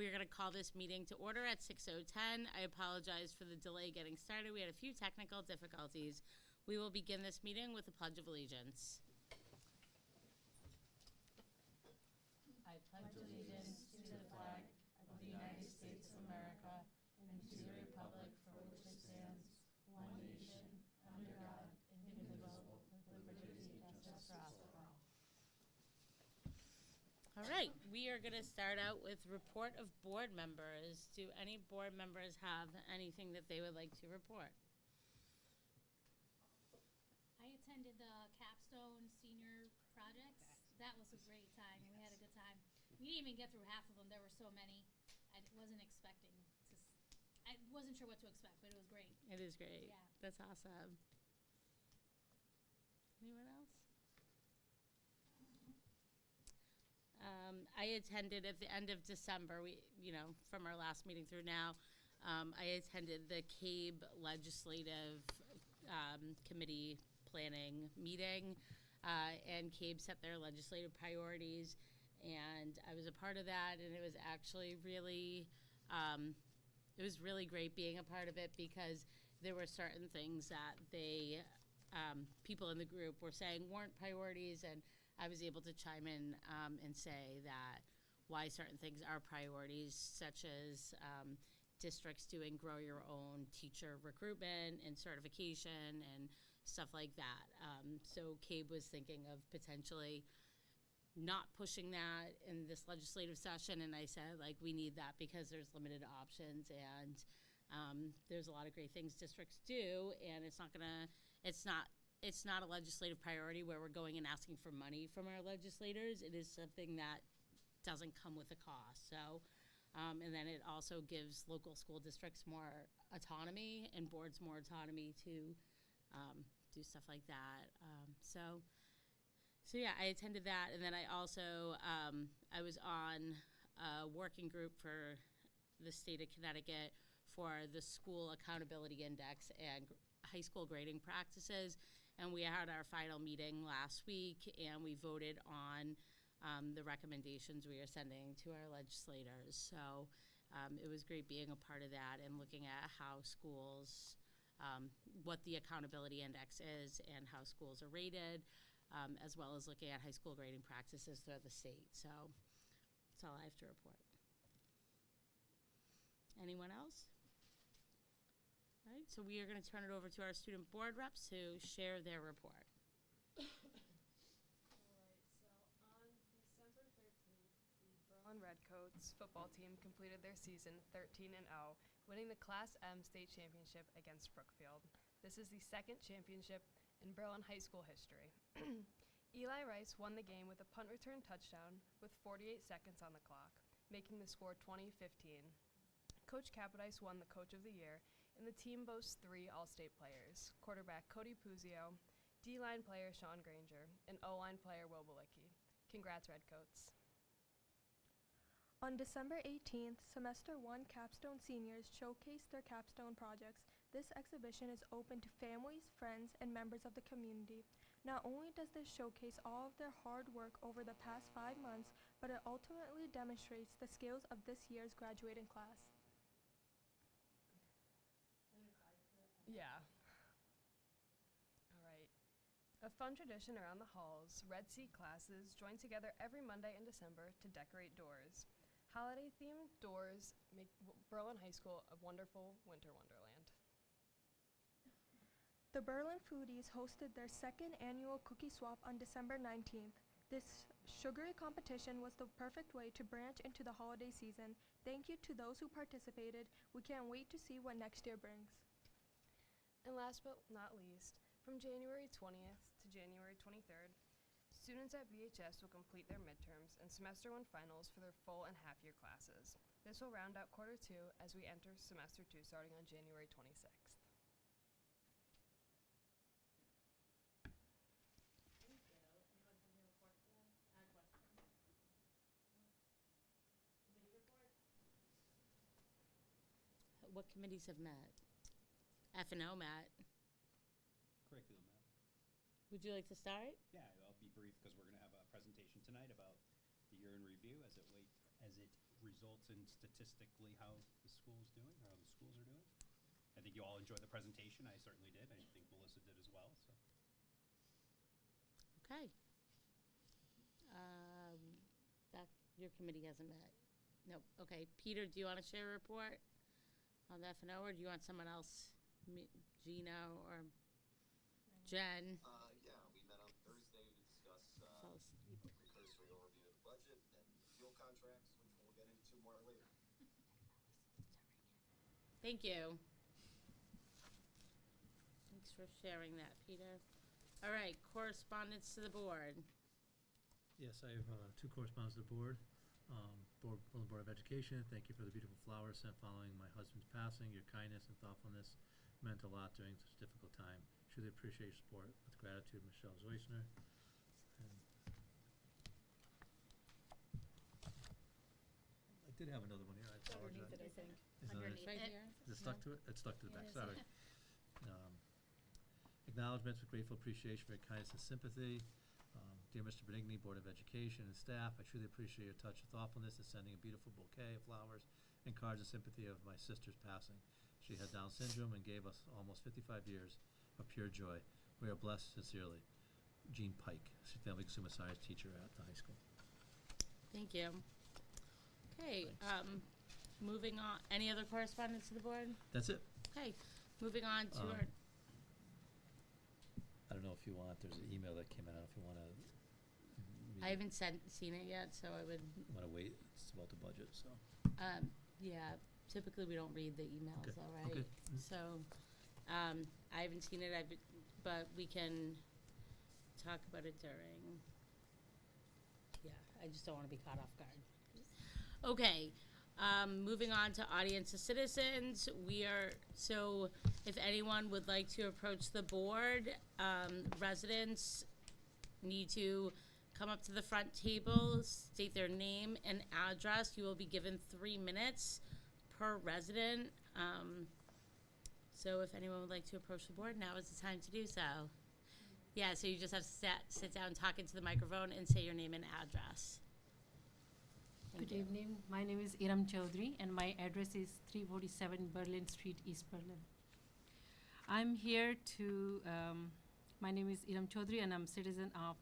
We are going to call this meeting to order at 6:10. I apologize for the delay getting started. We had a few technical difficulties. We will begin this meeting with the Pledge of Allegiance. I pledge allegiance to the flag of the United States of America and to the republic for which it stands, one nation, under God, indivisible, with liberty and justice for all. All right, we are going to start out with report of board members. Do any board members have anything that they would like to report? I attended the Capstone Senior Projects. That was a great time, and we had a good time. We didn't even get through half of them. There were so many. I wasn't expecting to. I wasn't sure what to expect, but it was great. It is great. Yeah. That's awesome. Anyone else? I attended at the end of December, from our last meeting through now, I attended the CABE Legislative Committee Planning meeting, and CABE set their legislative priorities, and I was a part of that, and it was actually really, it was really great being a part of it because there were certain things that people in the group were saying weren't priorities, and I was able to chime in and say that why certain things are priorities, such as districts doing grow your own teacher recruitment and certification and stuff like that. So CABE was thinking of potentially not pushing that in this legislative session, and I said, we need that because there's limited options, and there's a lot of great things districts do, and it's not a legislative priority where we're going and asking for money from our legislators. It is something that doesn't come with a cost. So, and then it also gives local school districts more autonomy and boards more autonomy to do stuff like that. So yeah, I attended that, and then I also I was on a working group for the state of Connecticut for the School Accountability Index and high school grading practices, and we had our final meeting last week, and we voted on the recommendations we are sending to our legislators. So it was great being a part of that and looking at how schools, what the accountability index is and how schools are rated, as well as looking at high school grading practices throughout the state. So that's all I have to report. Anyone else? All right, so we are going to turn it over to our student board reps to share their report. All right, so on December 13th, the Berlin Redcoats football team completed their season 13-0, winning the Class M state championship against Brookfield. This is the second championship in Berlin high school history. Eli Rice won the game with a punt return touchdown with 48 seconds on the clock, making the score 20-15. Coach Capodice won the Coach of the Year, and the team boasts 3 All-State players, quarterback Cody Puzio, D-line player Sean Granger, and O-line player Will Balicki. Congrats, Redcoats. On December 18th, Semester 1 Capstone seniors showcased their capstone projects. This exhibition is open to families, friends, and members of the community. Not only does this showcase all of their hard work over the past 5 months, but it ultimately demonstrates the skills of this year's graduating class. Yeah. All right. A fun tradition around the halls, Red Sea classes join together every Monday in December to decorate doors. Holiday-themed doors make Berlin High School a wonderful winter wonderland. The Berlin Foodies hosted their second annual cookie swap on December 19th. This sugary competition was the perfect way to branch into the holiday season. Thank you to those who participated. We can't wait to see what next year brings. And last but not least, from January 20th to January 23rd, students at BHS will complete their midterms and semester 1 finals for their full and half-year classes. This will round out quarter 2 as we enter semester 2 starting on January 26th. What committees have met? F&O met. Curriculum map. Would you like to start? Yeah, I'll be brief because we're going to have a presentation tonight about the year in review as it results in statistically how the school is doing, or how the schools are doing. I think you all enjoyed the presentation. I certainly did. I think Melissa did as well. So Okay. That, your committee hasn't met. Nope. Okay. Peter, do you want to share a report on the F&O, or do you want someone else, Gino or Jen? Yeah, we met on Thursday to discuss Fell asleep. cursory overview of the budget and fuel contracts, which we'll get into more later. Thank you. Thanks for sharing that, Peter. All right, correspondence to the board. Yes, I have two correspondents to the board. From the Board of Education, thank you for the beautiful flowers sent following my husband's passing. Your kindness and thoughtfulness meant a lot during such a difficult time. Truly appreciate your support. With gratitude, Michelle Zoisner. And I did have another one here. I apologize. Underneath it, I think. Is it Underneath Right it. here? Is it stuck to it? It's stuck to the It back, is. sorry. Acknowledgements with grateful appreciation for your kindness and sympathy. Dear Mr. Benigni, Board of Education and staff, I truly appreciate your touch of thoughtfulness in sending a beautiful bouquet of flowers and cards of sympathy of my sister's passing. She had Down syndrome and gave us almost 55 years of pure joy. We are blessed sincerely. Jean Pike, family consumer science teacher at the high school. Thank you. Okay, Thanks. moving on. Any other correspondence to the board? That's it. Okay, moving on to Um, our, I don't know if you want, there's an email that came out, if you want to. I haven't seen it yet, so I would, Want to wait, it's about the budget, so. yeah, typically we don't read the emails, Okay, all right? okay. So, I haven't seen it, but we can talk about it during, yeah, I just don't want to be caught off guard. Okay, moving on to audience of citizens, so if anyone would like to approach the board, residents need to come up to the front table, state their name and address. You will be given 3 minutes per resident. So if anyone would like to approach the board, now is the time to do so. Yeah, so you just have to sit down, talk into the microphone, and say your name and address. Thank Good you. evening. My name is Iram Chaudhry, and my address is 347 Berlin Street, East Berlin. I'm here to, my name is Iram Chaudhry, and I'm citizen of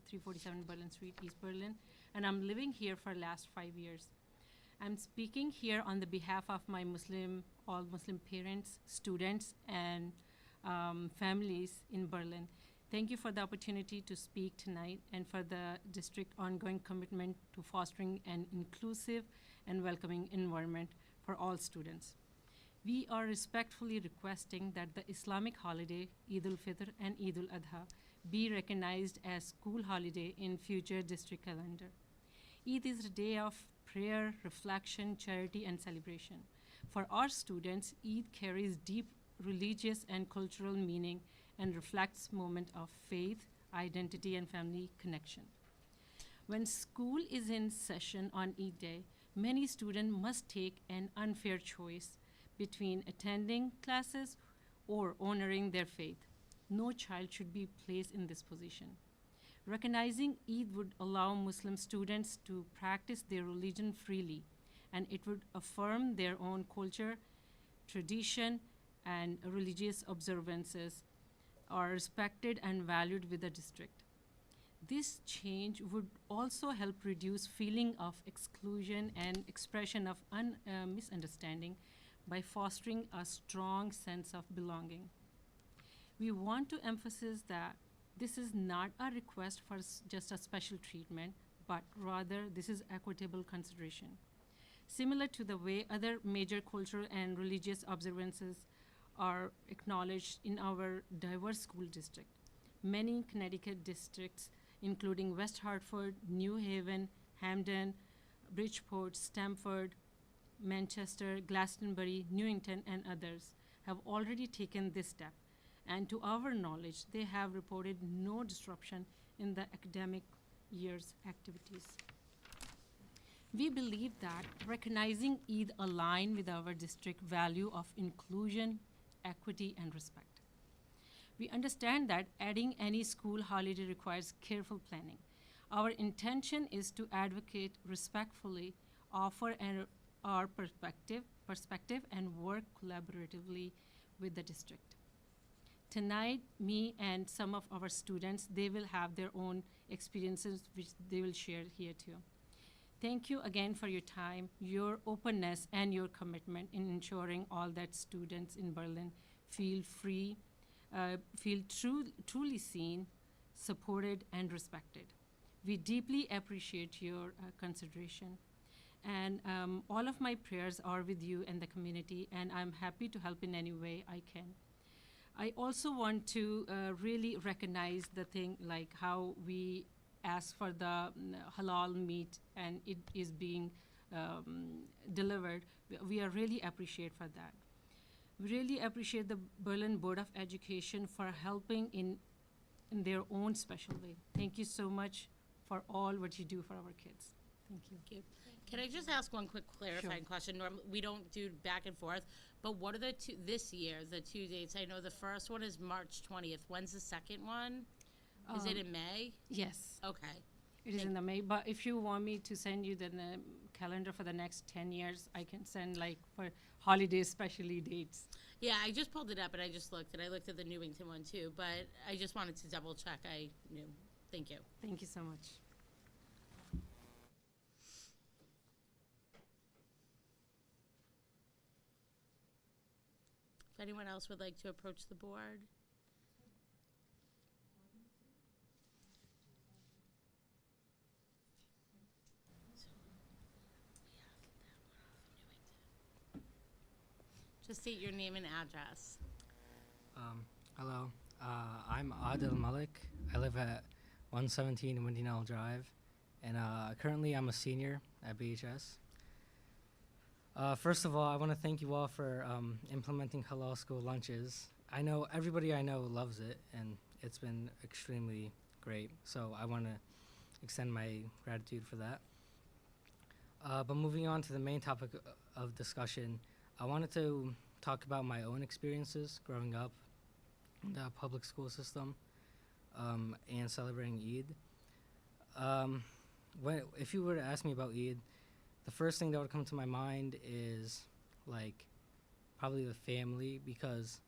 347 Berlin Street, East Berlin, and I'm living here for last 5 years. I'm speaking here on the behalf of my all Muslim parents, students, and families in Berlin. Thank you for the opportunity to speak tonight and for the district ongoing commitment to fostering an inclusive and welcoming environment for all students. We are respectfully requesting that the Islamic holiday, Eid al-Fitr and Eid al-Adha, be recognized as school holiday in future district calendar. Eid is a day of prayer, reflection, charity, and celebration. For our students, Eid carries deep religious and cultural meaning and reflects moment of faith, identity, and family connection. When school is in session on Eid day, many students must take an unfair choice between attending classes or honoring their faith. No child should be placed in this position. Recognizing Eid would allow Muslim students to practice their religion freely, and it would affirm their own culture, tradition, and religious observances are respected and valued with the district. This change would also help reduce feeling of exclusion and expression of misunderstanding by fostering a strong sense of belonging. We want to emphasize that this is not a request for just a special treatment, but rather this is equitable consideration. Similar to the way other major cultural and religious observances are acknowledged in our diverse school district. Many Connecticut districts, including West Hartford, New Haven, Hamden, Bridgeport, Stamford, Manchester, Glastonbury, Newington, and others, have already taken this step. And to our knowledge, they have reported no disruption in the academic year's activities. We believe that recognizing Eid align with our district value of inclusion, equity, and respect. We understand that adding any school holiday requires careful planning. Our intention is to advocate respectfully offer our perspective and work collaboratively with the district. Tonight, me and some of our students, they will have their own experiences which they will share here too. Thank you again for your time, your openness, and your commitment in ensuring all that students in Berlin feel free, truly seen, supported, and respected. We deeply appreciate your consideration. And all of my prayers are with you and the community, and I'm happy to help in any way I can. I also want to really recognize the thing like how we ask for the halal meat and it is being delivered. We are really appreciate for that. We really appreciate the Berlin Board of Education for helping in their own special way. Thank you so much for all what you do for our kids. Thank you. Thank you. Can I just ask one quick clarifying question? Normally, we don't do back and forth, but what are the two, this year, the two dates? I know the first one is March 20th. When's the second one? Is it in May? Yes, Okay. it is in the May, but if you want me to send you the calendar for the next 10 years, I can send like for holidays, especially dates. Yeah, I just pulled it up and I just looked, and I looked at the Newington one too, but I just wanted to double check. I knew. Thank you. Thank you so much. If anyone else would like to approach the board? Just state your name and address. Hello, I'm Adil Malik. I live at 117 Windy Knoll Drive, and currently I'm a senior at BHS. First of all, I want to thank you all for implementing halal school lunches. I know everybody I know loves it, and it's been extremely great, so I want to extend my gratitude for that. But moving on to the main topic of discussion, I wanted to talk about my own experiences growing up in the public school system and celebrating Eid. If you were to ask me about Eid, the first thing that would come to my mind is like probably the family, because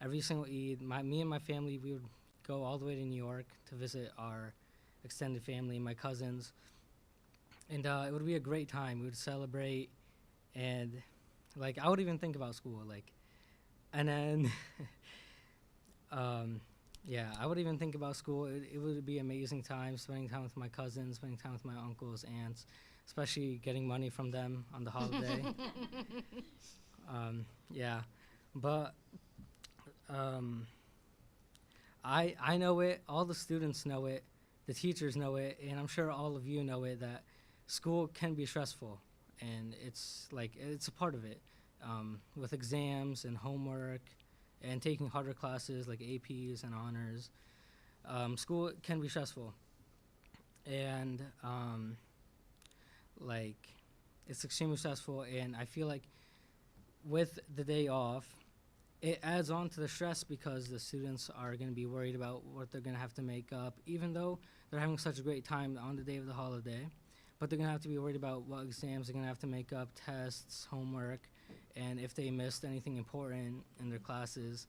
every single Eid, me and my family, we would go all the way to New York to visit our extended family, my cousins, and it would be a great time. We would celebrate, and like I would even think about school, like, and then yeah, I would even think about school. It would be amazing time, spending time with my cousins, spending time with my uncles, aunts, especially getting money from them on the holiday. Yeah, but I know it, all the students know it, the teachers know it, and I'm sure all of you know it, that school can be stressful, and it's like, it's a part of it, with exams and homework and taking harder classes like APs and honors. School can be stressful, and like it's extremely stressful, and I feel like with the day off, it adds on to the stress because the students are going to be worried about what they're going to have to make up, even though they're having such a great time on the day of the holiday. But they're going to have to be worried about what exams they're going to have to make up, tests, homework, and if they missed anything important in their classes.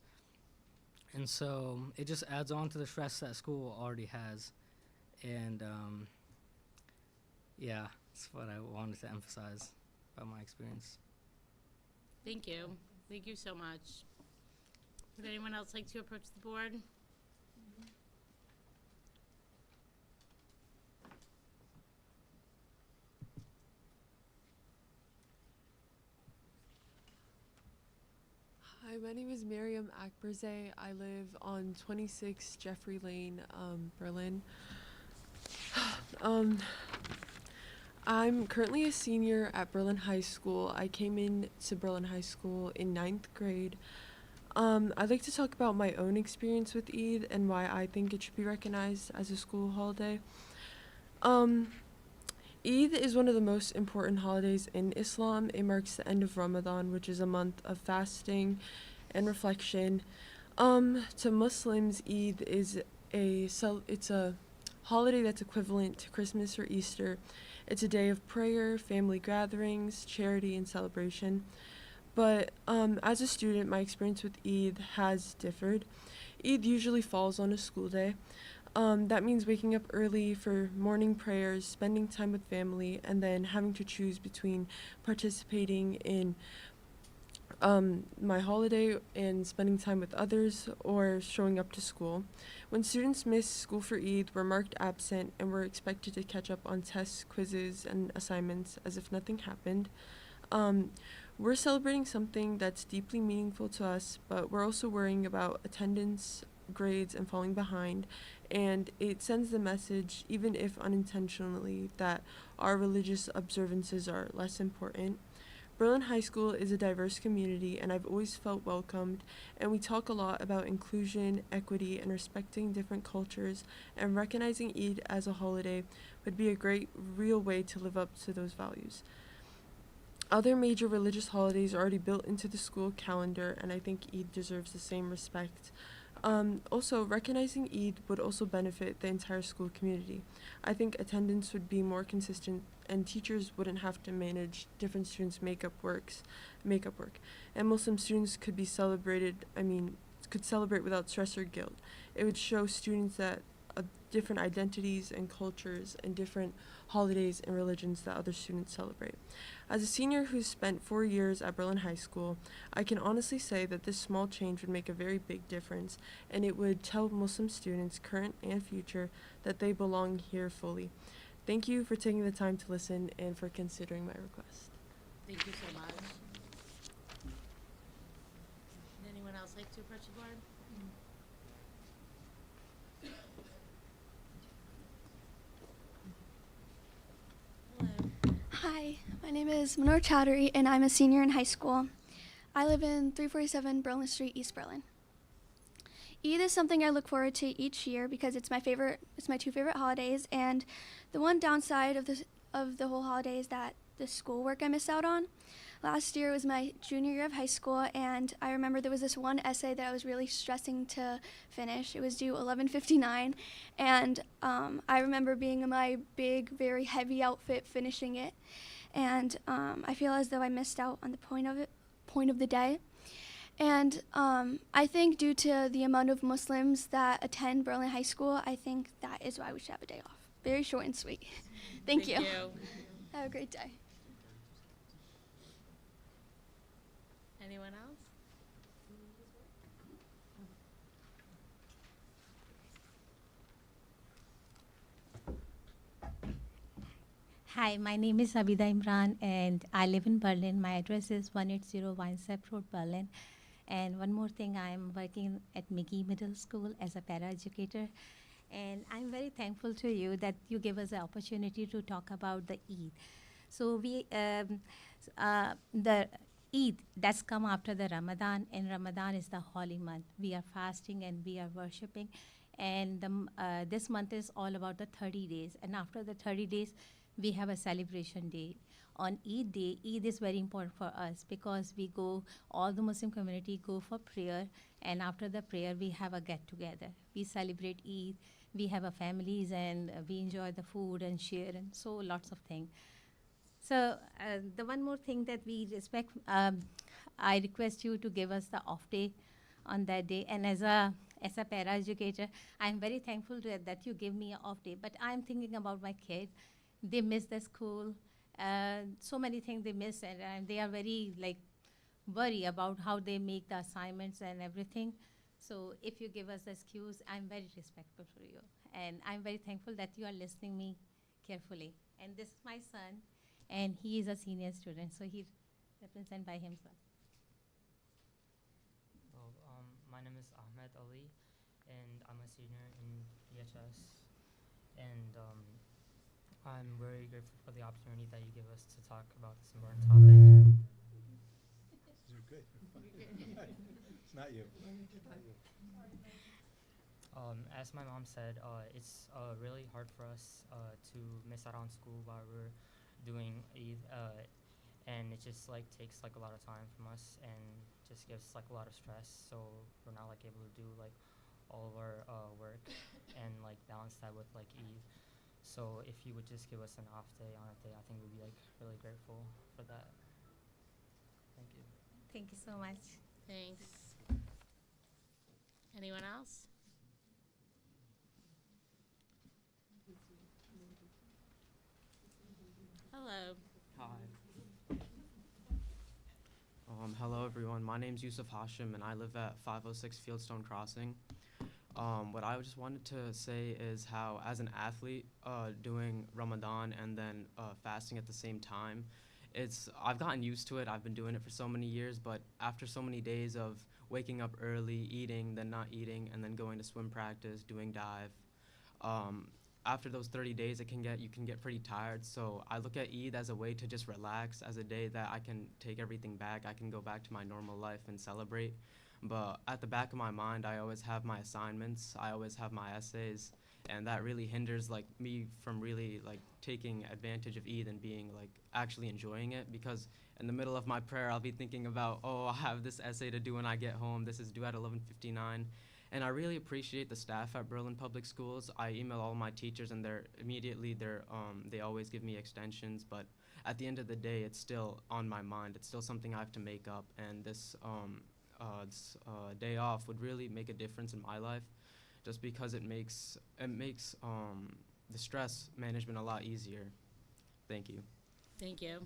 And so it just adds on to the stress that school already has. And yeah, that's what I wanted to emphasize about my experience. Thank you. Thank you so much. Would anyone else like to approach the board? Hi, my name is Miriam Akbarze. I live on 26 Jeffrey Lane, Berlin. I'm currently a senior at Berlin High School. I came into Berlin High School in 9th grade. I'd like to talk about my own experience with Eid and why I think it should be recognized as a school holiday. Eid is one of the most important holidays in Islam. It marks the end of Ramadan, which is a month of fasting and reflection. To Muslims, Eid is a holiday that's equivalent to Christmas or Easter. It's a day of prayer, family gatherings, charity, and celebration. But as a student, my experience with Eid has differed. Eid usually falls on a school day. That means waking up early for morning prayers, spending time with family, and then having to choose between participating in my holiday and spending time with others or showing up to school. When students miss school for Eid, we're marked absent and we're expected to catch up on tests, quizzes, and assignments as if nothing happened. We're celebrating something that's deeply meaningful to us, but we're also worrying about attendance, grades, and falling behind. And it sends the message, even if unintentionally, that our religious observances are less important. Berlin High School is a diverse community, and I've always felt welcomed, and we talk a lot about inclusion, equity, and respecting different cultures, and recognizing Eid as a holiday would be a great, real way to live up to those values. Other major religious holidays are already built into the school calendar, and I think Eid deserves the same respect. Also, recognizing Eid would also benefit the entire school community. I think attendance would be more consistent and teachers wouldn't have to manage different students' makeup work. And Muslim students could could celebrate without stress or guilt. It would show students that different identities and cultures and different holidays and religions that other students celebrate. As a senior who's spent 4 years at Berlin High School, I can honestly say that this small change would make a very big difference, and it would tell Muslim students, current and future, that they belong here fully. Thank you for taking the time to listen and for considering my request. Thank you so much. Would anyone else like to approach the board? Hello. Hi, my name is Manor Chowdhury, and I'm a senior in high school. I live in 347 Berlin Street, East Berlin. Eid is something I look forward to each year because it's my two favorite holidays, and the one downside of the whole holiday is that the schoolwork I missed out on. Last year was my junior year of high school, and I remember there was this one essay that I was really stressing to finish. It was due 11:59, and I remember being in my big, very heavy outfit finishing it, and I feel as though I missed out on the point of the day. And I think due to the amount of Muslims that attend Berlin High School, I think that is why we should have a day off. Very short and sweet. Thank you. Have a great day. Anyone else? Hi, my name is Abida Imran and I live in Berlin. My address is 180 Winesap Road, Berlin. And one more thing, I'm working at McGee Middle School as a paraeducator. And I'm very thankful to you that you give us the opportunity to talk about the Eid. So the Eid that's come after the Ramadan, and Ramadan is the holy month. We are fasting and we are worshiping. And this month is all about the 30 days. And after the 30 days, we have a celebration day. On Eid day, Eid is very important for us because all the Muslim community go for prayer, and after the prayer, we have a get-together. We celebrate Eid, we have a families, and we enjoy the food and share, and so lots of things. So the one more thing that we respect, I request you to give us the off day on that day, and as a paraeducator, I'm very thankful that you give me an off day, but I'm thinking about my kid. They miss the school. So many things they miss, and they are very worried about how they make the assignments and everything. So if you give us the excuse, I'm very respectful for you. And I'm very thankful that you are listening me carefully. And this is my son, and he is a senior student, so he represents by himself. My name is Ahmed Ali, and I'm a senior in EHS. And I'm very grateful for the opportunity that you give us to talk about this important topic. You're good. It's not you. As my mom said, it's really hard for us to miss out on school while we're doing Eid, and it just takes a lot of time from us and just gives a lot of stress. So we're not able to do all of our work and like balance that with like Eid. So if you would just give us an off day on a day, I think we'd be like really grateful for that. Thank you. Thank you so much. Thanks. Anyone else? Hello. Hi. Hello everyone. My name's Yusuf Hashim and I live at 506 Fieldstone Crossing. What I just wanted to say is how, as an athlete, doing Ramadan and then fasting at the same time, I've gotten used to it. I've been doing it for so many years, but after so many days of waking up early, eating, then not eating, and then going to swim practice, doing dive, after those 30 days, you can get pretty tired. So I look at Eid as a way to just relax, as a day that I can take everything back. I can go back to my normal life and celebrate. But at the back of my mind, I always have my assignments. I always have my essays, and that really hinders like me from really like taking advantage of Eid and being like actually enjoying it, because in the middle of my prayer, I'll be thinking about, oh, I have this essay to do when I get home. This is due at 11:59. And I really appreciate the staff at Berlin Public Schools. I email all my teachers, and they always give me extensions. But at the end of the day, it's still on my mind. It's still something I have to make up. And this day off would really make a difference in my life, just because it makes the stress management a lot easier. Thank you. Thank you.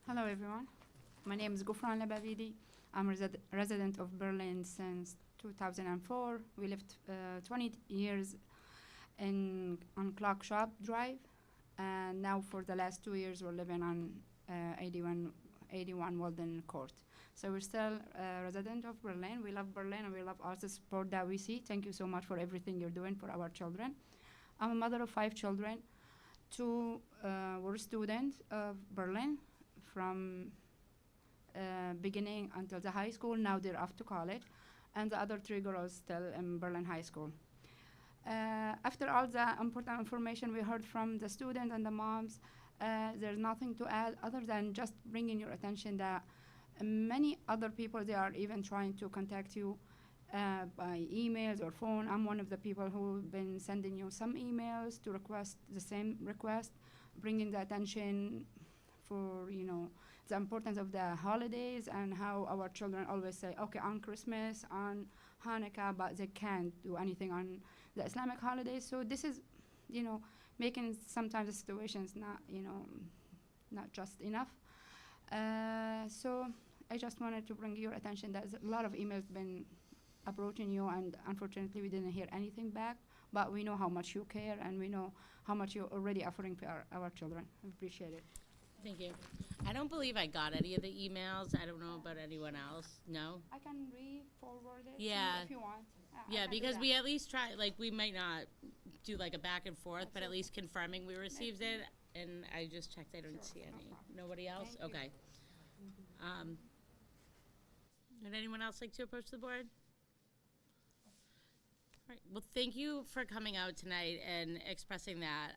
Hello everyone, my name is Gufran Labavidi. I'm a resident of Berlin since 2004. We lived 20 years on Clock Shop Drive, and now for the last 2 years we're living on 81 Walden Court. So we're still a resident of Berlin. We love Berlin and we love all the support that we see. Thank you so much for everything you're doing for our children. I'm a mother of 5 children. 2 were students of Berlin from beginning until the high school. Now they're off to college, and the other 3 girls still in Berlin High School. After all the important information we heard from the students and the moms, there's nothing to add other than just bringing your attention that many other people, they are even trying to contact you by emails or phone. I'm one of the people who've been sending you some emails to request the same request, bringing the attention for, the importance of the holidays and how our children always say, okay, on Christmas, on Hanukkah, but they can't do anything on the Islamic holidays. So this is, making sometimes the situations not just enough. So I just wanted to bring your attention that a lot of emails been approaching you, and unfortunately we didn't hear anything back, but we know how much you care and we know how much you're already offering for our children. I appreciate it. Thank you. I don't believe I got any of the emails. I don't know about anyone else. No? I can re-forward it Yeah. if you want. Yeah, because we at least try, like, we might not do like a back and forth, but at least confirming we received it. And I just checked, I don't see any. Nobody else? Thank you. Okay. Would anyone else like to approach the board? All right. Well, thank you for coming out tonight and expressing that.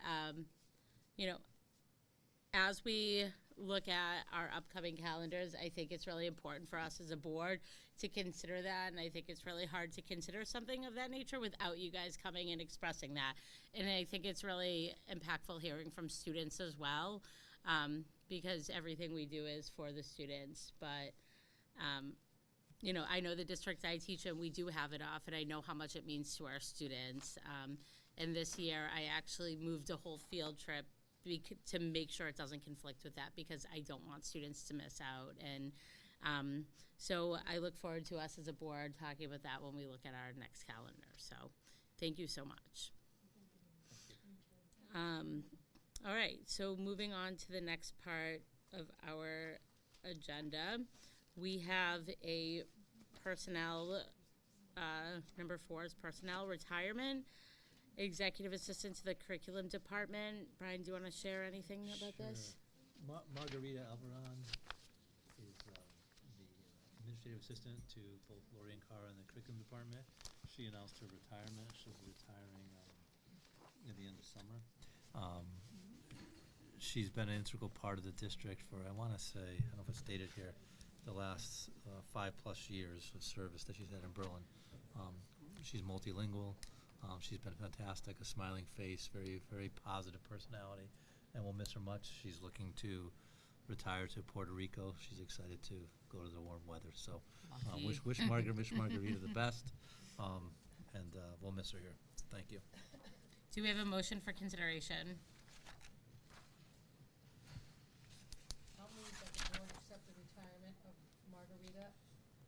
As we look at our upcoming calendars, I think it's really important for us as a board to consider that, and I think it's really hard to consider something of that nature without you guys coming and expressing that. And I think it's really impactful hearing from students as well, because everything we do is for the students. But, I know the district I teach in, we do have it off, and I know how much it means to our students. And this year, I actually moved a whole field trip to make sure it doesn't conflict with that, because I don't want students to miss out. And so I look forward to us as a board talking about that when we look at our next calendar. So thank you so much. All right, so moving on to the next part of our agenda, we have a personnel, number 4 is personnel retirement. Executive Assistant to the Curriculum Department. Brian, do you want to share anything about this? Margarita Alvaron is the administrative assistant to both Lori and Cara in the curriculum department. She announced her retirement. She'll be retiring at the end of summer. She's been an integral part of the district for, I want to say, I don't know if it's stated here, the last 5+ years of service that she's had in Berlin. She's multilingual. She's been fantastic, a smiling face, very, very positive personality, and we'll miss her much. She's looking to retire to Puerto Rico. She's excited to go to the warm weather. So wish Margarita the best, and we'll miss her here. Thank you. Do we have a motion for consideration? I'll move that the board accept the retirement of Margarita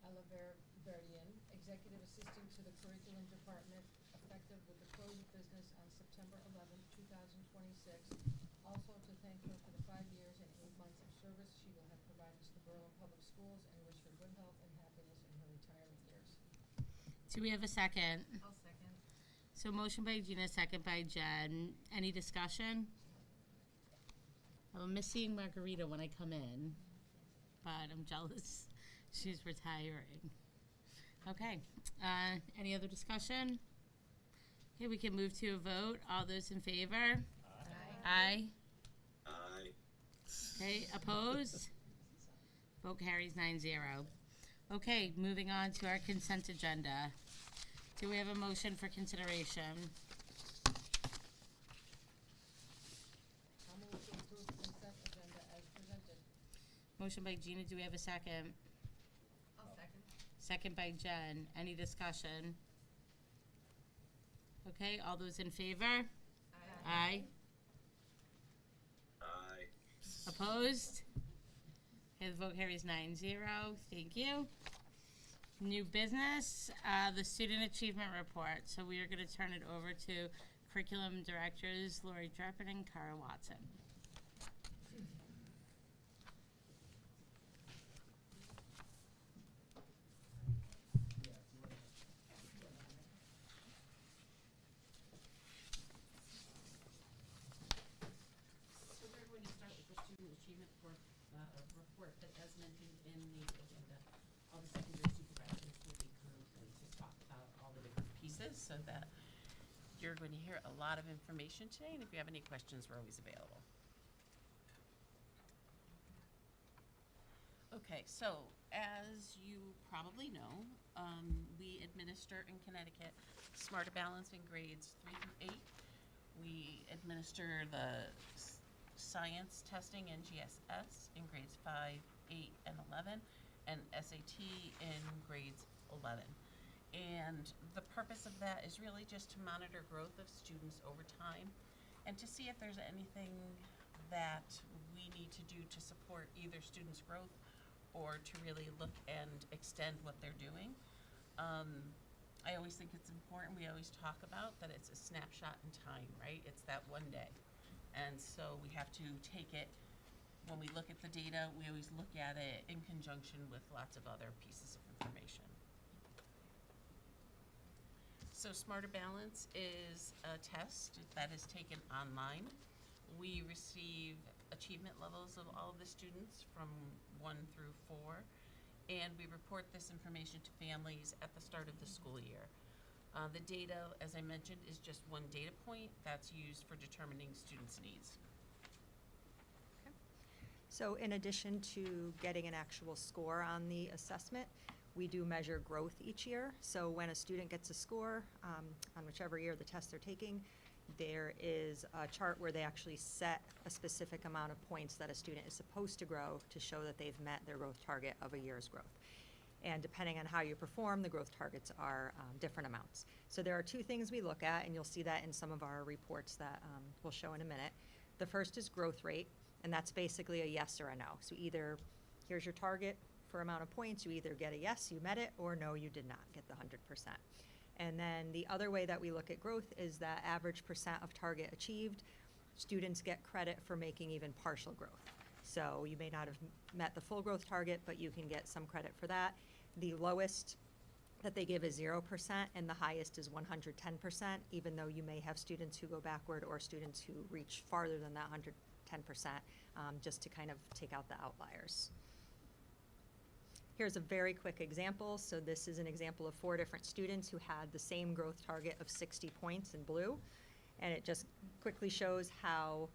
Alaverdian, Executive Assistant to the Curriculum Department, effective with the close of business on September 11th, 2026. Also to thank her for the 5 years and 8 months of service she will have provided to the Berlin Public Schools, and wish her good health and happiness in her retirement years. Do we have a second? I'll second. So motion by Gina, second by Jen. Any discussion? I'm missing Margarita when I come in, but I'm jealous she's retiring. Okay, any other discussion? Okay, we can move to a vote. All those in favor? Aye. Aye. Okay, opposed? Vote carries 9-0. Okay, moving on to our consent agenda. Do we have a motion for consideration? I'll move to approve the consent agenda as presented. Motion by Gina, do we have a second? I'll second. Second by Jen. Any discussion? Okay, all those in favor? Aye. Aye. Opposed? Okay, the vote carries 9-0. Thank you. New business, the student achievement report. So we are going to turn it over to curriculum directors Lori Dreppin and Cara Watson. So we're going to start with the student achievement report that, as mentioned in the agenda, all the secondary supervisors will be coming to talk about all the different pieces, so that you're going to hear a lot of information today, and if you have any questions, we're always available. Okay, so as you probably know, we administer in Connecticut Smarter Balance in grades 3 through 8. We administer the science testing in GSS in grades 5, 8, and 11, and SAT in grades 11. And the purpose of that is really just to monitor growth of students over time and to see if there's anything that we need to do to support either students' growth or to really look and extend what they're doing. I always think it's important, we always talk about that it's a snapshot in time, right? It's that one day. And so we have to take it, when we look at the data, we always look at it in conjunction with lots of other pieces of information. So Smarter Balance is a test that is taken online. We receive achievement levels of all of the students from 1 through 4, and we report this information to families at the start of the school year. The data, as I mentioned, is just one data point that's used for determining students' needs. So in addition to getting an actual score on the assessment, we do measure growth each year. So when a student gets a score, on whichever year the test they're taking, there is a chart where they actually set a specific amount of points that a student is supposed to grow to show that they've met their growth target of a year's growth. And depending on how you perform, the growth targets are different amounts. So there are two things we look at, and you'll see that in some of our reports that we'll show in a minute. The first is growth rate, and that's basically a yes or a no. So either here's your target for amount of points, you either get a yes, you met it, or no, you did not get the 100%. And then the other way that we look at growth is that average percent of target achieved. Students get credit for making even partial growth. So you may not have met the full growth target, but you can get some credit for that. The lowest that they give is 0%, and the highest is 110%, even though you may have students who go backward or students who reach farther than that 110%, just to kind of take out the outliers. Here's a very quick example. So this is an example of 4 different students who had the same growth target of 60 points in blue. And it just quickly shows how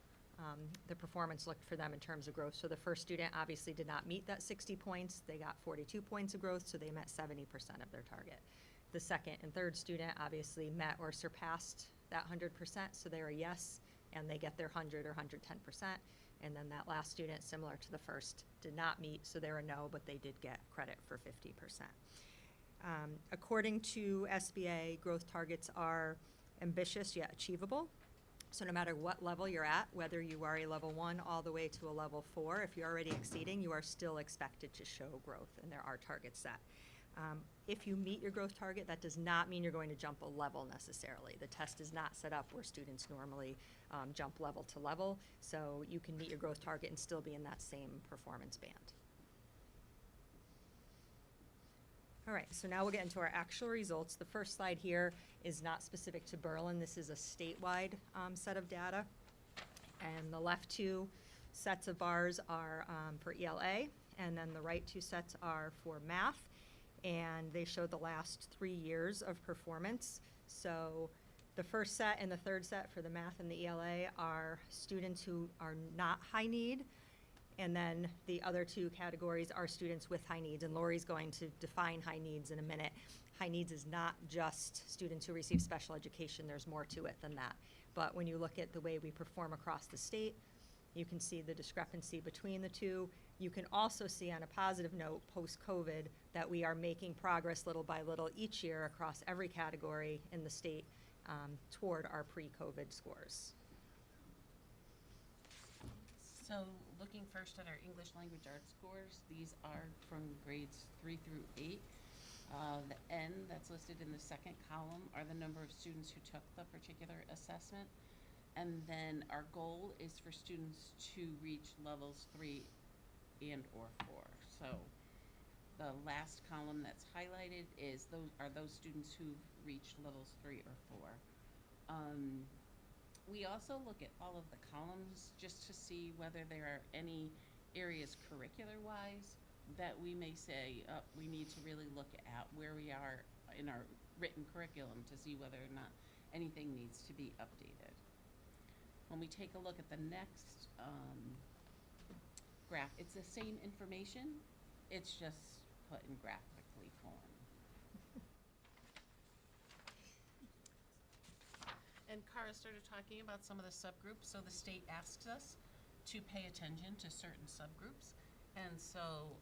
the performance looked for them in terms of growth. So the first student obviously did not meet that 60 points. They got 42 points of growth, so they met 70% of their target. The second and third student obviously met or surpassed that 100%, so they're a yes, and they get their 100 or 110%. And then that last student, similar to the first, did not meet, so they're a no, but they did get credit for 50%. According to SBA, growth targets are ambitious yet achievable. So no matter what level you're at, whether you are a level 1 all the way to a level 4, if you're already exceeding, you are still expected to show growth, and there are targets set. If you meet your growth target, that does not mean you're going to jump a level necessarily. The test is not set up where students normally jump level to level, so you can meet your growth target and still be in that same performance band. All right, so now we'll get into our actual results. The first slide here is not specific to Berlin. This is a statewide set of data. And the left 2 sets of bars are for ELA, and then the right 2 sets are for math. And they show the last 3 years of performance. So the first set and the third set for the math and the ELA are students who are not high need. And then the other 2 categories are students with high needs. And Lori's going to define high needs in a minute. High needs is not just students who receive special education. There's more to it than that. But when you look at the way we perform across the state, you can see the discrepancy between the 2. You can also see on a positive note, post-COVID, that we are making progress little by little each year across every category in the state toward our pre-COVID scores. So looking first at our English language arts scores, these are from grades 3 through 8. The N that's listed in the second column are the number of students who took the particular assessment. And then our goal is for students to reach levels 3 and or 4. So the last column that's highlighted is those students who've reached levels 3 or 4. We also look at all of the columns just to see whether there are any areas curricular-wise that we may say we need to really look at where we are in our written curriculum to see whether or not anything needs to be updated. When we take a look at the next graph, it's the same information, it's just put in graphically form. And Cara started talking about some of the subgroups. So the state asks us to pay attention to certain subgroups. And so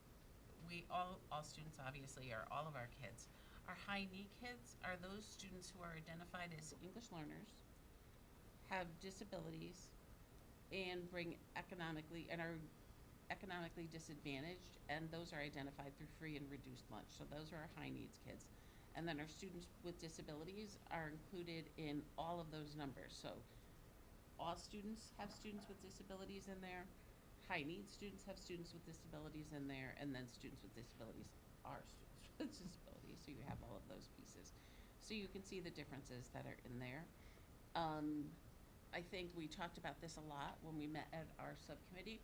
all students obviously are all of our kids. Our high need kids are those students who are identified as English learners, have disabilities, and are economically disadvantaged, and those are identified through free and reduced lunch. So those are our high needs kids. And then our students with disabilities are included in all of those numbers. So all students have students with disabilities in there. High needs students have students with disabilities in there. And then students with disabilities are students with disabilities. So you have all of those pieces. So you can see the differences that are in there. I think we talked about this a lot when we met at our subcommittee.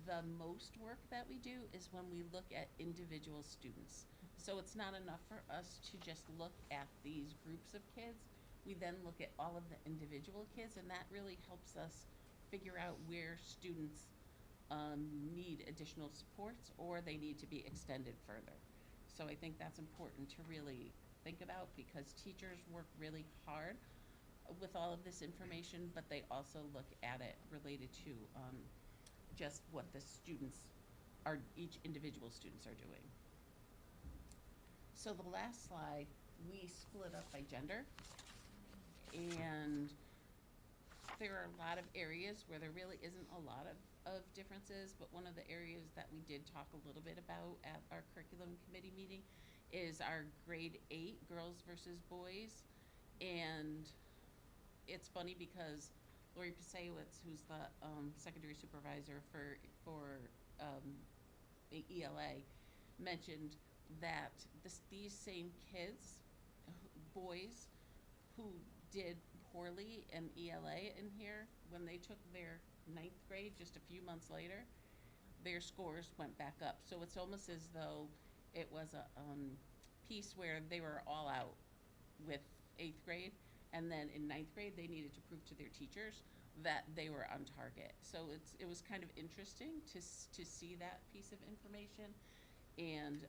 The most work that we do is when we look at individual students. So it's not enough for us to just look at these groups of kids. We then look at all of the individual kids, and that really helps us figure out where students need additional supports or they need to be extended further. So I think that's important to really think about, because teachers work really hard with all of this information, but they also look at it related to just what the students each individual students are doing. So the last slide, we split up by gender, and there are a lot of areas where there really isn't a lot of differences, but one of the areas that we did talk a little bit about at our curriculum committee meeting is our grade 8 girls versus boys. And it's funny because Lori Pasewicz, who's the secondary supervisor for ELA, mentioned that these same kids, boys who did poorly in ELA in here, when they took their 9th grade just a few months later, their scores went back up. So it's almost as though it was a piece where they were all out with 8th grade, and then in 9th grade they needed to prove to their teachers that they were on target. So it was kind of interesting to see that piece of information, and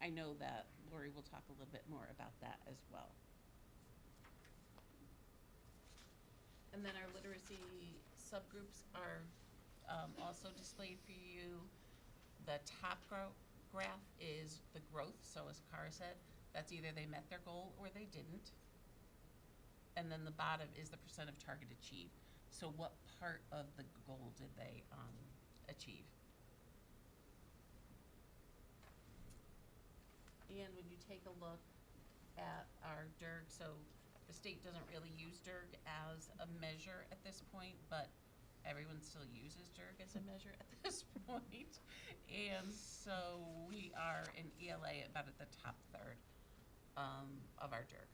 I know that Lori will talk a little bit more about that as well. And then our literacy subgroups are also displayed for you. The top graph is the growth, so as Cara said, that's either they met their goal or they didn't. And then the bottom is the percent of target achieved. So what part of the goal did they achieve? And when you take a look at our DIRG, so the state doesn't really use DIRG as a measure at this point, but everyone still uses DIRG as a measure at this point. And so we are in ELA about at the top third of our DIRG.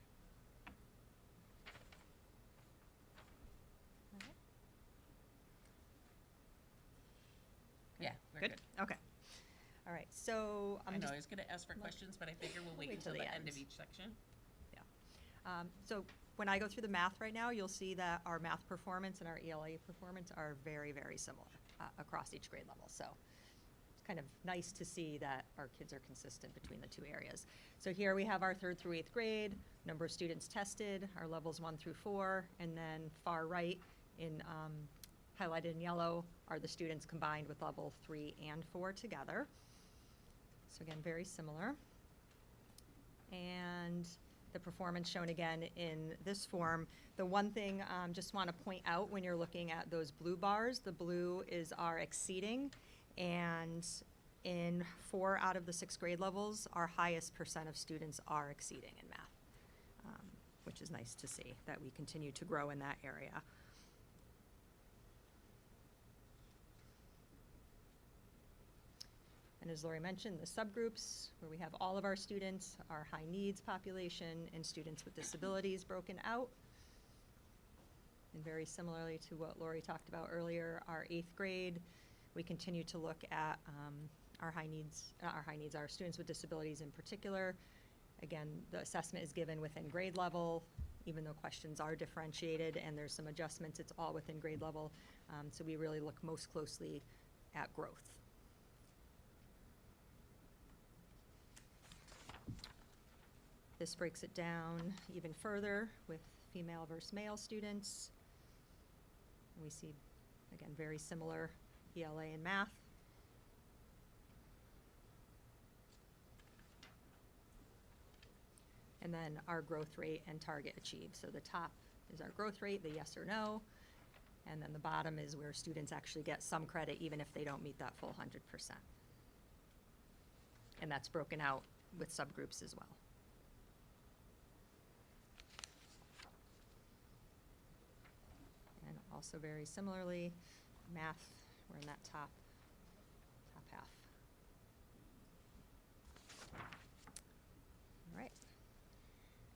Yeah, we're good. Okay. All right, so I know I was going to ask for questions, but I figure we'll wait until the end of each section. Yeah. So when I go through the math right now, you'll see that our math performance and our ELA performance are very, very similar across each grade level. So it's kind of nice to see that our kids are consistent between the two areas. So here we have our 3rd through 8th grade, number of students tested, our levels 1 through 4, and then far right in highlighted in yellow are the students combined with level 3 and 4 together. So again, very similar. And the performance shown again in this form. The one thing just want to point out when you're looking at those blue bars, the blue is our exceeding, and in 4 out of the 6 grade levels, our highest percent of students are exceeding in math, which is nice to see that we continue to grow in that area. And as Lori mentioned, the subgroups, where we have all of our students, our high needs population, and students with disabilities broken out. And very similarly to what Lori talked about earlier, our 8th grade, we continue to look at our students with disabilities in particular. Again, the assessment is given within grade level, even though questions are differentiated and there's some adjustments, it's all within grade level. So we really look most closely at growth. This breaks it down even further with female versus male students. And we see, again, very similar ELA and math. And then our growth rate and target achieved. So the top is our growth rate, the yes or no, and then the bottom is where students actually get some credit even if they don't meet that full 100%. And that's broken out with subgroups as well. And also very similarly, math, we're in that top half. All right.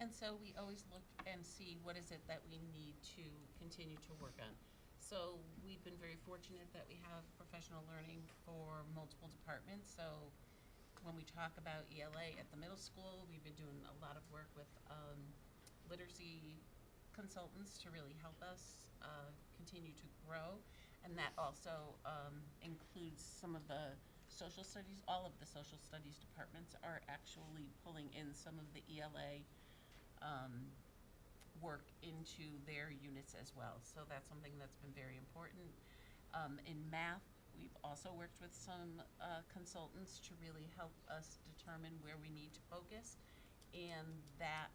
And so we always look and see what is it that we need to continue to work on. So we've been very fortunate that we have professional learning for multiple departments. So when we talk about ELA at the middle school, we've been doing a lot of work with literacy consultants to really help us continue to grow. And that also includes some of the social studies. All of the social studies departments are actually pulling in some of the ELA work into their units as well. So that's something that's been very important. In math, we've also worked with some consultants to really help us determine where we need to focus, and that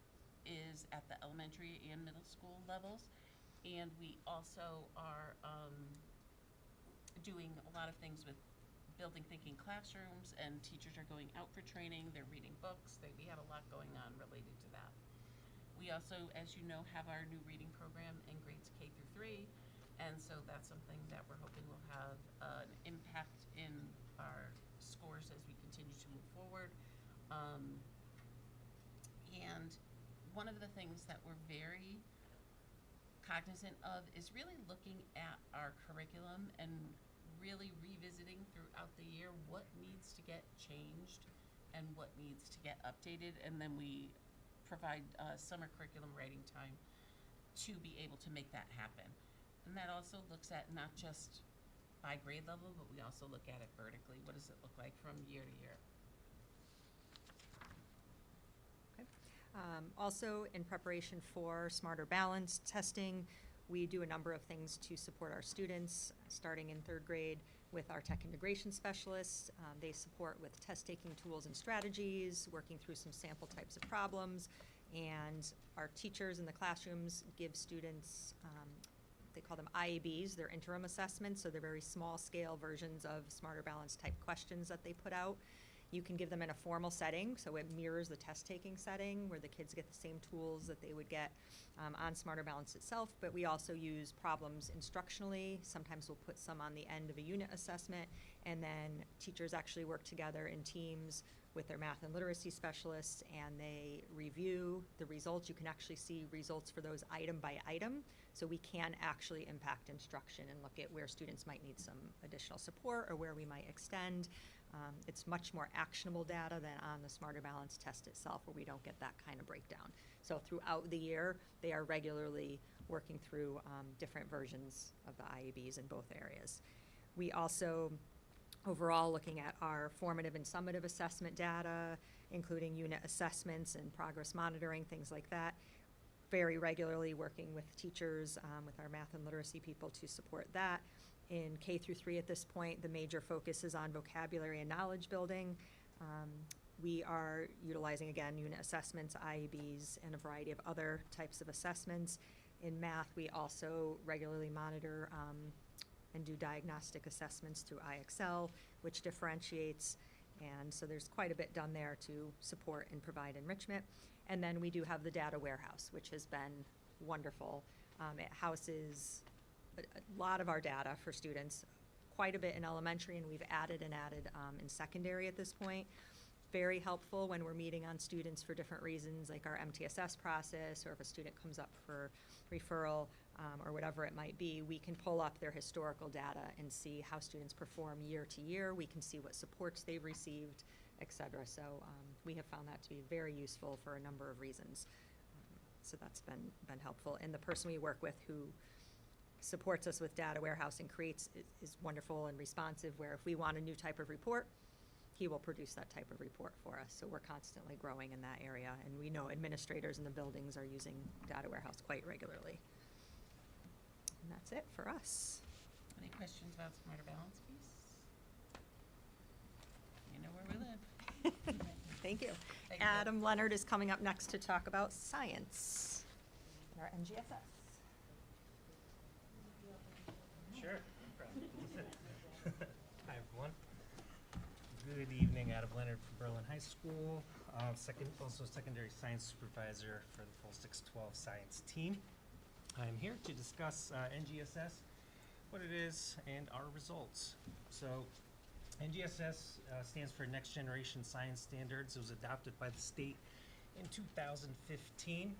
is at the elementary and middle school levels. And we also are doing a lot of things with building thinking classrooms, and teachers are going out for training, they're reading books, we have a lot going on related to that. We also, as you know, have our new reading program in grades K through 3, and so that's something that we're hoping will have an impact in our scores as we continue to move forward. And one of the things that we're very cognizant of is really looking at our curriculum and really revisiting throughout the year what needs to get changed and what needs to get updated, and then we provide summer curriculum writing time to be able to make that happen. And that also looks at not just by grade level, but we also look at it vertically. What does it look like from year to year? Also, in preparation for Smarter Balance testing, we do a number of things to support our students, starting in 3rd grade with our tech integration specialists. They support with test-taking tools and strategies, working through some sample types of problems, and our teachers in the classrooms give students, they call them IABs, they're interim assessments, so they're very small-scale versions of Smarter Balance type questions that they put out. You can give them in a formal setting, so it mirrors the test-taking setting where the kids get the same tools that they would get on Smarter Balance itself, but we also use problems instructionally. Sometimes we'll put some on the end of a unit assessment, and then teachers actually work together in teams with their math and literacy specialists, and they review the results. You can actually see results for those item by item, so we can actually impact instruction and look at where students might need some additional support or where we might extend. It's much more actionable data than on the Smarter Balance test itself, where we don't get that kind of breakdown. So throughout the year, they are regularly working through different versions of the IABs in both areas. We also, overall, looking at our formative and summative assessment data, including unit assessments and progress monitoring, things like that. Very regularly working with teachers, with our math and literacy people to support that. In K through 3 at this point, the major focus is on vocabulary and knowledge building. We are utilizing, again, unit assessments, IABs, and a variety of other types of assessments. In math, we also regularly monitor and do diagnostic assessments through IXL, which differentiates. And so there's quite a bit done there to support and provide enrichment. And then we do have the data warehouse, which has been wonderful. It houses a lot of our data for students, quite a bit in elementary, and we've added in secondary at this point. Very helpful when we're meeting on students for different reasons, like our MTSS process, or if a student comes up for referral, or whatever it might be. We can pull up their historical data and see how students perform year to year. We can see what supports they've received, et cetera. So we have found that to be very useful for a number of reasons. So that's been helpful. And the person we work with who supports us with data warehouse and creates is wonderful and responsive, where if we want a new type of report, he will produce that type of report for us. So we're constantly growing in that area, and we know administrators in the buildings are using data warehouse quite regularly. And that's it for us. Any questions about Smarter Balance piece? You know where we live. Thank you. Thank you. Adam Leonard is coming up next to talk about science and our NGSS. Sure. Hi, everyone. Good evening. Adam Leonard from Berlin High School. Also secondary science supervisor for the full 612 science team. I'm here to discuss NGSS, what it is, and our results. So NGSS stands for Next Generation Science Standards. It was adopted by the state in 2015.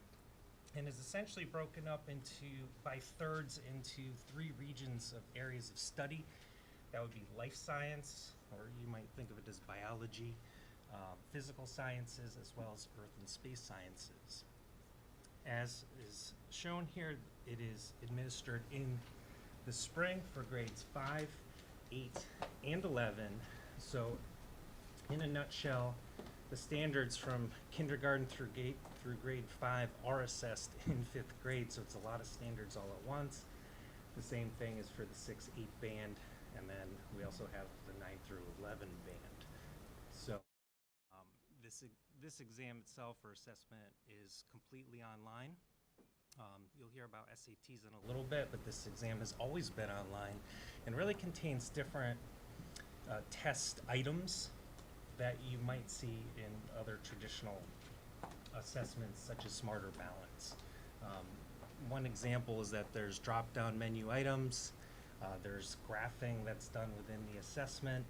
And is essentially broken up by thirds into 3 regions of areas of study. That would be life science, or you might think of it as biology, physical sciences, as well as earth and space sciences. As is shown here, it is administered in the spring for grades 5, 8, and 11. So in a nutshell, the standards from kindergarten through grade 5 are assessed in 5th grade, so it's a lot of standards all at once. The same thing is for the 6-8 band, and then we also have the 9 through 11 band. So this exam itself or assessment is completely online. You'll hear about SATs in a little bit, but this exam has always been online and really contains different test items that you might see in other traditional assessments, such as Smarter Balance. One example is that there's drop-down menu items, there's graphing that's done within the assessment.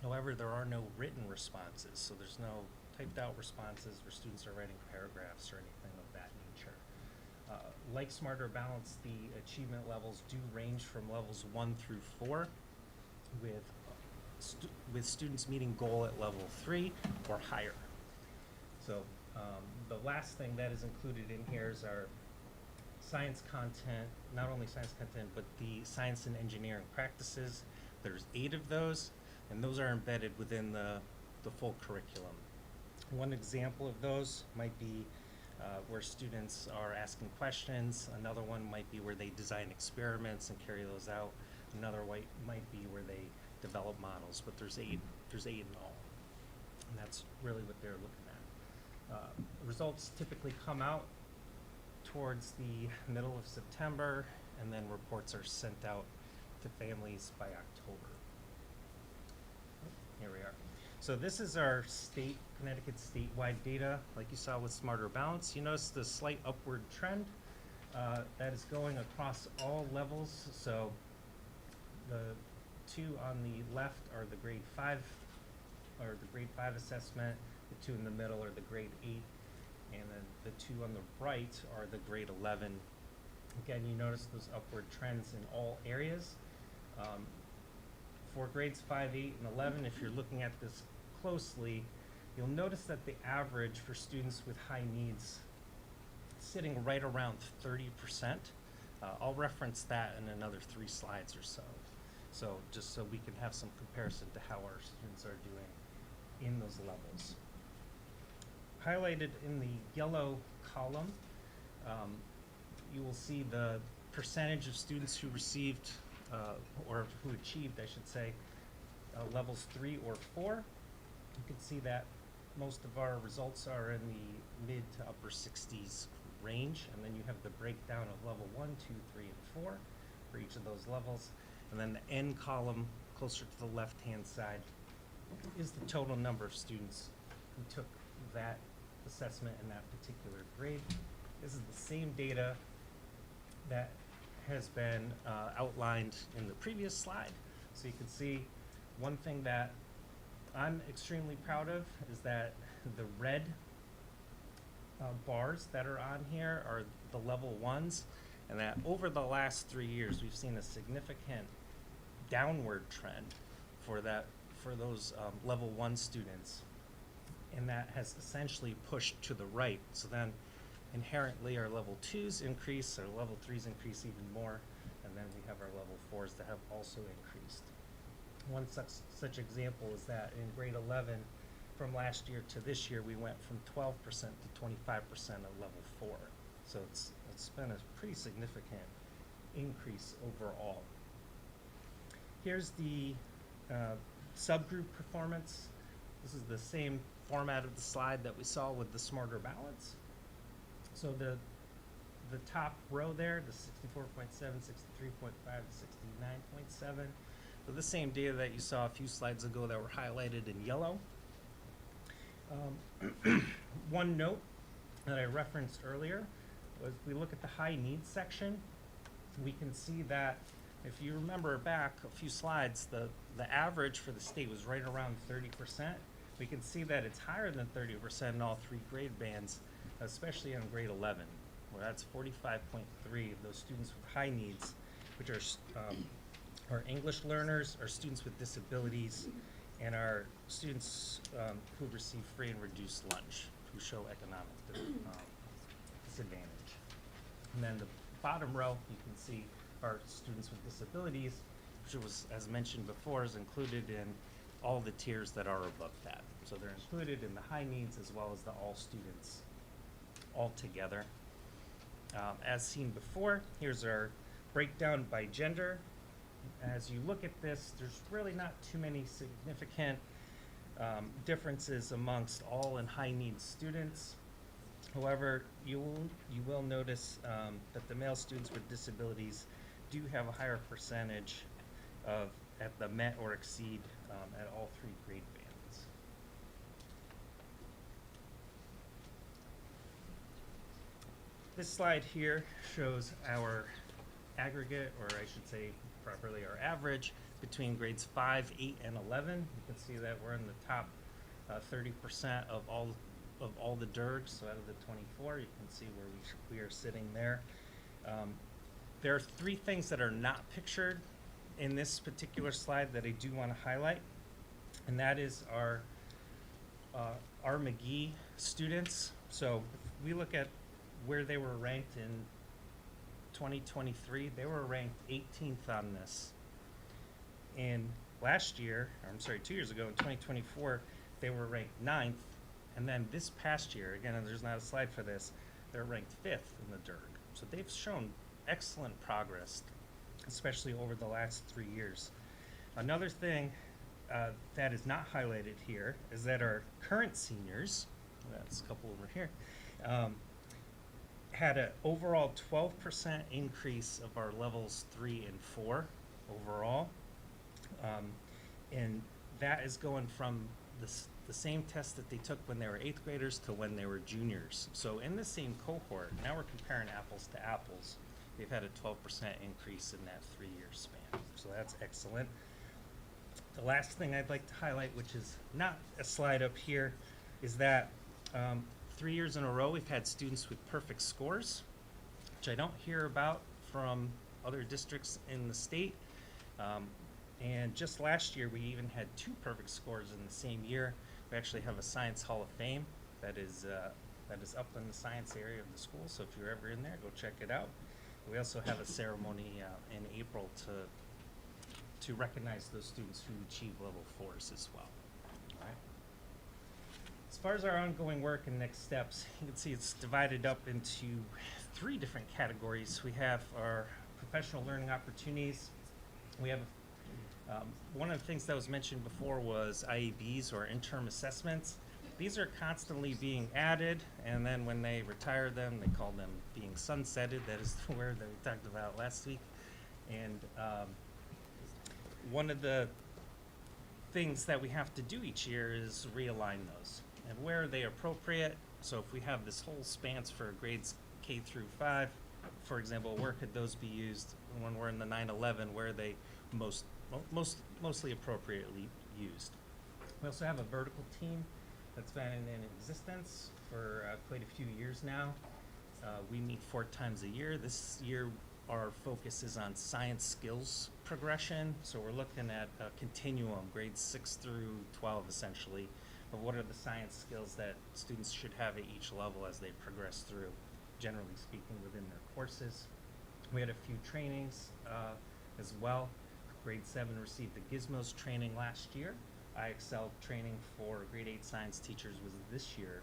However, there are no written responses, so there's no typed out responses where students are writing paragraphs or anything of that nature. Like Smarter Balance, the achievement levels do range from levels 1 through 4. with with students meeting goal at level 3 or higher. So the last thing that is included in here is our science content, not only science content, but the science and engineering practices. There's 8 of those, and those are embedded within the full curriculum. One example of those might be where students are asking questions. Another one might be where they design experiments and carry those out. Another might be where they develop models, but there's 8 in all. And that's really what they're looking at. Results typically come out towards the middle of September, and then reports are sent out to families by October. Here we are. So this is our Connecticut statewide data, like you saw with Smarter Balance. You notice the slight upward trend that is going across all levels. So the 2 on the left are the grade 5, or the grade 5 assessment. The 2 in the middle are the grade 8, and then the 2 on the right are the grade 11. Again, you notice those upward trends in all areas. For grades 5, 8, and 11, if you're looking at this closely, you'll notice that the average for students with high needs is sitting right around 30%. I'll reference that in another 3 slides or so. So just so we can have some comparison to how our students are doing in those levels. Highlighted in the yellow column, you will see the percentage of students who received or who achieved, I should say, levels 3 or 4. You can see that most of our results are in the mid to upper 60s range, and then you have the breakdown of level 1, 2, 3, and 4 for each of those levels. And then the end column, closer to the left-hand side, is the total number of students who took that assessment in that particular grade. This is the same data that has been outlined in the previous slide. So you can see one thing that I'm extremely proud of is that the red bars that are on here are the level 1s, and that over the last 3 years we've seen a significant downward trend for those level 1 students, and that has essentially pushed to the right. So then inherently our level 2s increase, our level 3s increase even more, and then we have our level 4s that have also increased. One such example is that in grade 11, from last year to this year, we went from 12% to 25% of level 4. So it's been a pretty significant increase overall. Here's the subgroup performance. This is the same format of the slide that we saw with the Smarter Balance. So the top row there, the 64.7, 63.5, 69.7. So the same data that you saw a few slides ago that were highlighted in yellow. One note that I referenced earlier was we look at the high needs section. We can see that if you remember back a few slides, the average for the state was right around 30%. We can see that it's higher than 30% in all 3 grade bands, especially on grade 11, where that's 45.3 of those students with high needs, which are English learners, our students with disabilities, and our students who receive free and reduced lunch, who show economic disadvantage. And then the bottom row, you can see our students with disabilities, which was, as mentioned before, is included in all the tiers that are above that. So they're included in the high needs as well as the all students all together. As seen before, here's our breakdown by gender. As you look at this, there's really not too many significant differences amongst all and high needs students. However, you will notice that the male students with disabilities do have a higher percentage of at the met or exceed at all 3 grade bands. This slide here shows our aggregate, or I should say properly our average, between grades 5, 8, and 11. You can see that we're in the top 30% of all the DERGs. So out of the 24, you can see where we are sitting there. There are 3 things that are not pictured in this particular slide that I do want to highlight, and that is our McGee students. So if we look at where they were ranked in 2023, they were ranked 18th on this. And last year, or I'm sorry, 2 years ago in 2024, they were ranked 9th. And then this past year, again, there's not a slide for this, they're ranked 5th in the DERG. So they've shown excellent progress, especially over the last 3 years. Another thing that is not highlighted here is that our current seniors, that's a couple over here, had an overall 12% increase of our levels 3 and 4 overall. And that is going from the same test that they took when they were 8th graders to when they were juniors. So in the same cohort, now we're comparing apples to apples, they've had a 12% increase in that 3-year span. So that's excellent. The last thing I'd like to highlight, which is not a slide up here, is that 3 years in a row we've had students with perfect scores, which I don't hear about from other districts in the state. And just last year we even had 2 perfect scores in the same year. We actually have a Science Hall of Fame that is up in the science area of the school, so if you're ever in there, go check it out. We also have a ceremony in April to recognize those students who achieve level 4s as well. All right. As far as our ongoing work and next steps, you can see it's divided up into 3 different categories. We have our professional learning opportunities. We have one of the things that was mentioned before was IABs, or interim assessments. These are constantly being added, and then when they retire them, they call them being sunsetted. That is the word that we talked about last week. And one of the things that we have to do each year is realign those. And where are they appropriate? So if we have this whole spans for grades K through 5, for example, where could those be used when we're in the 9/11? Where are they mostly appropriately used? We also have a vertical team that's been in existence for quite a few years now. We meet 4 times a year. This year our focus is on science skills progression. So we're looking at a continuum, grades 6 through 12 essentially, of what are the science skills that students should have at each level as they progress through, generally speaking, within their courses. We had a few trainings as well. Grade 7 received the Gizmos training last year. IXL training for grade 8 science teachers was this year.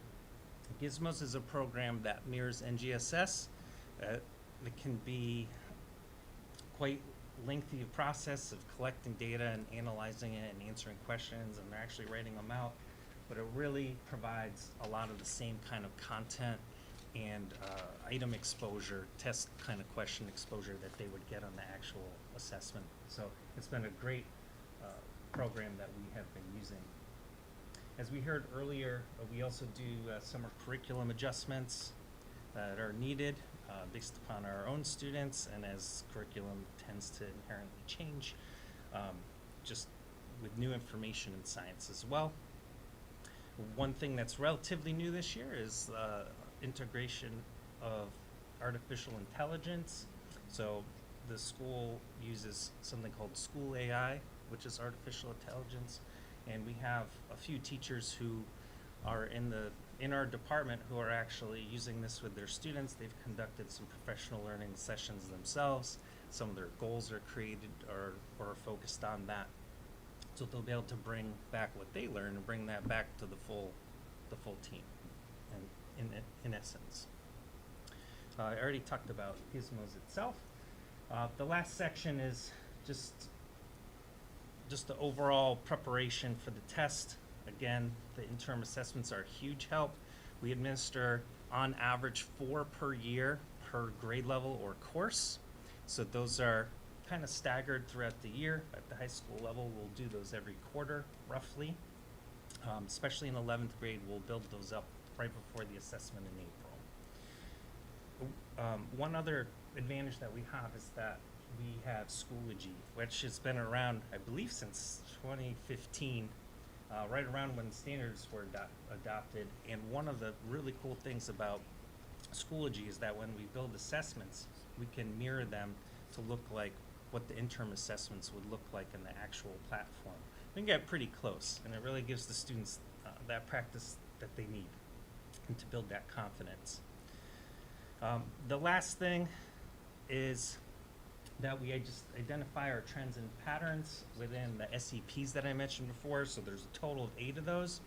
Gizmos is a program that mirrors NGSS. It can be quite lengthy process of collecting data and analyzing it and answering questions, and they're actually writing them out. But it really provides a lot of the same kind of content and item exposure, test kind of question exposure that they would get on the actual assessment. So it's been a great program that we have been using. As we heard earlier, we also do summer curriculum adjustments that are needed based upon our own students, and as curriculum tends to inherently change, just with new information in science as well. One thing that's relatively new this year is integration of artificial intelligence. So the school uses something called School AI, which is artificial intelligence, and we have a few teachers who are in our department who are actually using this with their students. They've conducted some professional learning sessions themselves. Some of their goals are created or are focused on that. So they'll be able to bring back what they learn and bring that back to the full team, and in essence. I already talked about Gizmos itself. The last section is just the overall preparation for the test. Again, the interim assessments are a huge help. We administer on average 4 per year per grade level or course. So those are kind of staggered throughout the year. At the high school level, we'll do those every quarter, roughly. Especially in 11th grade, we'll build those up right before the assessment in April. One other advantage that we have is that we have Schoology, which has been around, I believe, since 2015, right around when standards were adopted. And one of the really cool things about Schoology is that when we build assessments, we can mirror them to look like what the interim assessments would look like in the actual platform. We can get pretty close, and it really gives the students that practice that they need and to build that confidence. The last thing is that we just identify our trends and patterns within the SEPs that I mentioned before. So there's a total of 8 of those.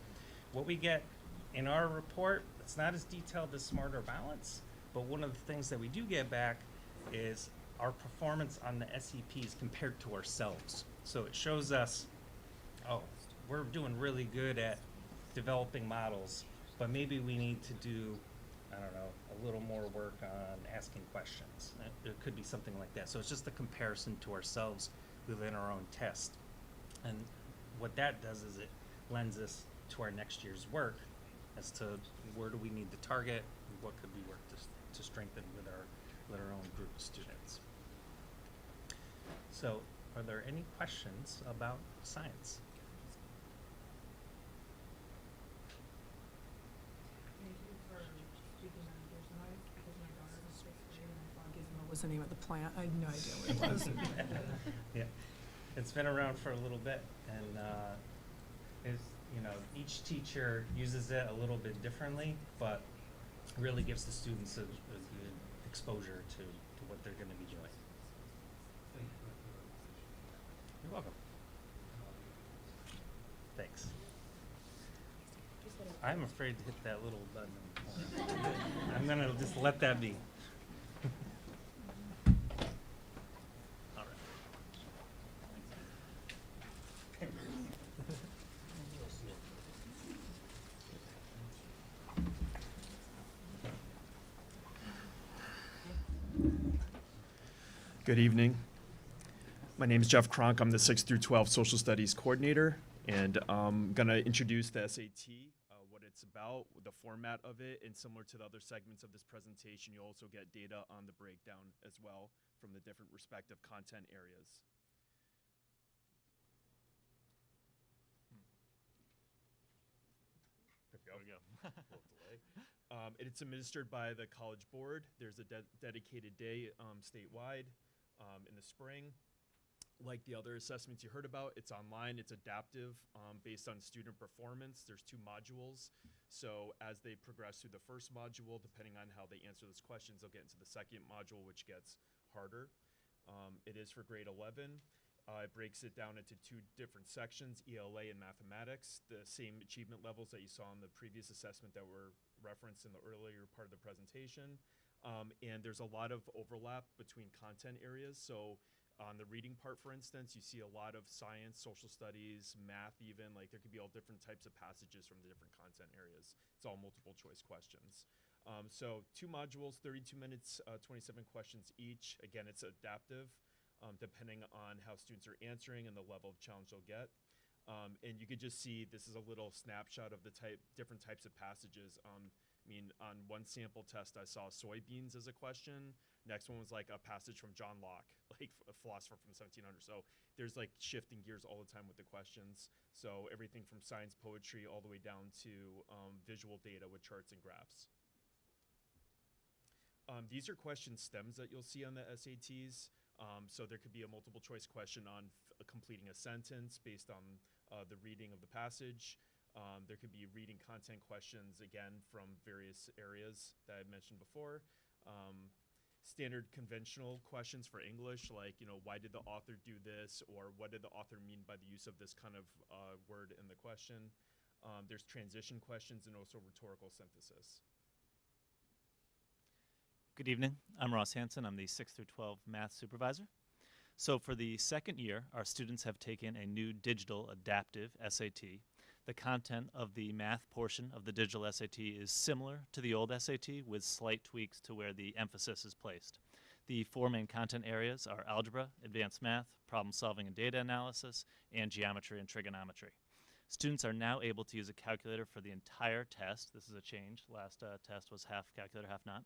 What we get in our report, it's not as detailed as Smarter Balance, but one of the things that we do get back is our performance on the SEPs compared to ourselves. So it shows us, oh, we're doing really good at developing models, but maybe we need to do, I don't know, a little more work on asking questions. It could be something like that. So it's just a comparison to ourselves within our own test. And what that does is it lends us to our next year's work as to where do we need to target, and what could we work to strengthen with our own group of students. So are there any questions about science? Thank you for speaking on Gizmo, because my daughter was 6th grade and I thought Gizmo was the name of the plant. I had no idea what it was. Yeah, it's been around for a little bit, and each teacher uses it a little bit differently, but really gives the students a good exposure to what they're going to be doing. You're welcome. Thanks. I'm afraid to hit that little button. I'm going to just let that be. All right. Good evening. My name is Jeff Kronk. I'm the 6th through 12 Social Studies Coordinator, and I'm going to introduce the SAT, what it's about, the format of it, and similar to the other segments of this presentation, you'll also get data on the breakdown as well from the different respective content areas. There we go. It's administered by the College Board. There's a dedicated day statewide in the spring. Like the other assessments you heard about, it's online, it's adaptive based on student performance. There's 2 modules. So as they progress through the first module, depending on how they answer those questions, they'll get into the second module, which gets harder. It is for grade 11. It breaks it down into 2 different sections, ELA and mathematics, the same achievement levels that you saw in the previous assessment that were referenced in the earlier part of the presentation. And there's a lot of overlap between content areas. So on the reading part, for instance, you see a lot of science, social studies, math even, like there could be all different types of passages from the different content areas. It's all multiple choice questions. So 2 modules, 32 minutes, 27 questions each. Again, it's adaptive, depending on how students are answering and the level of challenge they'll get. And you could just see, this is a little snapshot of the different types of passages. I mean, on one sample test, I saw soybeans as a question. Next one was like a passage from John Locke, like a philosopher from 1700. So there's like shifting gears all the time with the questions. So everything from science, poetry, all the way down to visual data with charts and graphs. These are question stems that you'll see on the SATs. So there could be a multiple choice question on completing a sentence based on the reading of the passage. There could be reading content questions, again, from various areas that I mentioned before. Standard conventional questions for English, like, why did the author do this? Or what did the author mean by the use of this kind of word in the question? There's transition questions and also rhetorical synthesis. Good evening. I'm Ross Hansen. I'm the 6th through 12 math supervisor. So for the second year, our students have taken a new digital adaptive SAT. The content of the math portion of the digital SAT is similar to the old SAT with slight tweaks to where the emphasis is placed. The 4 main content areas are algebra, advanced math, problem solving and data analysis, and geometry and trigonometry. Students are now able to use a calculator for the entire test. This is a change. Last test was half calculator, half not.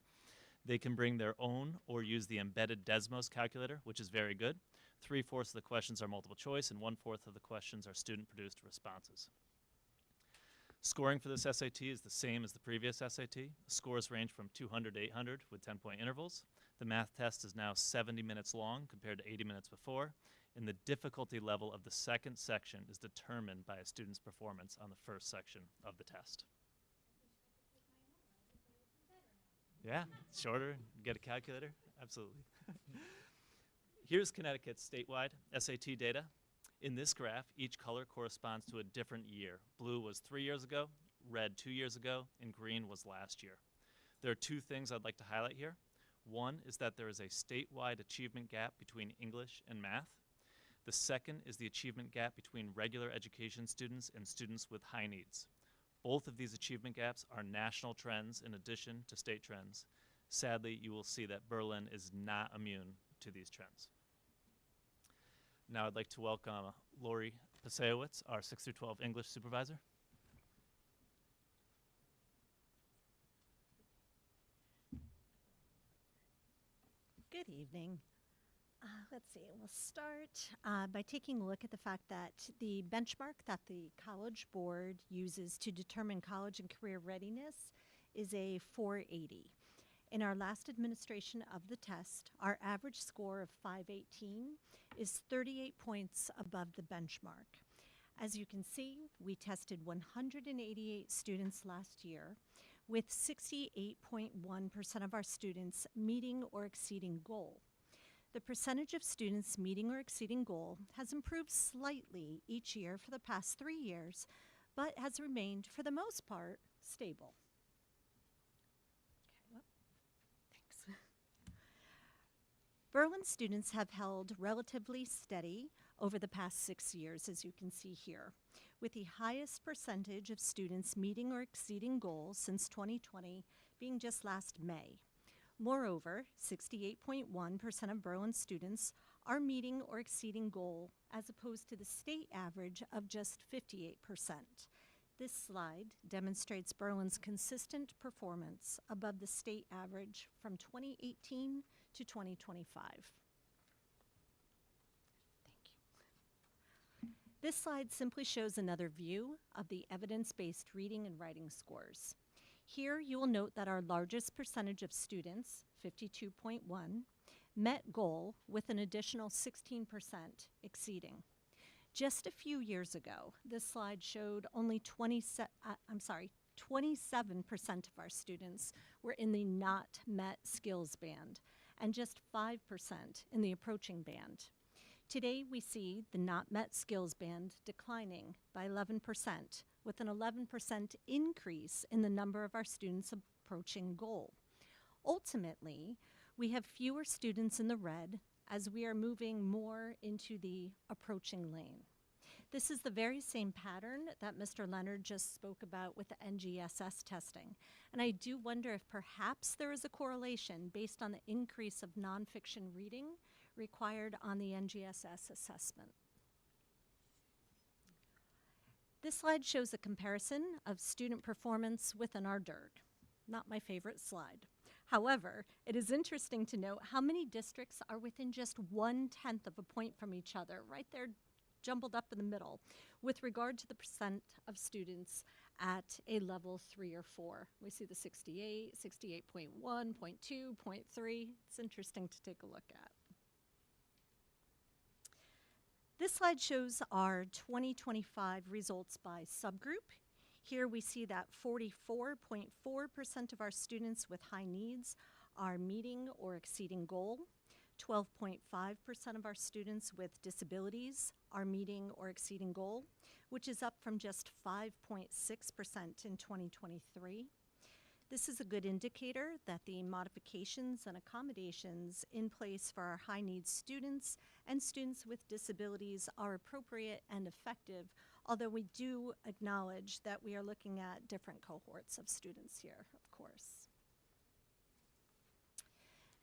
They can bring their own or use the embedded Desmos calculator, which is very good. 3/4 of the questions are multiple choice and 1/4 of the questions are student-produced responses. Scoring for this SAT is the same as the previous SAT. Scores range from 200 to 800 with 10-point intervals. The math test is now 70 minutes long compared to 80 minutes before, and the difficulty level of the second section is determined by a student's performance on the first section of the test. Yeah, shorter, get a calculator, absolutely. Here's Connecticut's statewide SAT data. In this graph, each color corresponds to a different year. Blue was 3 years ago, red 2 years ago, and green was last year. There are two things I'd like to highlight here. One is that there is a statewide achievement gap between English and math. The second is the achievement gap between regular education students and students with high needs. Both of these achievement gaps are national trends in addition to state trends. Sadly, you will see that Berlin is not immune to these trends. Now I'd like to welcome Lori Pasewicz, our 6 through 12 English supervisor. Good evening. Let's see, we'll start by taking a look at the fact that the benchmark that the College Board uses to determine college and career readiness is a 480. In our last administration of the test, our average score of 518 is 38 points above the benchmark. As you can see, we tested 188 students last year, with 68.1% of our students meeting or exceeding goal. The percentage of students meeting or exceeding goal has improved slightly each year for the past 3 years, but has remained, for the most part, stable. Thanks. Berlin students have held relatively steady over the past 6 years, as you can see here, with the highest percentage of students meeting or exceeding goals since 2020 being just last May. Moreover, 68.1% of Berlin students are meeting or exceeding goal, as opposed to the state average of just 58%. This slide demonstrates Berlin's consistent performance above the state average from 2018 to 2025. This slide simply shows another view of the evidence-based reading and writing scores. Here you will note that our largest percentage of students, 52.1, met goal with an additional 16% exceeding. Just a few years ago, this slide showed only 27% of our students were in the not met skills band and just 5% in the approaching band. Today, we see the not met skills band declining by 11%, with an 11% increase in the number of our students approaching goal. Ultimately, we have fewer students in the red as we are moving more into the approaching lane. This is the very same pattern that Mr. Leonard just spoke about with the NGSS testing. And I do wonder if perhaps there is a correlation based on the increase of nonfiction reading required on the NGSS assessment. This slide shows a comparison of student performance within our DIRG. Not my favorite slide. However, it is interesting to note how many districts are within just 1/10 of a point from each other, right there jumbled up in the middle, with regard to the percent of students at a level 3 or 4. We see the 68, 68.1, 0.2, 0.3. It's interesting to take a look at. This slide shows our 2025 results by subgroup. Here we see that 44.4% of our students with high needs are meeting or exceeding goal. 12.5% of our students with disabilities are meeting or exceeding goal, which is up from just 5.6% in 2023. This is a good indicator that the modifications and accommodations in place for our high needs students and students with disabilities are appropriate and effective, although we do acknowledge that we are looking at different cohorts of students here, of course.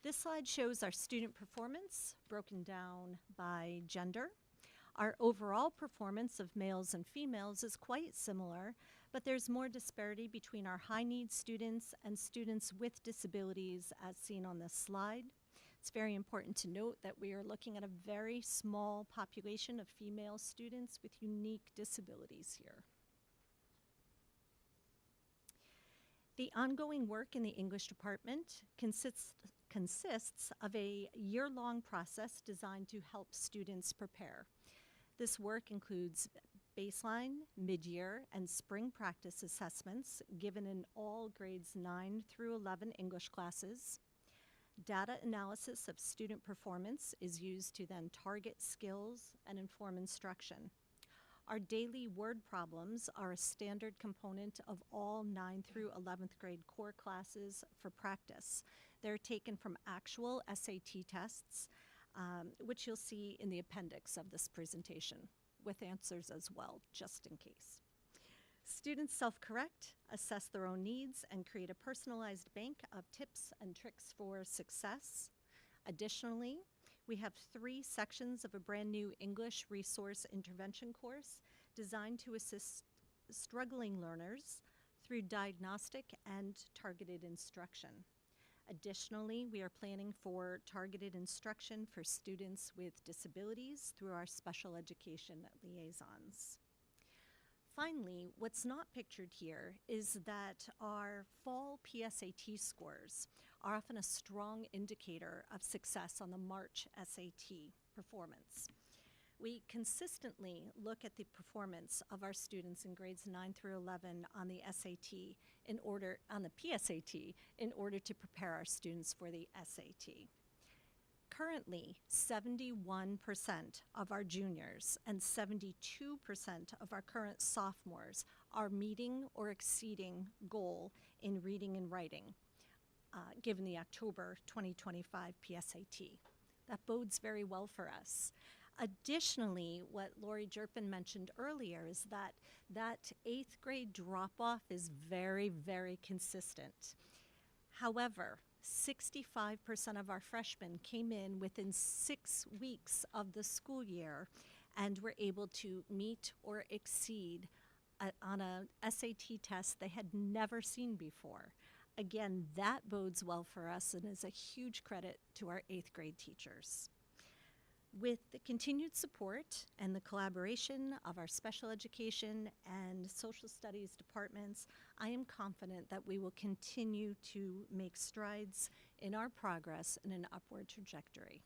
This slide shows our student performance broken down by gender. Our overall performance of males and females is quite similar, but there's more disparity between our high needs students and students with disabilities as seen on this slide. It's very important to note that we are looking at a very small population of female students with unique disabilities here. The ongoing work in the English department consists of a year-long process designed to help students prepare. This work includes baseline, mid-year, and spring practice assessments given in all grades 9 through 11 English classes. Data analysis of student performance is used to then target skills and inform instruction. Our daily word problems are a standard component of all 9 through 11th grade core classes for practice. They're taken from actual SAT tests, which you'll see in the appendix of this presentation, with answers as well, just in case. Students self-correct, assess their own needs, and create a personalized bank of tips and tricks for success. Additionally, we have 3 sections of a brand new English resource intervention course designed to assist struggling learners through diagnostic and targeted instruction. Additionally, we are planning for targeted instruction for students with disabilities through our special education liaisons. Finally, what's not pictured here is that our fall PSAT scores are often a strong indicator of success on the March SAT performance. We consistently look at the performance of our students in grades 9 through 11 on the PSAT in order to prepare our students for the SAT. Currently, 71% of our juniors and 72% of our current sophomores are meeting or exceeding goal in reading and writing, given the October 2025 PSAT. That bodes very well for us. Additionally, what Lori Jerpin mentioned earlier is that 8th grade drop-off is very, very consistent. However, 65% of our freshmen came in within 6 weeks of the school year and were able to meet or exceed on a SAT test they had never seen before. Again, that bodes well for us and is a huge credit to our 8th grade teachers. With the continued support and the collaboration of our special education and social studies departments, I am confident that we will continue to make strides in our progress in an upward trajectory.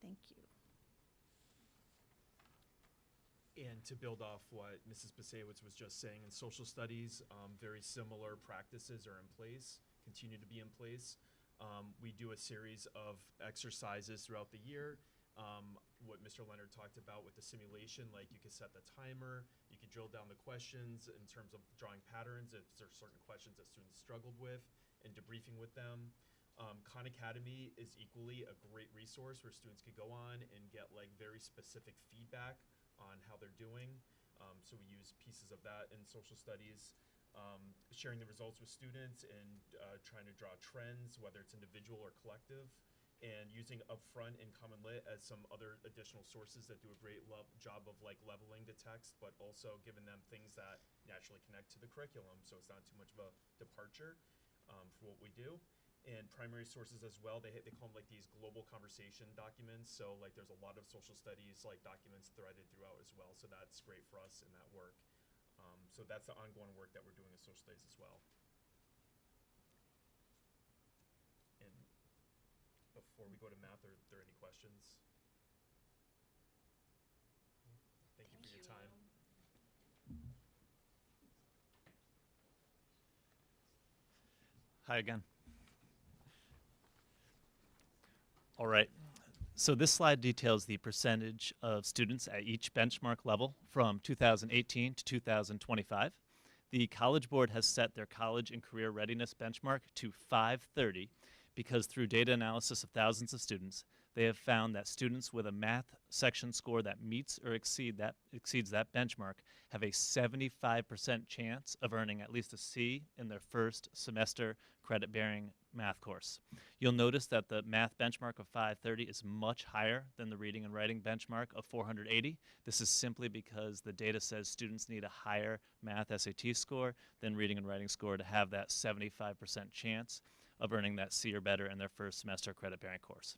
Thank you. And to build off what Mrs. Basewicz was just saying, in social studies, very similar practices are in place, continue to be in place. We do a series of exercises throughout the year. What Mr. Leonard talked about with the simulation, like you could set the timer, you could drill down the questions in terms of drawing patterns if there are certain questions that students struggled with and debriefing with them. Khan Academy is equally a great resource where students could go on and get like very specific feedback on how they're doing. So we use pieces of that in social studies. Sharing the results with students and trying to draw trends, whether it's individual or collective. And using Upfront and Common Lit as some other additional sources that do a great job of like leveling the text, but also giving them things that naturally connect to the curriculum, so it's not too much of a departure for what we do. And primary sources as well, they call them like these global conversation documents, so like there's a lot of social studies like documents threaded throughout as well, so that's great for us in that work. So that's the ongoing work that we're doing in social studies as well. Before we go to math, are there any questions? Thank you for your time. Hi again. All right. So this slide details the percentage of students at each benchmark level from 2018 to 2025. The College Board has set their college and career readiness benchmark to 530 because through data analysis of thousands of students, they have found that students with a math section score that meets or exceeds that benchmark have a 75% chance of earning at least a C in their first semester credit-bearing math course. You'll notice that the math benchmark of 530 is much higher than the reading and writing benchmark of 480. This is simply because the data says students need a higher math SAT score than reading and writing score to have that 75% chance of earning that C or better in their first semester credit-bearing course.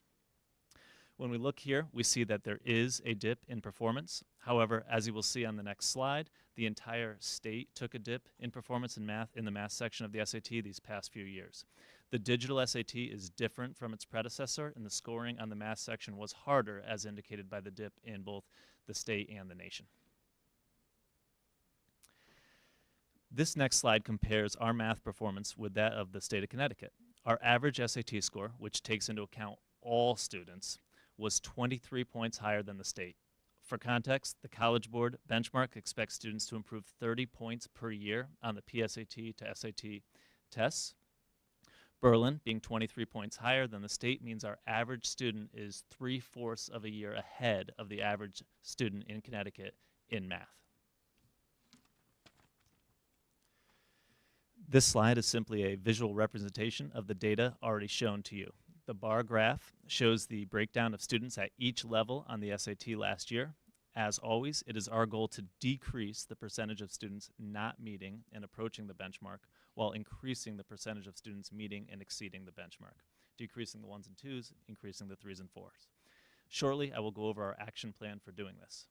When we look here, we see that there is a dip in performance. However, as you will see on the next slide, the entire state took a dip in performance in math in the math section of the SAT these past few years. The digital SAT is different from its predecessor, and the scoring on the math section was harder, as indicated by the dip in both the state and the nation. This next slide compares our math performance with that of the state of Connecticut. Our average SAT score, which takes into account all students, was 23 points higher than the state. For context, the College Board benchmark expects students to improve 30 points per year on the PSAT to SAT tests. Berlin, being 23 points higher than the state, means our average student is 3/4 of a year ahead of the average student in Connecticut in math. This slide is simply a visual representation of the data already shown to you. The bar graph shows the breakdown of students at each level on the SAT last year. As always, it is our goal to decrease the percentage of students not meeting and approaching the benchmark while increasing the percentage of students meeting and exceeding the benchmark, decreasing the 1s and 2s, increasing the 3s and 4s. Shortly, I will go over our action plan for doing this.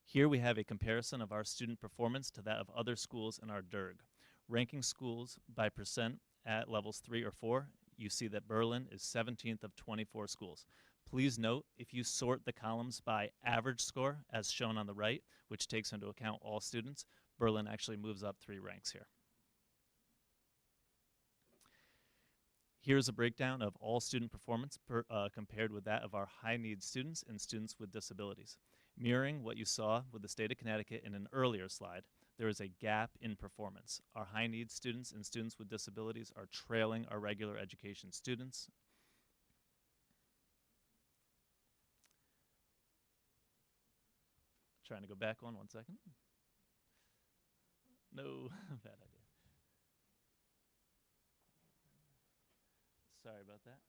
Here we have a comparison of our student performance to that of other schools in our DIRG. Ranking schools by percent at levels 3 or 4, you see that Berlin is 17th of 24 schools. Please note, if you sort the columns by average score, as shown on the right, which takes into account all students, Berlin actually moves up 3 ranks here. Here's a breakdown of all student performance compared with that of our high-needs students and students with disabilities. Mirroring what you saw with the state of Connecticut in an earlier slide, there is a gap in performance. Our high-needs students and students with disabilities are trailing our regular education students. Trying to go back one second. No, bad idea. Sorry about that.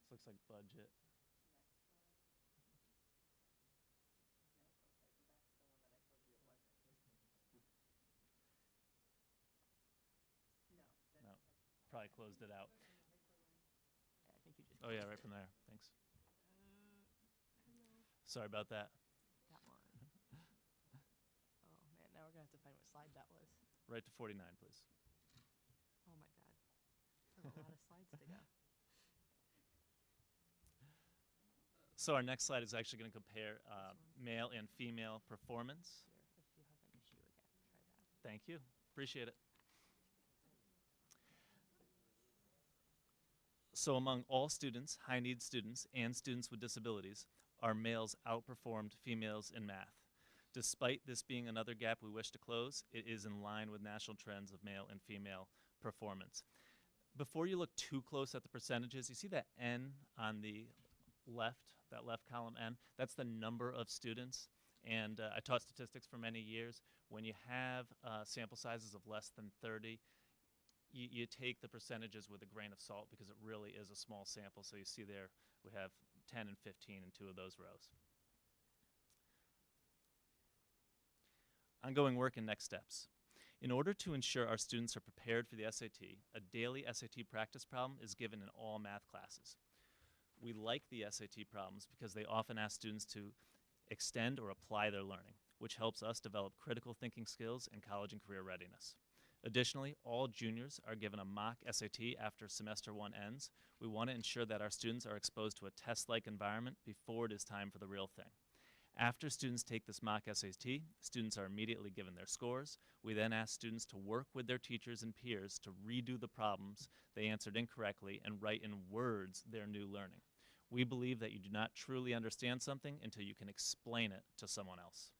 This looks like budget. No, probably closed it out. Oh yeah, right from there. Thanks. Sorry about that. That one. Oh man, now we're gonna have to find what slide that was. Right to 49, please. Oh my god. There's a lot of slides to go. So our next slide is actually going to compare male and female performance. Here, if you have an issue again, try that. Thank you. Appreciate it. So among all students, high-needs students, and students with disabilities, our males outperformed females in math. Despite this being another gap we wish to close, it is in line with national trends of male and female performance. Before you look too close at the percentages, you see that N on the left, that left column N, that's the number of students. And I taught statistics for many years. When you have sample sizes of less than 30, you take the percentages with a grain of salt because it really is a small sample. So you see there we have 10 and 15 in 2 of those rows. Ongoing work and next steps. In order to ensure our students are prepared for the SAT, a daily SAT practice problem is given in all math classes. We like the SAT problems because they often ask students to extend or apply their learning, which helps us develop critical thinking skills and college and career readiness. Additionally, all juniors are given a mock SAT after semester 1 ends. We want to ensure that our students are exposed to a test-like environment before it is time for the real thing. After students take this mock SAT, students are immediately given their scores. We then ask students to work with their teachers and peers to redo the problems they answered incorrectly and write in words their new learning. We believe that you do not truly understand something until you can explain it to someone else.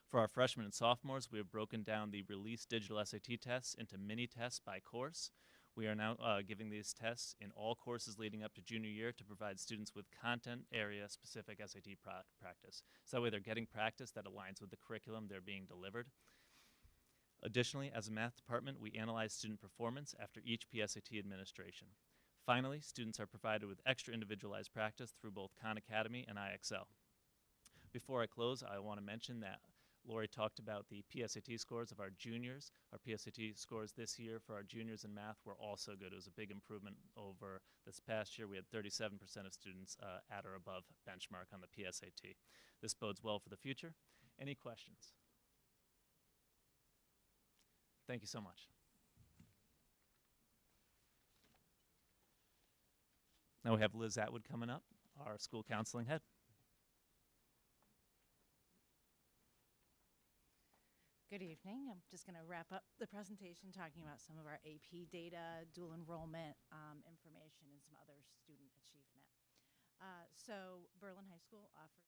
For our freshmen and sophomores, we have broken down the released digital SAT tests into mini tests by course. We are now giving these tests in all courses leading up to junior year to provide students with content area specific SAT practice. So that way they're getting practice that aligns with the curriculum they're being delivered. Additionally, as a math department, we analyze student performance after each PSAT administration. Finally, students are provided with extra individualized practice through both Khan Academy and IXL. Before I close, I want to mention that Lori talked about the PSAT scores of our juniors. Our PSAT scores this year for our juniors in math were also good. It was a big improvement over this past year. We had 37% of students at or above benchmark on the PSAT. This bodes well for the future. Any questions? Thank you so much. Now we have Liz Atwood coming up, our school counseling head. Good evening. I'm just going to wrap up the presentation talking about some of our AP data, dual enrollment information, and some other student achievement. So Berlin High School offers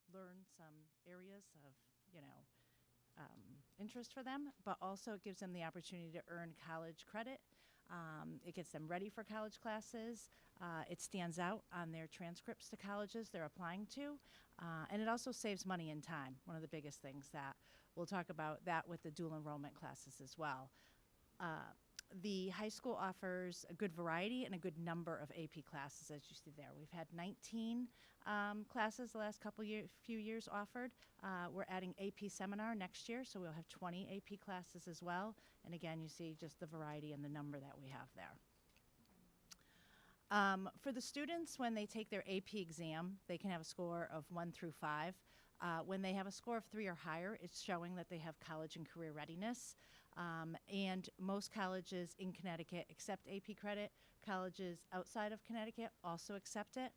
learn some areas of, interest for them, but also it gives them the opportunity to earn college credit. It gets them ready for college classes. It stands out on their transcripts to colleges they're applying to. And it also saves money and time, one of the biggest things that we'll talk about that with the dual enrollment classes as well. The high school offers a good variety and a good number of AP classes, as you see there. We've had 19 classes the last few years offered. We're adding AP seminar next year, so we'll have 20 AP classes as well. And again, you see just the variety and the number that we have there. For the students, when they take their AP exam, they can have a score of 1 through 5. When they have a score of 3 or higher, it's showing that they have college and career readiness. And most colleges in Connecticut accept AP credit. Colleges outside of Connecticut also accept it.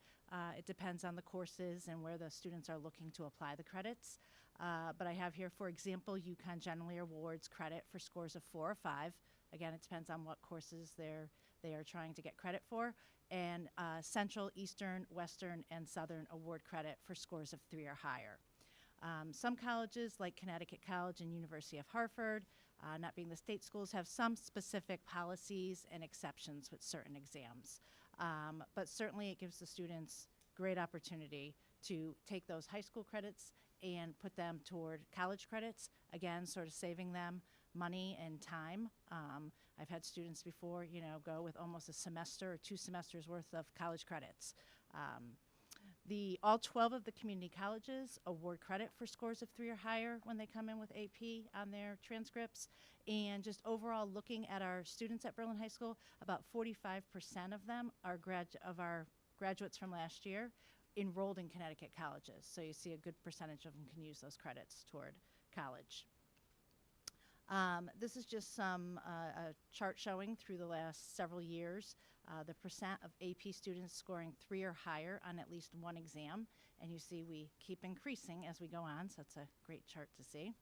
It depends on the courses and where the students are looking to apply the credits. But I have here, for example, UConn generally awards credit for scores of 4 or 5. Again, it depends on what courses they are trying to get credit for. And Central, Eastern, Western, and Southern award credit for scores of 3 or higher. Some colleges, like Connecticut College and University of Hartford, not being the state schools, have some specific policies and exceptions with certain exams. But certainly it gives the students great opportunity to take those high school credits and put them toward college credits, again, sort of saving them money and time. I've had students before, go with almost a semester or 2 semesters worth of college credits. All 12 of the community colleges award credit for scores of 3 or higher when they come in with AP on their transcripts. And just overall looking at our students at Berlin High School, about 45% of them are of our graduates from last year enrolled in Connecticut colleges. So you see a good percentage of them can use those credits toward college. This is just some a chart showing through the last several years the percent of AP students scoring 3 or higher on at least one exam. And you see we keep increasing as we go on, so that's a great chart to see.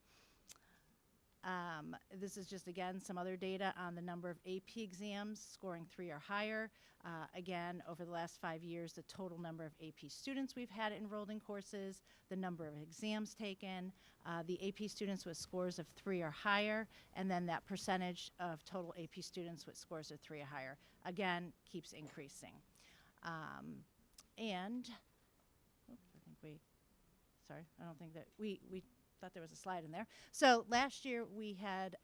This is just, again, some other data on the number of AP exams scoring 3 or higher. Again, over the last 5 years, the total number of AP students we've had enrolled in courses, the number of exams taken, the AP students with scores of 3 or higher, and then that percentage of total AP students with scores of 3 or higher, again, keeps increasing. And, oops, I don't think that we thought there was a slide in there. So last year we had,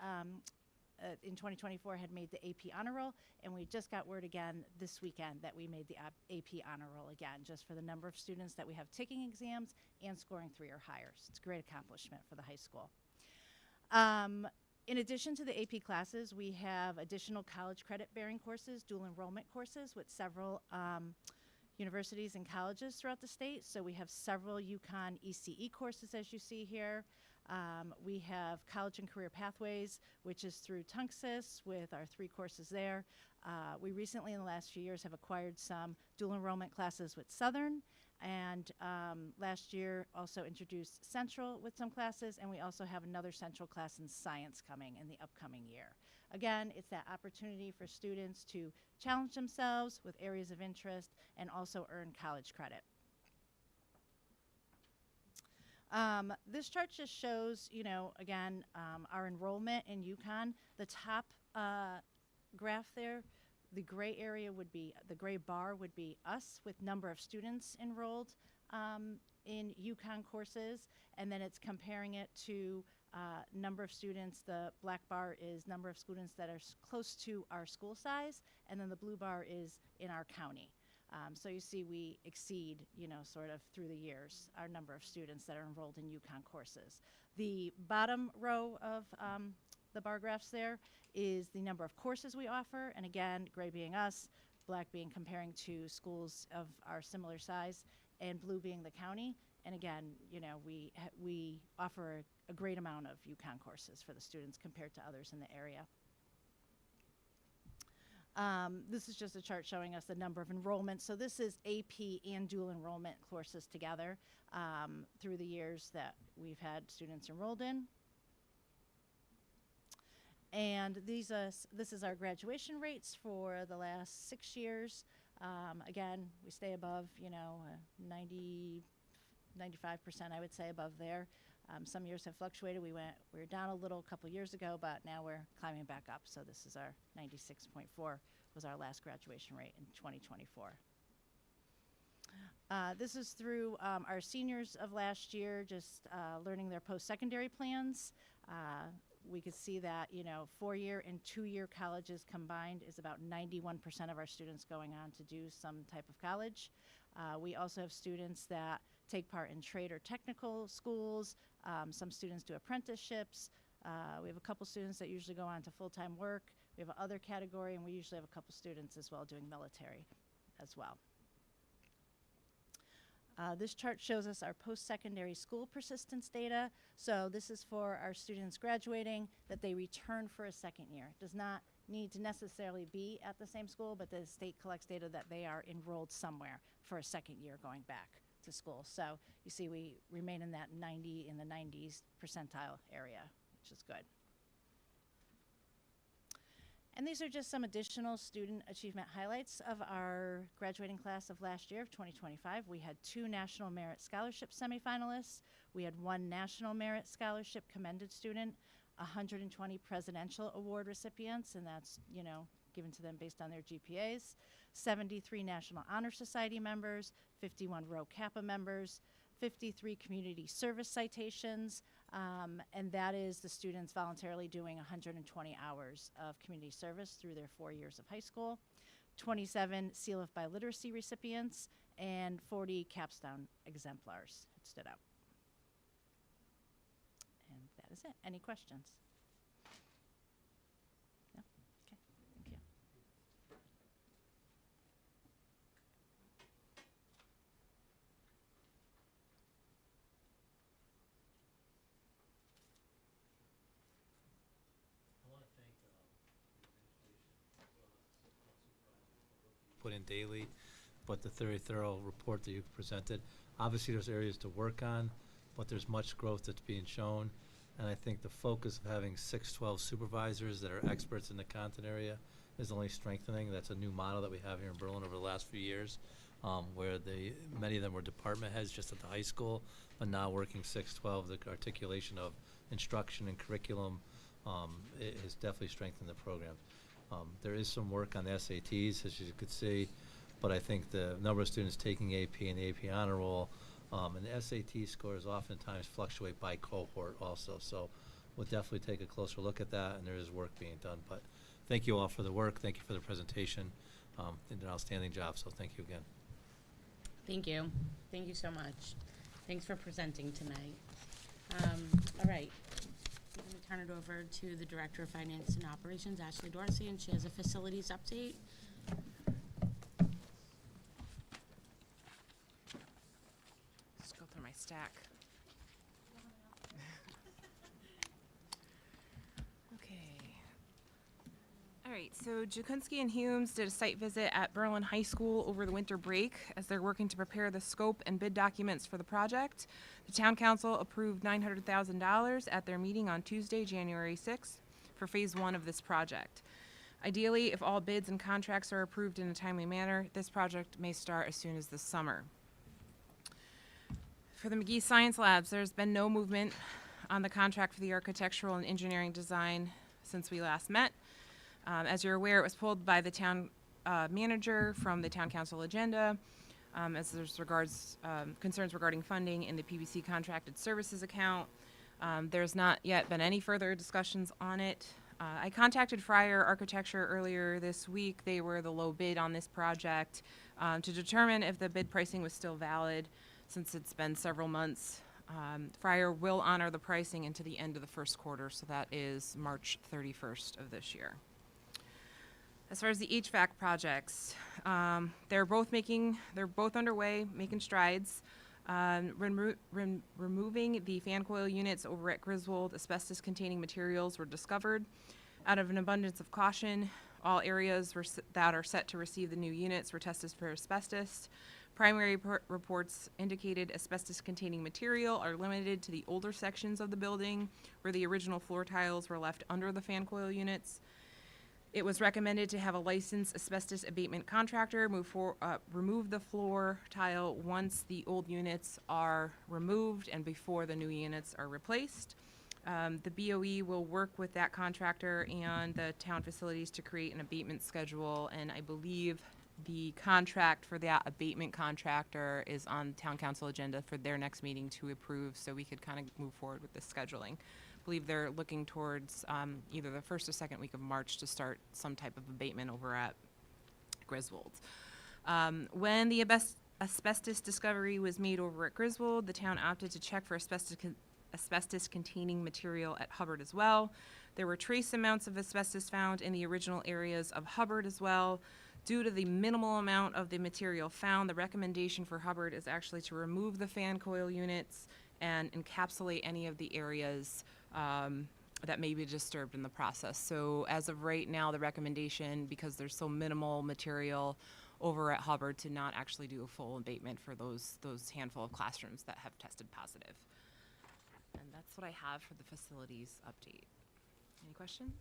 in 2024, had made the AP honor roll, and we just got word again this weekend that we made the AP honor roll again, just for the number of students that we have taking exams and scoring 3 or higher. So it's a great accomplishment for the high school. In addition to the AP classes, we have additional college credit bearing courses, dual enrollment courses with several universities and colleges throughout the state. So we have several UConn ECE courses, as you see here. We have College and Career Pathways, which is through Tunxis with our 3 courses there. We recently, in the last few years, have acquired some dual enrollment classes with Southern, and last year also introduced Central with some classes, and we also have another Central class in science coming in the upcoming year. Again, it's that opportunity for students to challenge themselves with areas of interest and also earn college credit. This chart just shows, again, our enrollment in UConn. The top graph there, the gray area would be, the gray bar would be us with number of students enrolled in UConn courses, and then it's comparing it to number of students. The black bar is number of students that are close to our school size, and then the blue bar is in our county. So you see we exceed, sort of through the years, our number of students that are enrolled in UConn courses. The bottom row of the bar graphs there is the number of courses we offer, and again, gray being us, black being comparing to schools of our similar size, and blue being the county. And again, we offer a great amount of UConn courses for the students compared to others in the area. This is just a chart showing us the number of enrollments. So this is AP and dual enrollment courses together through the years that we've had students enrolled in. And this is our graduation rates for the last 6 years. Again, we stay above, 90, 95%, I would say, above there. Some years have fluctuated. We were down a little a couple years ago, but now we're climbing back up. So this is our 96.4 was our last graduation rate in 2024. This is through our seniors of last year, just learning their post-secondary plans. We could see that, 4-year and 2-year colleges combined is about 91% of our students going on to do some type of college. We also have students that take part in trade or technical schools. Some students do apprenticeships. We have a couple students that usually go on to full-time work. We have another category, and we usually have a couple students as well doing military as well. This chart shows us our post-secondary school persistence data. So this is for our students graduating, that they return for a second year. It does not need to necessarily be at the same school, but the state collects data that they are enrolled somewhere for a second year going back to school. So you see we remain in that 90s percentile area, which is good. And these are just some additional student achievement highlights of our graduating class of last year, of 2025. We had 2 National Merit Scholarship semifinalists. We had 1 National Merit Scholarship commended student, 120 Presidential Award recipients, and that's, given to them based on their GPAs, 73 National Honor Society members, 51 Rho Kappa members, 53 community service citations, and that is the students voluntarily doing 120 hours of community service through their 4 years of high school, 27 Seal of Biliteracy recipients, and 40 capstone exemplars. It stood out. And that is it. Any questions? No? Okay, thank you. Put in daily, but the very thorough report that you've presented. Obviously, there's areas to work on, but there's much growth that's being shown. And I think the focus of having 612 supervisors that are experts in the content area is only strengthening. That's a new model that we have here in Berlin over the last few years, where many of them were department heads just at the high school, but now working 612, the articulation of instruction and curriculum it has definitely strengthened the program. There is some work on the SATs, as you could see, but I think the number of students taking AP and the AP honor roll, and the SAT scores oftentimes fluctuate by cohort also. So we'll definitely take a closer look at that, and there is work being done. But thank you all for the work. Thank you for the presentation. Did an outstanding job, so thank you again. Thank you. Thank you so much. Thanks for presenting tonight. All right. I'm going to turn it over to the Director of Finance and Operations, Ashley Dorsey, and she has a facilities update. Just go through my stack. Okay. All right, so Jakunski and Humes did a site visit at Berlin High School over the winter break as they're working to prepare the scope and bid documents for the project. The Town Council approved $900,000 at their meeting on Tuesday, January 6th for Phase 1 of this project. Ideally, if all bids and contracts are approved in a timely manner, this project may start as soon as this summer. For the McGee Science Labs, there's been no movement on the contract for the architectural and engineering design since we last met. As you're aware, it was pulled by the town manager from the Town Council agenda, as there's concerns regarding funding in the PBC contracted services account. There's not yet been any further discussions on it. I contacted Fryer Architecture earlier this week. They were the low bid on this project to determine if the bid pricing was still valid since it's been several months. Fryer will honor the pricing into the end of the first quarter, so that is March 31st of this year. As far as the HVAC projects, they're both underway, making strides. Removing the fan coil units over at Griswold, asbestos-containing materials were discovered. Out of an abundance of caution, all areas that are set to receive the new units were tested for asbestos. Primary reports indicated asbestos-containing material are limited to the older sections of the building where the original floor tiles were left under the fan coil units. It was recommended to have a licensed asbestos abatement contractor remove the floor tile once the old units are removed and before the new units are replaced. The BOE will work with that contractor and the town facilities to create an abatement schedule, and I believe the contract for that abatement contractor is on town council agenda for their next meeting to approve, so we could kind of move forward with the scheduling. I believe they're looking towards either the first or second week of March to start some type of abatement over at Griswold. When the asbestos discovery was made over at Griswold, the town opted to check for asbestos-containing material at Hubbard as well. There were trace amounts of asbestos found in the original areas of Hubbard as well. Due to the minimal amount of the material found, the recommendation for Hubbard is actually to remove the fan coil units and encapsulate any of the areas that may be disturbed in the process. So as of right now, the recommendation, because there's so minimal material over at Hubbard, to not actually do a full abatement for those handful of classrooms that have tested positive. And that's what I have for the facilities update. Any questions?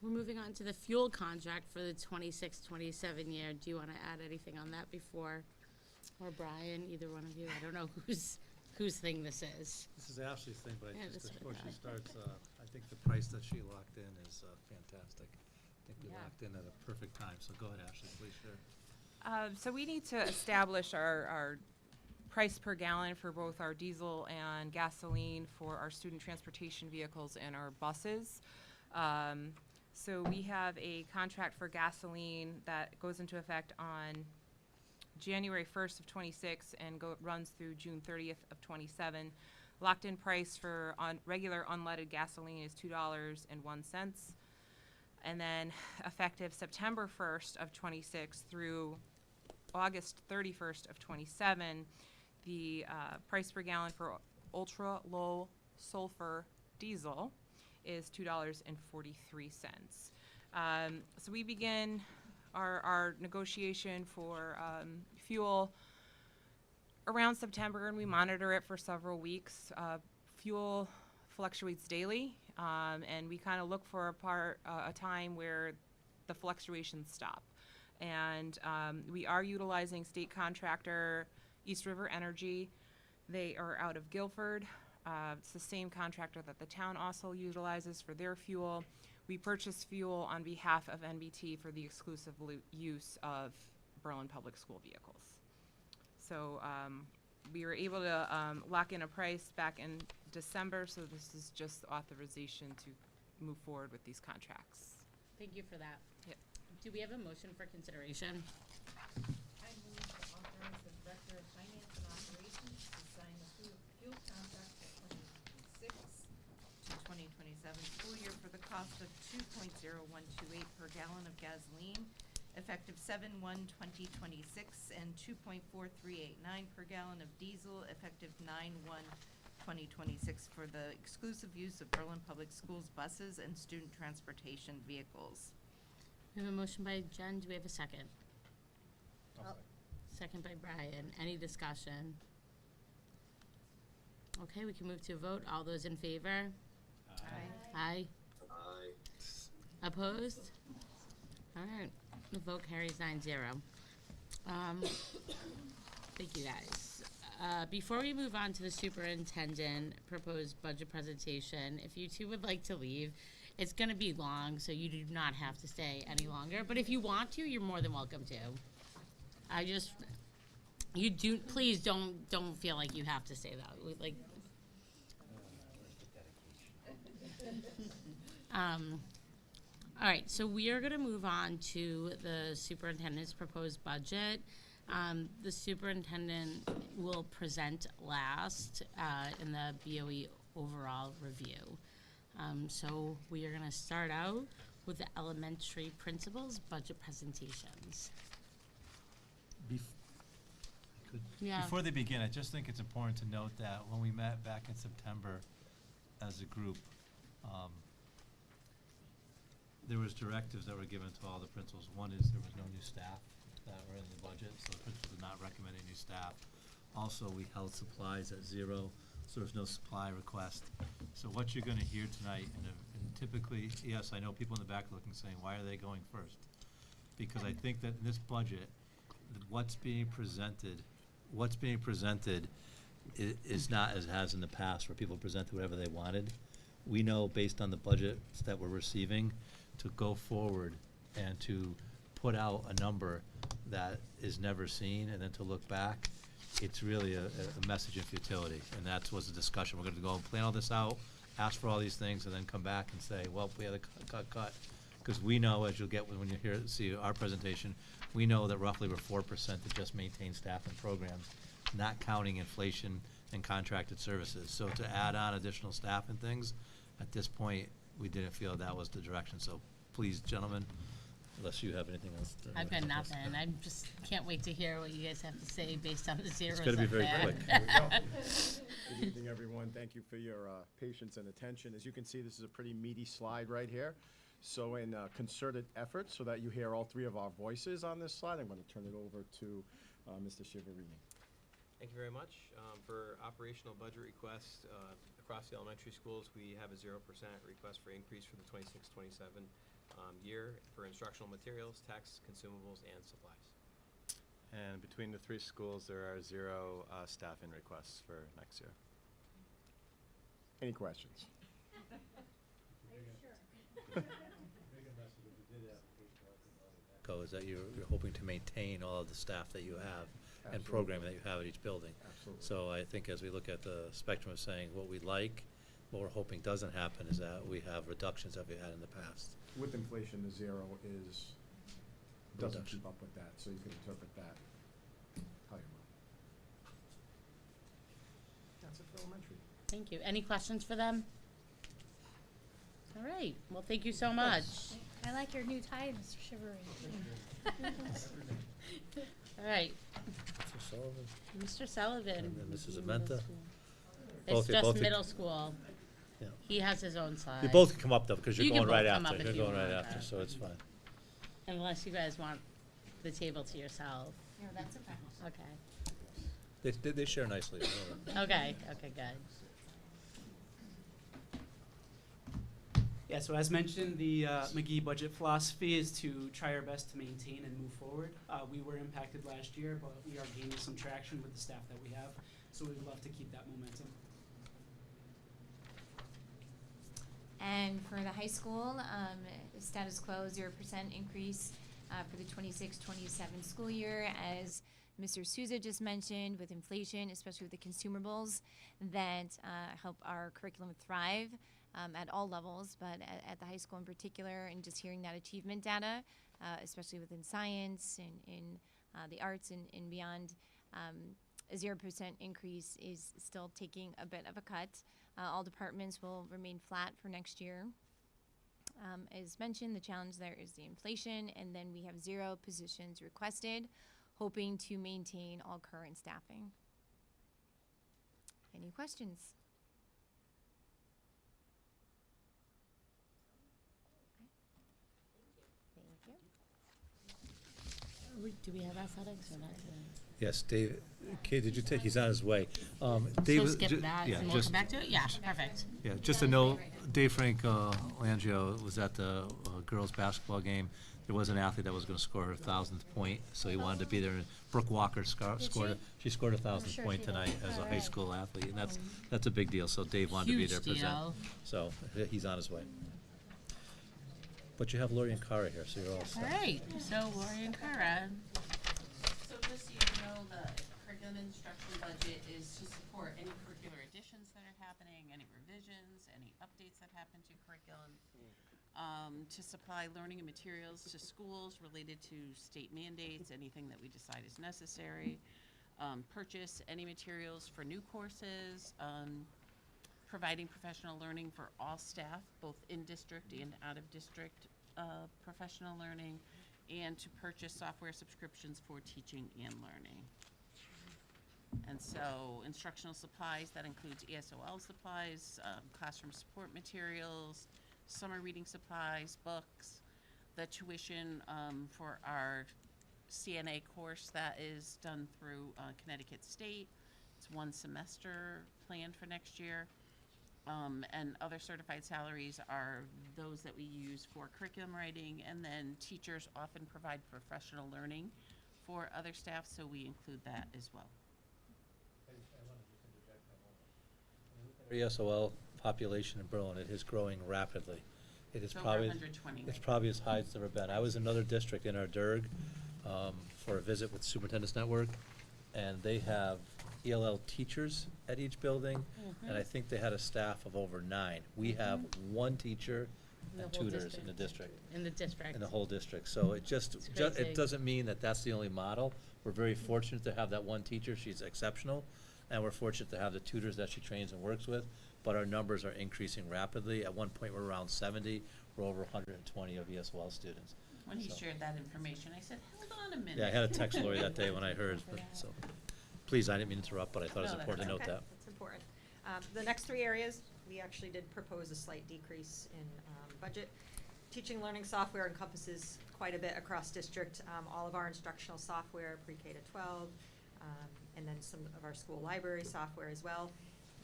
We're moving on to the fuel contract for the 26-27 year. Do you want to add anything on that before, or Brian, either one of you? I don't know whose thing this is. This is Ashley's thing, but Yeah, just just before with she that. starts, I think the price that she locked in is fantastic. I think we Yeah. locked in at a perfect time, so go ahead, Ashley, please share. So we need to establish our price per gallon for both our diesel and gasoline for our student transportation vehicles and our buses. So we have a contract for gasoline that goes into effect on January 1st of 26 and runs through June 30th of 27. Locked-in price for regular unleaded gasoline is $2.01. And then effective September 1st of 26 through August 31st of 27, the price per gallon for ultra-low sulfur diesel is $2.43. So we begin our negotiation for fuel around September, and we monitor it for several weeks. Fuel fluctuates daily, and we kind of look for a time where the fluctuations stop. And we are utilizing state contractor East River Energy. They are out of Guilford. It's the same contractor that the town also utilizes for their fuel. We purchase fuel on behalf of NBT for the exclusive use of Berlin Public School vehicles. So we were able to lock in a price back in December, so this is just authorization to move forward with these contracts. Thank you for that. Yep. Do we have a motion for consideration? I move to authorize the Director of Finance and Operations to sign the fuel contract for 2026 to 2027 school year for the cost of $2.0128 per gallon of gasoline, effective 7/1/2026, and $2.4389 per gallon of diesel, effective 9/1/2026, for the exclusive use of Berlin Public Schools buses and student transportation vehicles. We have a motion by Jen. Do we have a second? I'll Second by Brian. Any discussion? Okay, we can move to a vote. All those in favor? Aye. Aye. Opposed? All right, the vote carries 9-0. Thank you, guys. Before we move on to the superintendent proposed budget presentation, if you two would like to leave, it's gonna be long, so you do not have to stay any longer, but if you want to, you're more than welcome to. I just, please don't feel like you have to say that. Like, all right, so we are gonna move on to the superintendent's proposed budget. The superintendent will present last in the BOE overall review. So we are gonna start out with the elementary principals' budget presentations. Yeah. Before they begin, I just think it's important to note that when we met back in September as a group, there was directives that were given to all the principals. One is there was no new staff that were in the budget, so the principal did not recommend any new staff. Also, we held supplies at 0, so there's no supply request. So what you're gonna hear tonight, and typically, yes, I know people in the back looking saying, why are they going first? Because I think that in this budget, what's being presented is not as it has in the past, where people presented whatever they wanted. We know, based on the budgets that we're receiving, to go forward and to put out a number that is never seen, and then to look back, it's really a message of futility, and that was the discussion. We're gonna go and plan all this out, ask for all these things, and then come back and say, well, we had a cut. Because we know, as you'll get when you see our presentation, we know that roughly we're 4% to just maintain staff and programs, not counting inflation and contracted services. So to add on additional staff and things, at this point, we didn't feel that was the direction. So please, gentlemen, unless you have anything else to. I've been nothing. I just can't wait to hear what you guys have to say based on the zeros It's gonna be up very there. quick. There we go. Good evening, everyone. Thank you for your patience and attention. As you can see, this is a pretty meaty slide right here. So in concerted effort, so that you hear all three of our voices on this slide, I'm going to turn it over to Mr. Shiverini. Thank you very much. For operational budget requests across the elementary schools, we have a 0% request for increase for the 26-27 year for instructional materials, texts, consumables, and supplies. And between the 3 schools, there are 0 staffing requests for next year. Any questions? Is that you're hoping to maintain all of the staff that you have and Absolutely. programming that you have at each building. Absolutely. So I think as we look at the spectrum of saying what we like, what we're hoping doesn't happen is that we have reductions that we had in the past. With inflation, the 0 doesn't Reduction. keep up with that, so you can interpret that how you will. That's it for elementary. Thank you. Any questions for them? All right. Well, thank you so much. I like your new tie, Mr. Shivery. All right. Mr. Sullivan. Mr. Sullivan. And then Mrs. Amenta. It's Both- just both- middle school. Yeah. He has his own slide. You both can come up though, because you're You can going right both come after. up if You're you going right want. after, so it's fine. Unless you guys want the table to yourself. No, that's okay. Okay. They share nicely. Okay, okay, good. Yeah, so as mentioned, the McGee budget philosophy is to try our best to maintain and move forward. We were impacted last year, but we are gaining some traction with the staff that we have, so we'd love to keep that momentum. And for the high school, status quo, 0% increase for the 26-27 school year. As Mr. Souza just mentioned, with inflation, especially with the consumables, that help our curriculum thrive at all levels, but at the high school in particular, and just hearing that achievement data, especially within science and in the arts and beyond, a 0% increase is still taking a bit of a cut. All departments will remain flat for next year. As mentioned, the challenge there is the inflation, and then we have 0 positions requested, hoping to maintain all current staffing. Any questions? Thank you. Do we have athletics or not today? Yes, Dave, Kay, did you take, he's on his way. So Dave, skip ju- that yeah, and we'll just- come back to it? Yeah, perfect. Yeah, just to know, Dave Langio was at the girls' basketball game. There was an athlete that was gonna score her 1,000th point, so he wanted to be there. And Brooke Walker scored, she scored her 1,000th sure point she did. tonight as a high Alright. school athlete, and that's a big deal, so Dave wanted to be Huge there present. deal. So, he's on his way. But you have Lori and Cara here, so you're all set. All right, so Lori and Cara. So the curriculum instruction budget is to support any curricular additions that are happening, any revisions, any updates that happen to curriculum, to supply learning and materials to schools related to state mandates, anything that we decide is necessary, purchase any materials for new courses, providing professional learning for all staff, both in district and out of district professional learning, and to purchase software subscriptions for teaching and learning. And so instructional supplies, that includes ESOL supplies, classroom support materials, summer reading supplies, books, the tuition for our CNA course that is done through Connecticut State. It's one semester planned for next year. And other certified salaries are those that we use for curriculum writing, and then teachers often provide professional learning for other staff, so we include that as well. ESOL population in Berlin, it is growing rapidly. It is It's over probably 120 it's right probably as high as it's ever been. I was in another district in our DIRG for a visit with Superintendent's Network, and they have ELL teachers at each building, and I think they had a staff of over 9. We have one teacher In the and whole tutors in the district. In the district. In the whole district. So it It's it crazy. doesn't mean that that's the only model. We're very fortunate to have that one teacher. She's exceptional. And we're fortunate to have the tutors that she trains and works with. But our numbers are increasing rapidly. At one point, we're around 70. We're over 120 of ESOL students. When he So- shared that information, I said, hold on a minute. Yeah, I had a text Lori that day when I heard, but so, please, I didn't mean to interrupt, but I thought it was No, that's important to note okay. that. That's important. The next 3 areas, we actually did propose a slight decrease in budget. Teaching learning software encompasses quite a bit across district. All of our instructional software, pre-K to 12, and then some of our school library software as well.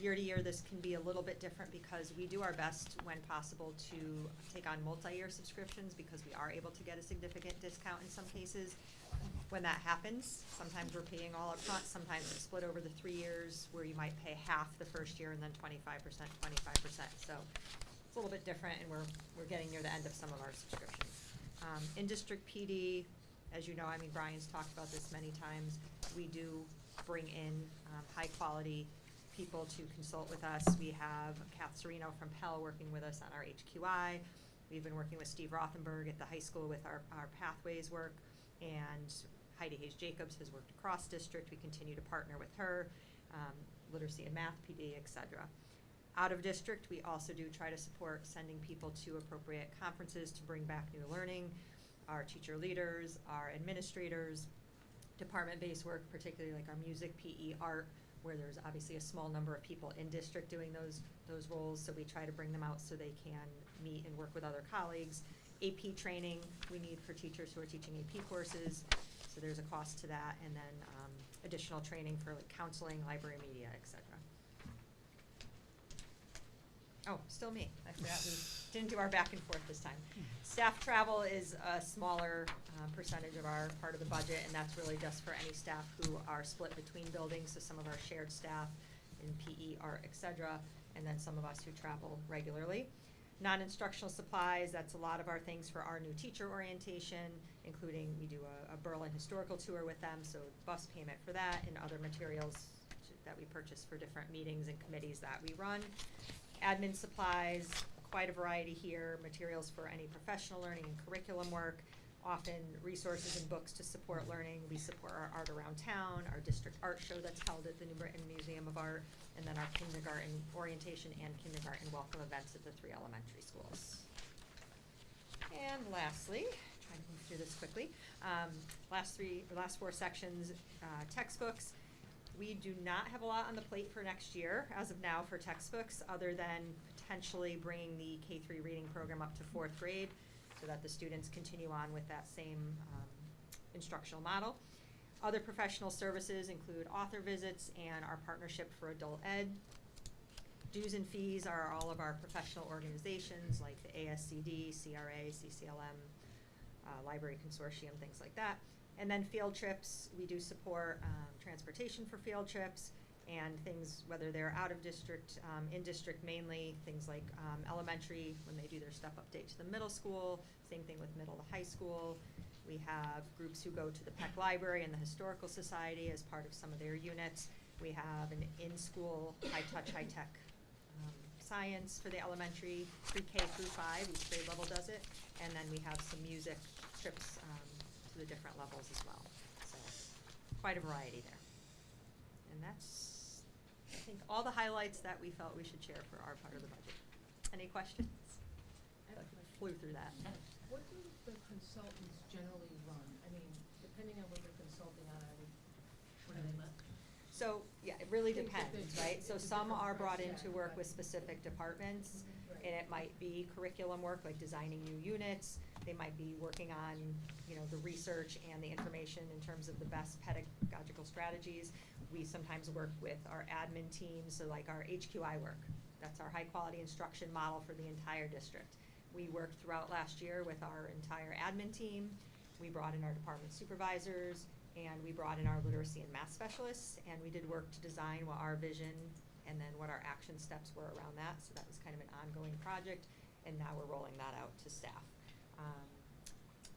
Year to year, this can be a little bit different because we do our best when possible to take on multi-year subscriptions because we are able to get a significant discount in some cases. When that happens, sometimes we're paying all up front, sometimes it's split over the 3 years where you might pay half the first year and then 25%, 25%. So it's a little bit different, and we're getting near the end of some of our subscriptions. In-district PD, as you know, I mean, Brian's talked about this many times, we do bring in high-quality people to consult with us. We have Kath Serino from Pell working with us on our HQI. We've been working with Steve Rothenberg at the high school with our Pathways work, and Heidi Hayes-Jacobs has worked across district. We continue to partner with her, literacy and math PD, et cetera. Out of district, we also do try to support sending people to appropriate conferences to bring back new learning. Our teacher leaders, our administrators, department-based work, particularly like our music, PE, art, where there's obviously a small number of people in district doing those roles, so we try to bring them out so they can meet and work with other colleagues. AP training we need for teachers who are teaching AP courses, so there's a cost to that, and then additional training for like counseling, library media, et cetera. Oh, still me. I forgot we didn't do our back and forth this time. Staff travel is a smaller percentage of our part of the budget, and that's really just for any staff who are split between buildings, so some of our shared staff in PE, art, et cetera, and then some of us who travel regularly. Non-instructional supplies, that's a lot of our things for our new teacher orientation, including we do a Berlin historical tour with them, so bus payment for that and other materials that we purchase for different meetings and committees that we run. Admin supplies, quite a variety here, materials for any professional learning and curriculum work, often resources and books to support learning. We support our Art Around Town, our district art show that's held at the New Britain Museum of Art, and then our kindergarten orientation and kindergarten welcome events at the 3 elementary schools. And lastly, trying to move through this quickly, last 4 sections, textbooks. We do not have a lot on the plate for next year, as of now, for textbooks, other than potentially bringing the K-3 reading program up to 4th grade, so that the students continue on with that same instructional model. Other professional services include author visits and our partnership for adult ed. Dues and fees are all of our professional organizations, like the ASCD, CRA, CCLM, Library Consortium, things like that. And then field trips, we do support transportation for field trips and things, whether they're out of district, in district mainly, things like elementary, when they do their step update to the middle school, same thing with middle to high school, We have groups who go to the Peck Library and the Historical Society as part of some of their units. We have an in-school, high-touch, high-tech science for the elementary, pre-K through 5, each grade level does it. And then we have some music trips to the different levels as well. So quite a variety there. And that's, I think, all the highlights that we felt we should share for our part of the budget. Any questions? I flew through that. What do the consultants generally run? I mean, depending on what they're consulting on, I would. What do they let? So, yeah, it really Think that depends, there's- right? So it's a some different are brought in price to tag, work right. with specific departments, Right. and it might be curriculum work, like designing new units. They might be working on, you know, the research and the information in terms of the best pedagogical strategies. We sometimes work with our admin teams, so like our HQI work. That's our high-quality instruction model for the entire district. We worked throughout last year with our entire admin team. We brought in our department supervisors, and we brought in our literacy and math specialists, and we did work to design what our vision and then what our action steps were around that. So that was kind of an ongoing project, and now we're rolling that out to staff.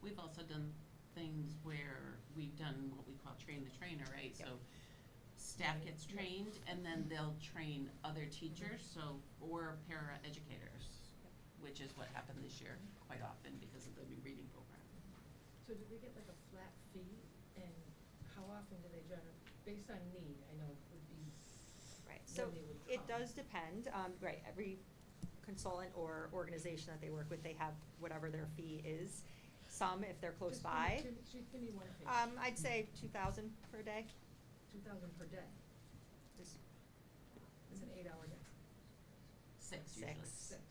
We've also done things where we've done what we call train the trainer, right? So staff gets trained and then they'll train other teachers, so, or para educators, which is what happened this year quite often because of the new reading program. So do they get like a flat fee, and how often do they generate, based on need, I know it would be. Right, so when they would it come. does depend, right, every consultant or organization that they work with, they have whatever their fee is. Some, if they're close Just by, give me one fee. I'd say 2,000 per day. 2,000 per day. Just It's an 8-hour day. Six usually. Six.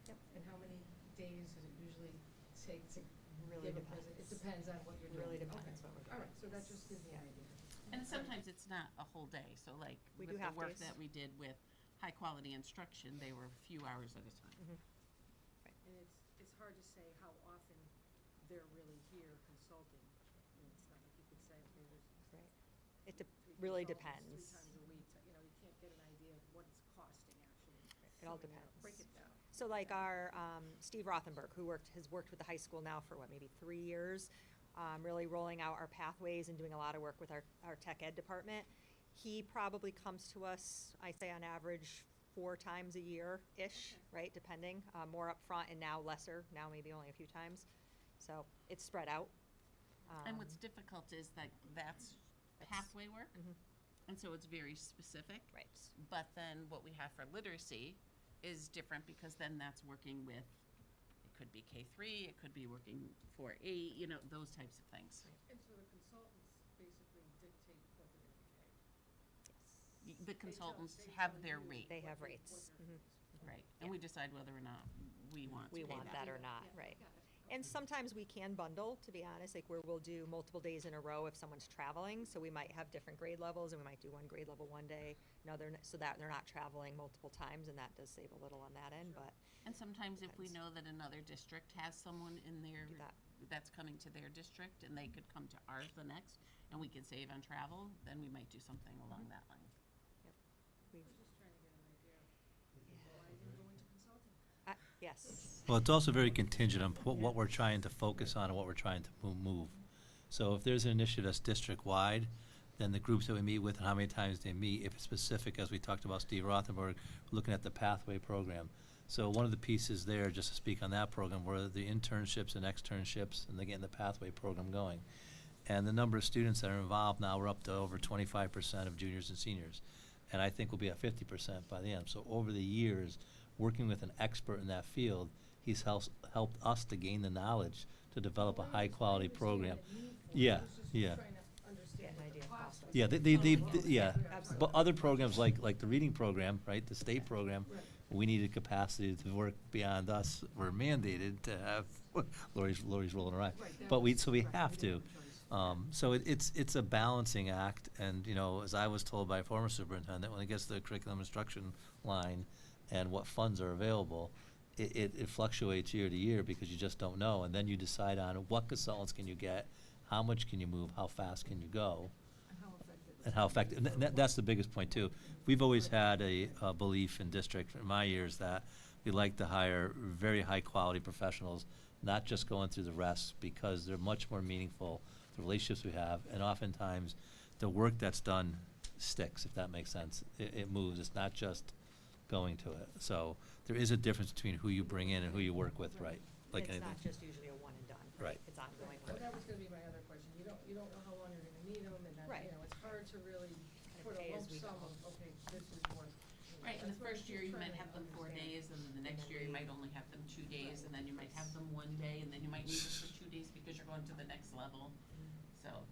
Yep. And how many days does it usually take to Really give a present? It depends on what you're doing. Really depends Okay. what we're doing. All right, so that just gives me an idea. And sometimes it's not a whole day, so like We with do the half work days. that we did with high-quality instruction, they were a few hours at a time. And it's hard to say how often they're really here consulting. I mean, it's not like you could say, okay, there's. Right. It three really consultants depends. 3 times a week, you know, you can't get an idea of what it's costing actually. It all So, you know, depends. Break it down. So like our, Steve Rothenberg, who has worked with the high school now for what, maybe 3 years, really rolling out our pathways and doing a lot of work with our tech ed department. He probably comes to us, I say on average, 4 times a year-ish, right, depending, more upfront and now lesser, now maybe only a few times. So it's spread out. And what's difficult is that that's pathway work, and so it's very specific. Right. But then what we have for literacy is different because then that's working with, it could be K-3, it could be working for 8, you know, those types of things. And so the consultants basically dictate what they're gonna pay. The consultants they have tell their you rate. They have what rates. their Mhm. fees. Right, and we decide whether or not we want to We pay want that or not, right. And sometimes we can bundle, to be honest, like where we'll do multiple days in a row if someone's traveling. So we might have different grade levels and we might do one grade level one day, another, so that they're not traveling multiple times, and that does save a little on that end, but And sometimes if we know that another district has someone in their, that's coming to their district, and they could come to ours the next, and we can save on travel, then we might do something along that line. we, I'm just trying to get an idea of why you go into consulting. yes. Well, it's also very contingent on what we're trying to focus on and what we're trying to move. So if there's an initiative that's district-wide, then the groups that we meet with and how many times they meet, if it's specific, as we talked about Steve Rothenberg, we're looking at the pathway program. So one of the pieces there, just to speak on that program, were the internships and externships and getting the pathway program going. And the number of students that are involved now, we're up to over 25% of juniors and seniors. And I think we'll be at 50% by the end. So over the years, working with an expert in that field, he's helped us to gain the knowledge to develop a high-quality program. Yeah, yeah. Trying to understand Get an what idea the of cost cost. of Yeah, it is. yeah. Absolutely. But other programs like the reading program, right, the state program, Right. we needed capacity to work beyond us. We're mandated to have, Lori's rolling her eye. Right, But we that- have right, to. we didn't have a choice. So it's a balancing act, and, you know, as I was told by a former superintendent, when it gets to the curriculum instruction line and what funds are available, it fluctuates year to year because you just don't know, and then you decide on what consultants can you get, how much can you move, how fast can you go, And how effective. and how effective. And that's the biggest point too. We've always had a belief in district in my years that we like to hire very high quality professionals not just going through the rest, because they're much more meaningful, the relationships we have, and oftentimes the work that's done sticks, if that makes sense. It moves. It's not just going to it. So there is a difference between who you bring in and who you work with, right? Like It's anything. not just usually a one and done, Right. right? It's ongoing Well, work. that was gonna be my other question. You don't know how long you're gonna need them, and that, Right. you know, it's hard to really Kind of put a pay as lump we sum go. of, okay, this is what. you know, Right, in the that's what first year, you trying might to have them 4 understand. days, and then the next year, you might only have them 2 days, and then you might have them 1 day, and then you might need them for 2 days because you're going to the next level, so.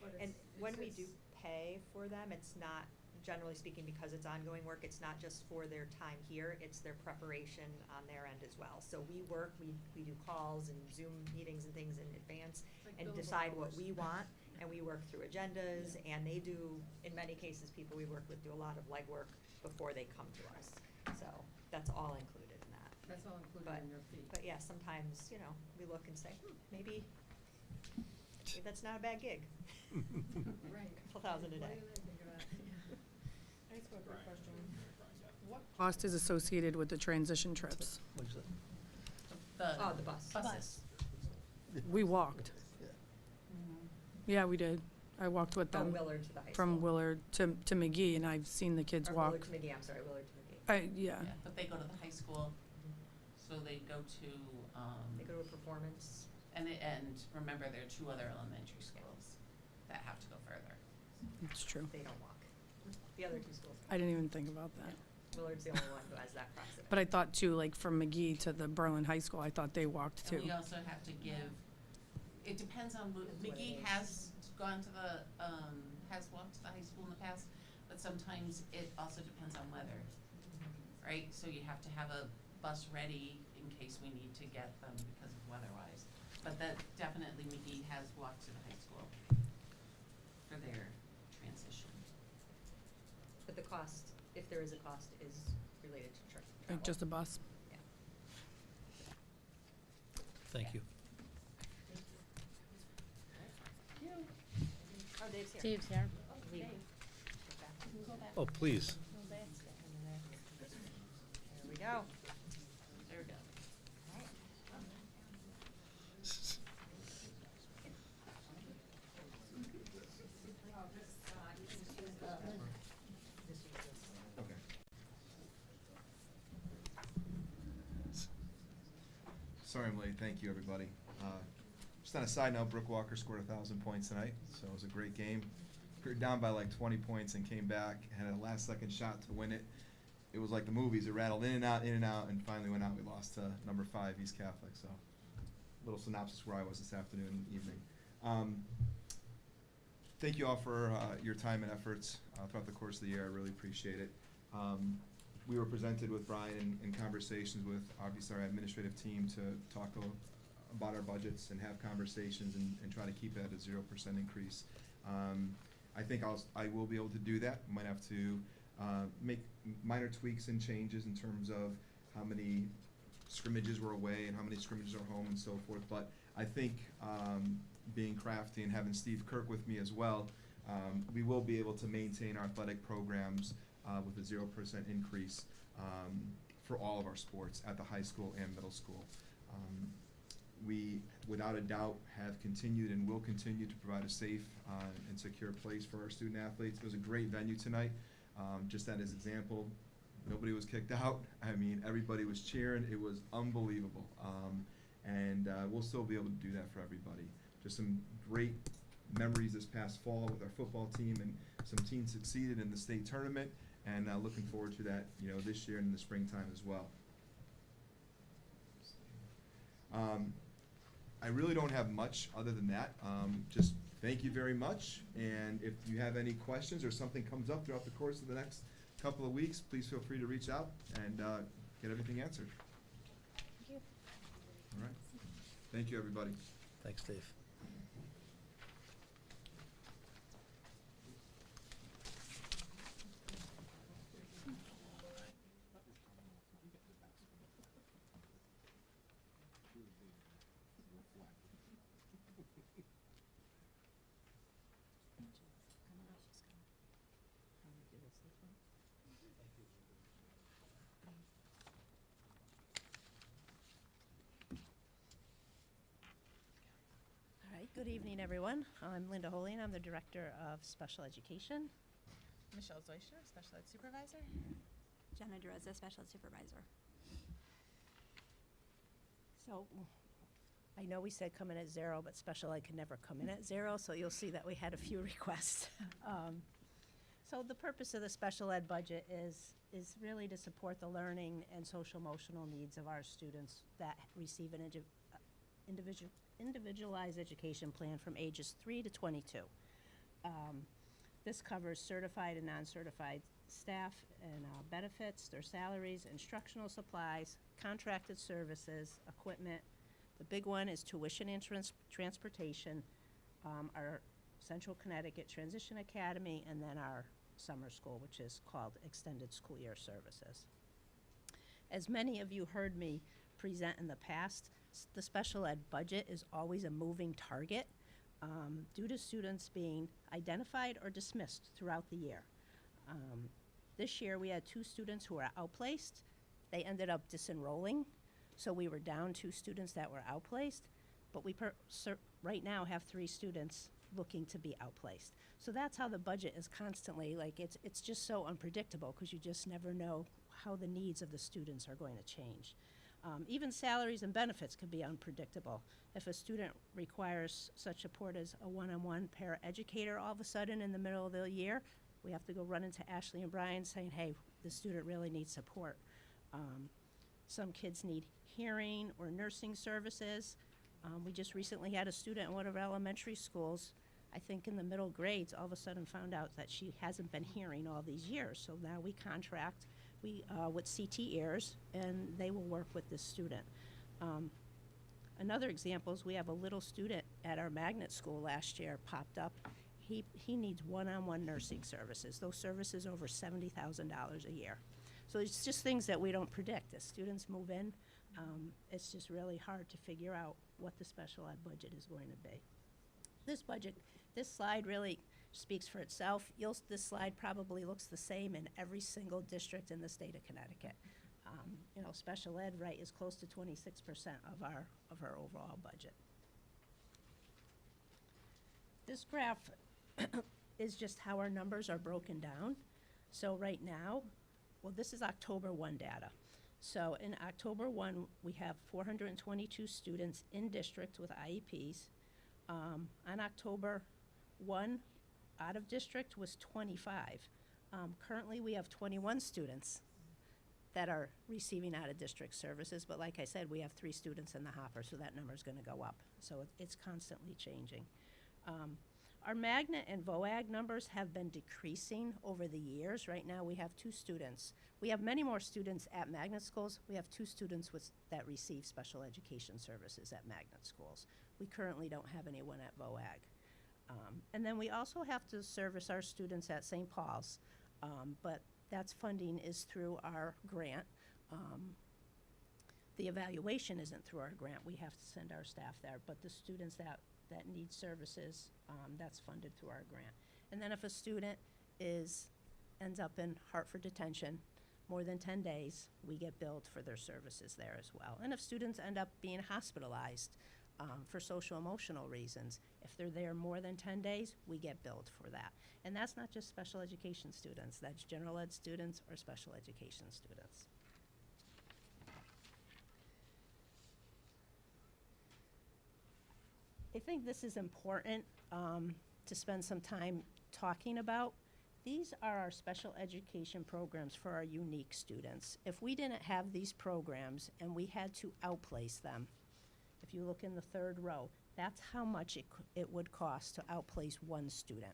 But And it's- when we it's- do pay for them, it's not, generally speaking, because it's ongoing work, it's not just for their time here, it's their preparation on their end as well. So we work, we do calls and Zoom meetings and things in advance Like and billable decide what hours. we want, and we work through agendas, and they do, in many cases, people we work with do a lot of legwork before they come to us. So that's all included in that. That's all included But- in your fee. But yeah, sometimes, you know, we look and say, maybe that's not a bad gig. Right. Couple thousand a Why day. didn't I think of that? I just have a quick question. What cost is associated with the transition trips? Oh, the bus. Buses. We walked. Yeah, we did. I walked with From them. Willard to the high From school. Willard to McGee, and I've seen the kids Or walk. Willard to McGee, I'm sorry, Willard to McGee. Yeah. Yeah, but they go to the high school, so they go to, They go to a performance. and remember, there are 2 other elementary schools that have to go further. It's true. They don't walk. The other 2 schools. I didn't even think about that. Willard's the only one who has that crossing. But I thought too, like from McGee to the Berlin High School, I thought they walked too. And we also have to give, it depends on, McGee has gone to the, has walked to the high school in the past, but sometimes it also depends on weather, right? So you have to have a bus ready in case we need to get them because of weather-wise. But that definitely McGee has walked to the high school for their transition. But the cost, if there is a cost, is related to travel. Like just a bus. Yeah. Thank you. Oh, Dave's here. Dave's here. Leave. Oh, please. There we go. There we go. Okay. Sorry I'm late. Thank you, everybody. Just on a side note, Brooke Walker scored 1,000 points tonight, so it was a great game. We were down by like 20 points and came back, had a last-second shot to win it. It was like the movies. It rattled in and out, and finally went out. We lost to number 5, East Catholic. So, little synopsis where I was this afternoon and evening. Thank you all for your time and efforts throughout the course of the year. I really appreciate it. We were presented with Brian in conversations with obviously our administrative team to talk about our budgets and have conversations and try to keep it at a 0% increase. I think I will be able to do that. Might have to make minor tweaks and changes in terms of how many scrimmages were away and how many scrimmages are home and so forth. But I think being crafty and having Steve Kirk with me as well, we will be able to maintain our athletic programs with a 0% increase for all of our sports at the high school and middle school. We, without a doubt, have continued and will continue to provide a safe and secure place for our student athletes. It was a great venue tonight. Just that as example, nobody was kicked out. I mean, everybody was cheering. It was unbelievable. And we'll still be able to do that for everybody. Just some great memories this past fall with our football team, and some teams succeeded in the state tournament, and looking forward to that, this year and in the springtime as well. I really don't have much other than that. Just thank you very much, and if you have any questions or something comes up throughout the course of the next couple of weeks, please feel free to reach out and get everything answered. Thank you. All right. Thank you, everybody. Thanks, Dave. Good evening, everyone. I'm Linda Holy, and I'm the Director of Special Education. Michelle Zoyster, Special Ed Supervisor. Jenna Dereza, Special Ed Supervisor. So I know we said come in at 0, but special ed can never come in at 0, so you'll see that we had a few requests. So the purpose of the special ed budget is really to support the learning and social emotional needs of our students that receive an individualized education plan from ages 3 to 22. This covers certified and non-certified staff and benefits, their salaries, instructional supplies, contracted services, equipment. The big one is tuition and transportation, our Central Connecticut Transition Academy, and then our summer school, which is called Extended School Year Services. As many of you heard me present in the past, the special ed budget is always a moving target due to students being identified or dismissed throughout the year. This year we had 2 students who were outplaced. They ended up disenrolling, so we were down 2 students that were outplaced, but we right now have 3 students looking to be outplaced. So that's how the budget is constantly, like, it's just so unpredictable because you just never know how the needs of the students are going to change. Even salaries and benefits can be unpredictable. If a student requires such support as a one-on-one paraeducator all of a sudden in the middle of the year, we have to go run into Ashley and Brian saying, hey, the student really needs support. Some kids need hearing or nursing services. We just recently had a student in one of our elementary schools, I think in the middle grades, all of a sudden found out that she hasn't been hearing all these years. So now we contract with CT Ears, and they will work with this student. Another example is we have a little student at our magnet school last year popped up. He needs one-on-one nursing services. Those services over $70,000 a year. So it's just things that we don't predict. As students move in, it's just really hard to figure out what the special ed budget is going to be. This slide really speaks for itself. This slide probably looks the same in every single district in the state of Connecticut. You know, special ed, right, is close to 26% of our overall budget. This graph is just how our numbers are broken down. So right now, well, this is October 1 data. So in October 1, we have 422 students in district with IEPs. On October 1, out of district was 25. Currently, we have 21 students that are receiving out of district services, but like I said, we have 3 students in the hopper, so that number is going to go up. So it's constantly changing. Our magnet and VOAG numbers have been decreasing over the years. Right now, we have 2 students. We have many more students at magnet schools. We have 2 students that receive special education services at magnet schools. We currently don't have anyone at VOAG. And then we also have to service our students at St. Paul's, but that's funding is through our grant. The evaluation isn't through our grant. We have to send our staff there, but the students that need services, that's funded through our grant. And then if a student ends up in Hartford detention more than 10 days, we get billed for their services there as well. And if students end up being hospitalized for social emotional reasons, if they're there more than 10 days, we get billed for that. And that's not just special education students, that's general ed students or special education students. I think this is important to spend some time talking about. These are our special education programs for our unique students. If we didn't have these programs and we had to outplace them, if you look in the 3rd row, that's how much it would cost to outplace one student.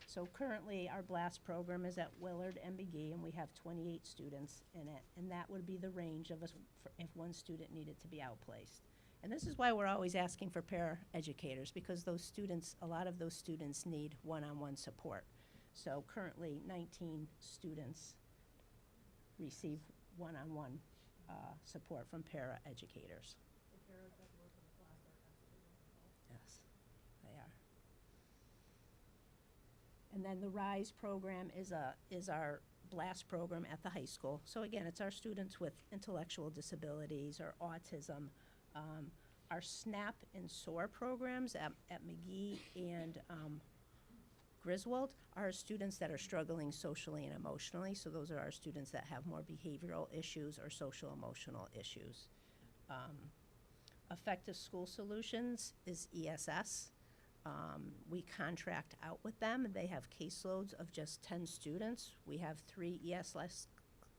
So currently, our BLAST program is at Willard and McGee, and we have 28 students in it, and that would be the range of us if one student needed to be outplaced. And this is why we're always asking for paraeducators, because those students, a lot of those students need one-on-one support. So currently, 19 students receive one-on-one support from paraeducators. Yes, they are. And then the RISE program is our BLAST program at the high school. So again, it's our students with intellectual disabilities or autism, our SNAP and SOAR programs at McGee and Griswold are students that are struggling socially and emotionally. So those are our students that have more behavioral issues or social emotional issues. Effective School Solutions is ESS. We contract out with them. They have caseloads of just 10 students. We have 3 ESS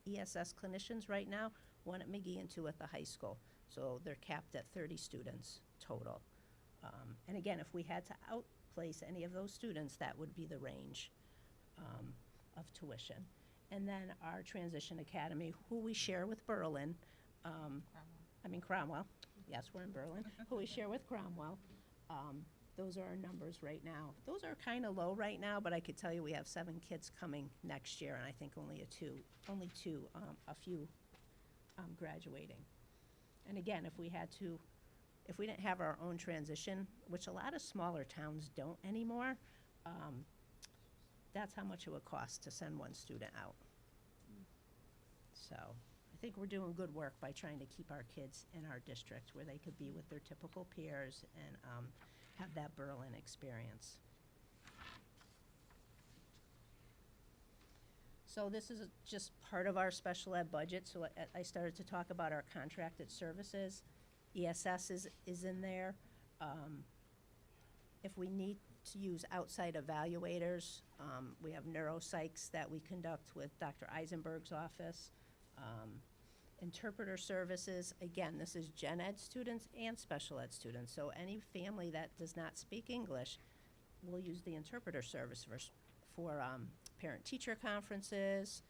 clinicians right now, 1 at McGee and 2 at the high school. So they're capped at 30 students total. And again, if we had to outplace any of those students, that would be the range of tuition. And then our Transition Academy, who we share with Berlin, Cromwell. Yes, we're in Berlin. Who we share with Cromwell. Those are our numbers right now. Those are kind of low right now, but I could tell you we have 7 kids coming next year, and I think only a few graduating. And again, if we didn't have our own transition, which a lot of smaller towns don't anymore, that's how much it would cost to send 1 student out. So I think we're doing good work by trying to keep our kids in our district where they could be with their typical peers and have that Berlin experience. So this is just part of our special ed budget. So I started to talk about our contracted services. ESS is in there. If we need to use outside evaluators, we have neuropsychs that we conduct with Dr. Eisenberg's office. Interpreter services, again, this is gen ed students and special ed students. So any family that does not speak English will use the interpreter service for parent-teacher conferences.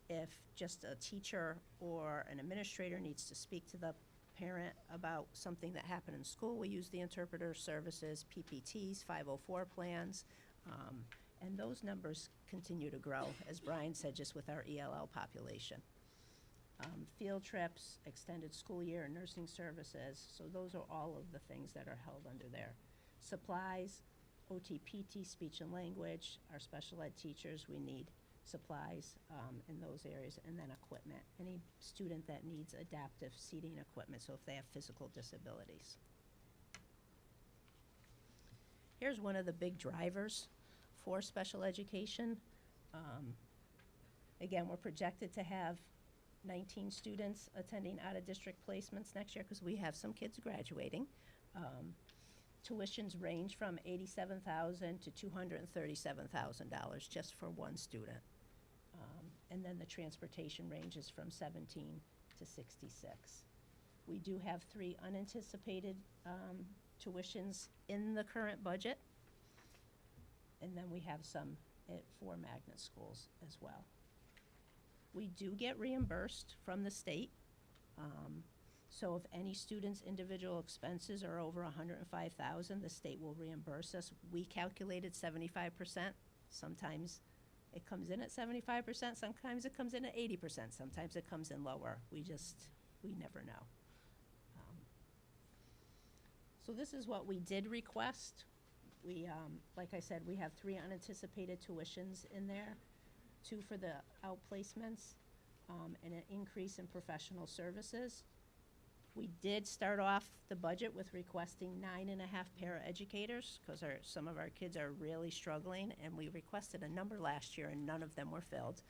If just a teacher or an administrator needs to speak to the parent about something that happened in school, we use the interpreter services, PPTs, 504 plans, and those numbers continue to grow, as Brian said, just with our ELL population. Field trips, extended school year, and nursing services, so those are all of the things that are held under there. Supplies, OT, PT, speech and language, our special ed teachers, we need supplies in those areas, and then equipment. Any student that needs adaptive seating equipment, so if they have physical disabilities. Here's one of the big drivers for special education. Again, we're projected to have 19 students attending out-of-district placements next year because we have some kids graduating. Tuitions range from $87,000 to $237,000 just for 1 student. And then the transportation ranges from 17 to 66. We do have 3 unanticipated tuitions in the current budget. And then we have some at 4 magnet schools as well. We do get reimbursed from the state. So if any student's individual expenses are over $105,000, the state will reimburse us. We calculated 75%. Sometimes it comes in at 75%, sometimes it comes in at 80%, sometimes it comes in lower. We never know. So this is what we did request. We, like I said, we have 3 unanticipated tuitions in there, 2 for the outplacements, and an increase in professional services. We did start off the budget with requesting 9.5 paraeducators because some of our kids are really struggling, and we requested a number last year and none of them were filled.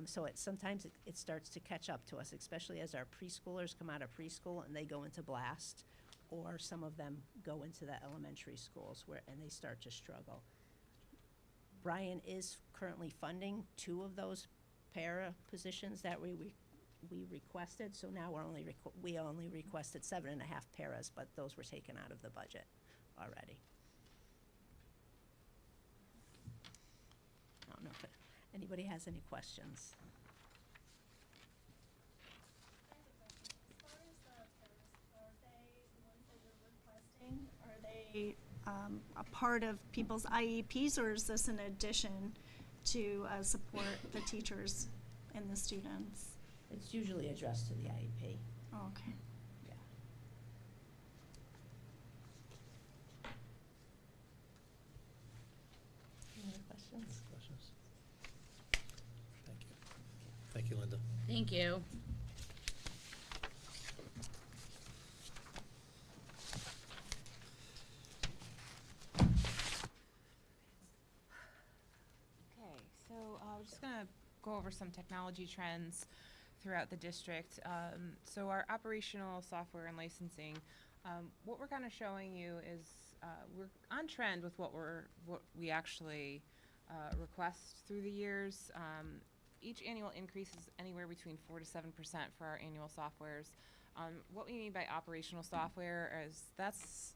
So sometimes it starts to catch up to us, especially as our preschoolers come out of preschool and they go into BLAST, or some of them go into the elementary schools and they start to struggle. Brian is currently funding 2 of those para positions that we requested, so now we only requested 7.5 paras, but those were taken out of the budget already. I don't know if anybody has any questions. Are they a part of people's IEPs, or is this in addition to support the teachers and the students? It's usually addressed to the IEP. Oh, okay. Yeah. Any other questions? Questions? Thank you. Thank you, Linda. Thank you. we're just gonna go over some technology trends throughout the district. So our operational software and licensing, what we're kind of showing you is we're on trend with what we actually request through the years. Each annual increase is anywhere between 4 to 7% for our annual softwares. What we mean by operational software is that's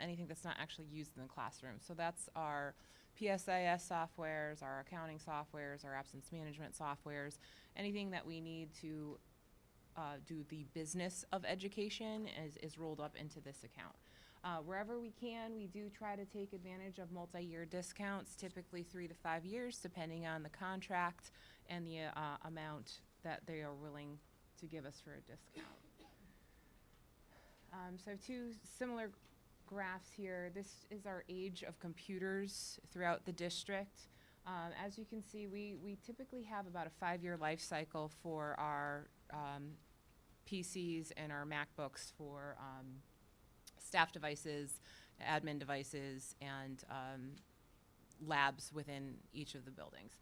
anything that's not actually used in the classroom. So that's our PSIS softwares, our accounting softwares, our absence management softwares, anything that we need to do the business of education is rolled up into this account. Wherever we can, we do try to take advantage of multi-year discounts, typically 3 to 5 years, depending on the contract and the amount that they are willing to give us for a discount. So I have two similar graphs here. This is our age of computers throughout the district. As you can see, we typically have about a 5-year life cycle for our PCs and our MacBooks for staff devices, admin devices, and labs within each of the buildings.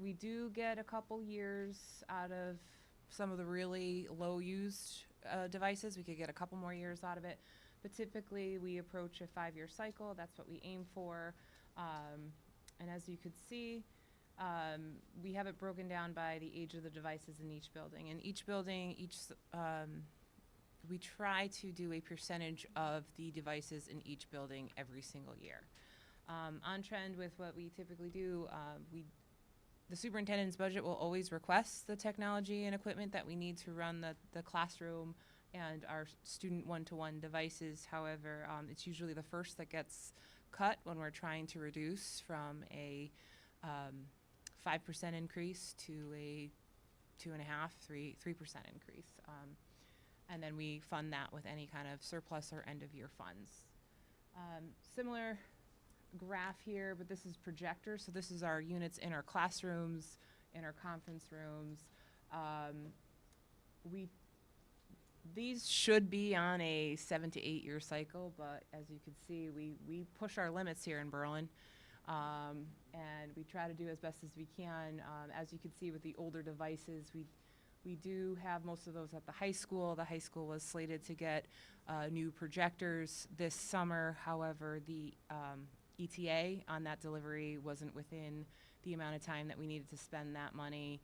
We do get a couple years out of some of the really low used devices. We could get a couple more years out of it, but typically we approach a 5-year cycle. That's what we aim for. And as you could see, we have it broken down by the age of the devices in each building. And each building, we try to do a percentage of the devices in each building every single year. On trend with what we typically do, the superintendent's budget will always request the technology and equipment that we need to run the classroom and our student one-to-one devices. However, it's usually the first that gets cut when we're trying to reduce from a 5% increase to a 2.5%, 3% increase. And then we fund that with any kind of surplus or end-of-year funds. Similar graph here, but this is projectors. So this is our units in our classrooms, in our conference rooms. These should be on a 7 to 8 year cycle, but as you can see, we push our limits here in Berlin. And we try to do as best as we can. As you can see with the older devices, we do have most of those at the high school. The high school was slated to get new projectors this summer. However, the ETA on that delivery wasn't within the amount of time that we needed to spend that money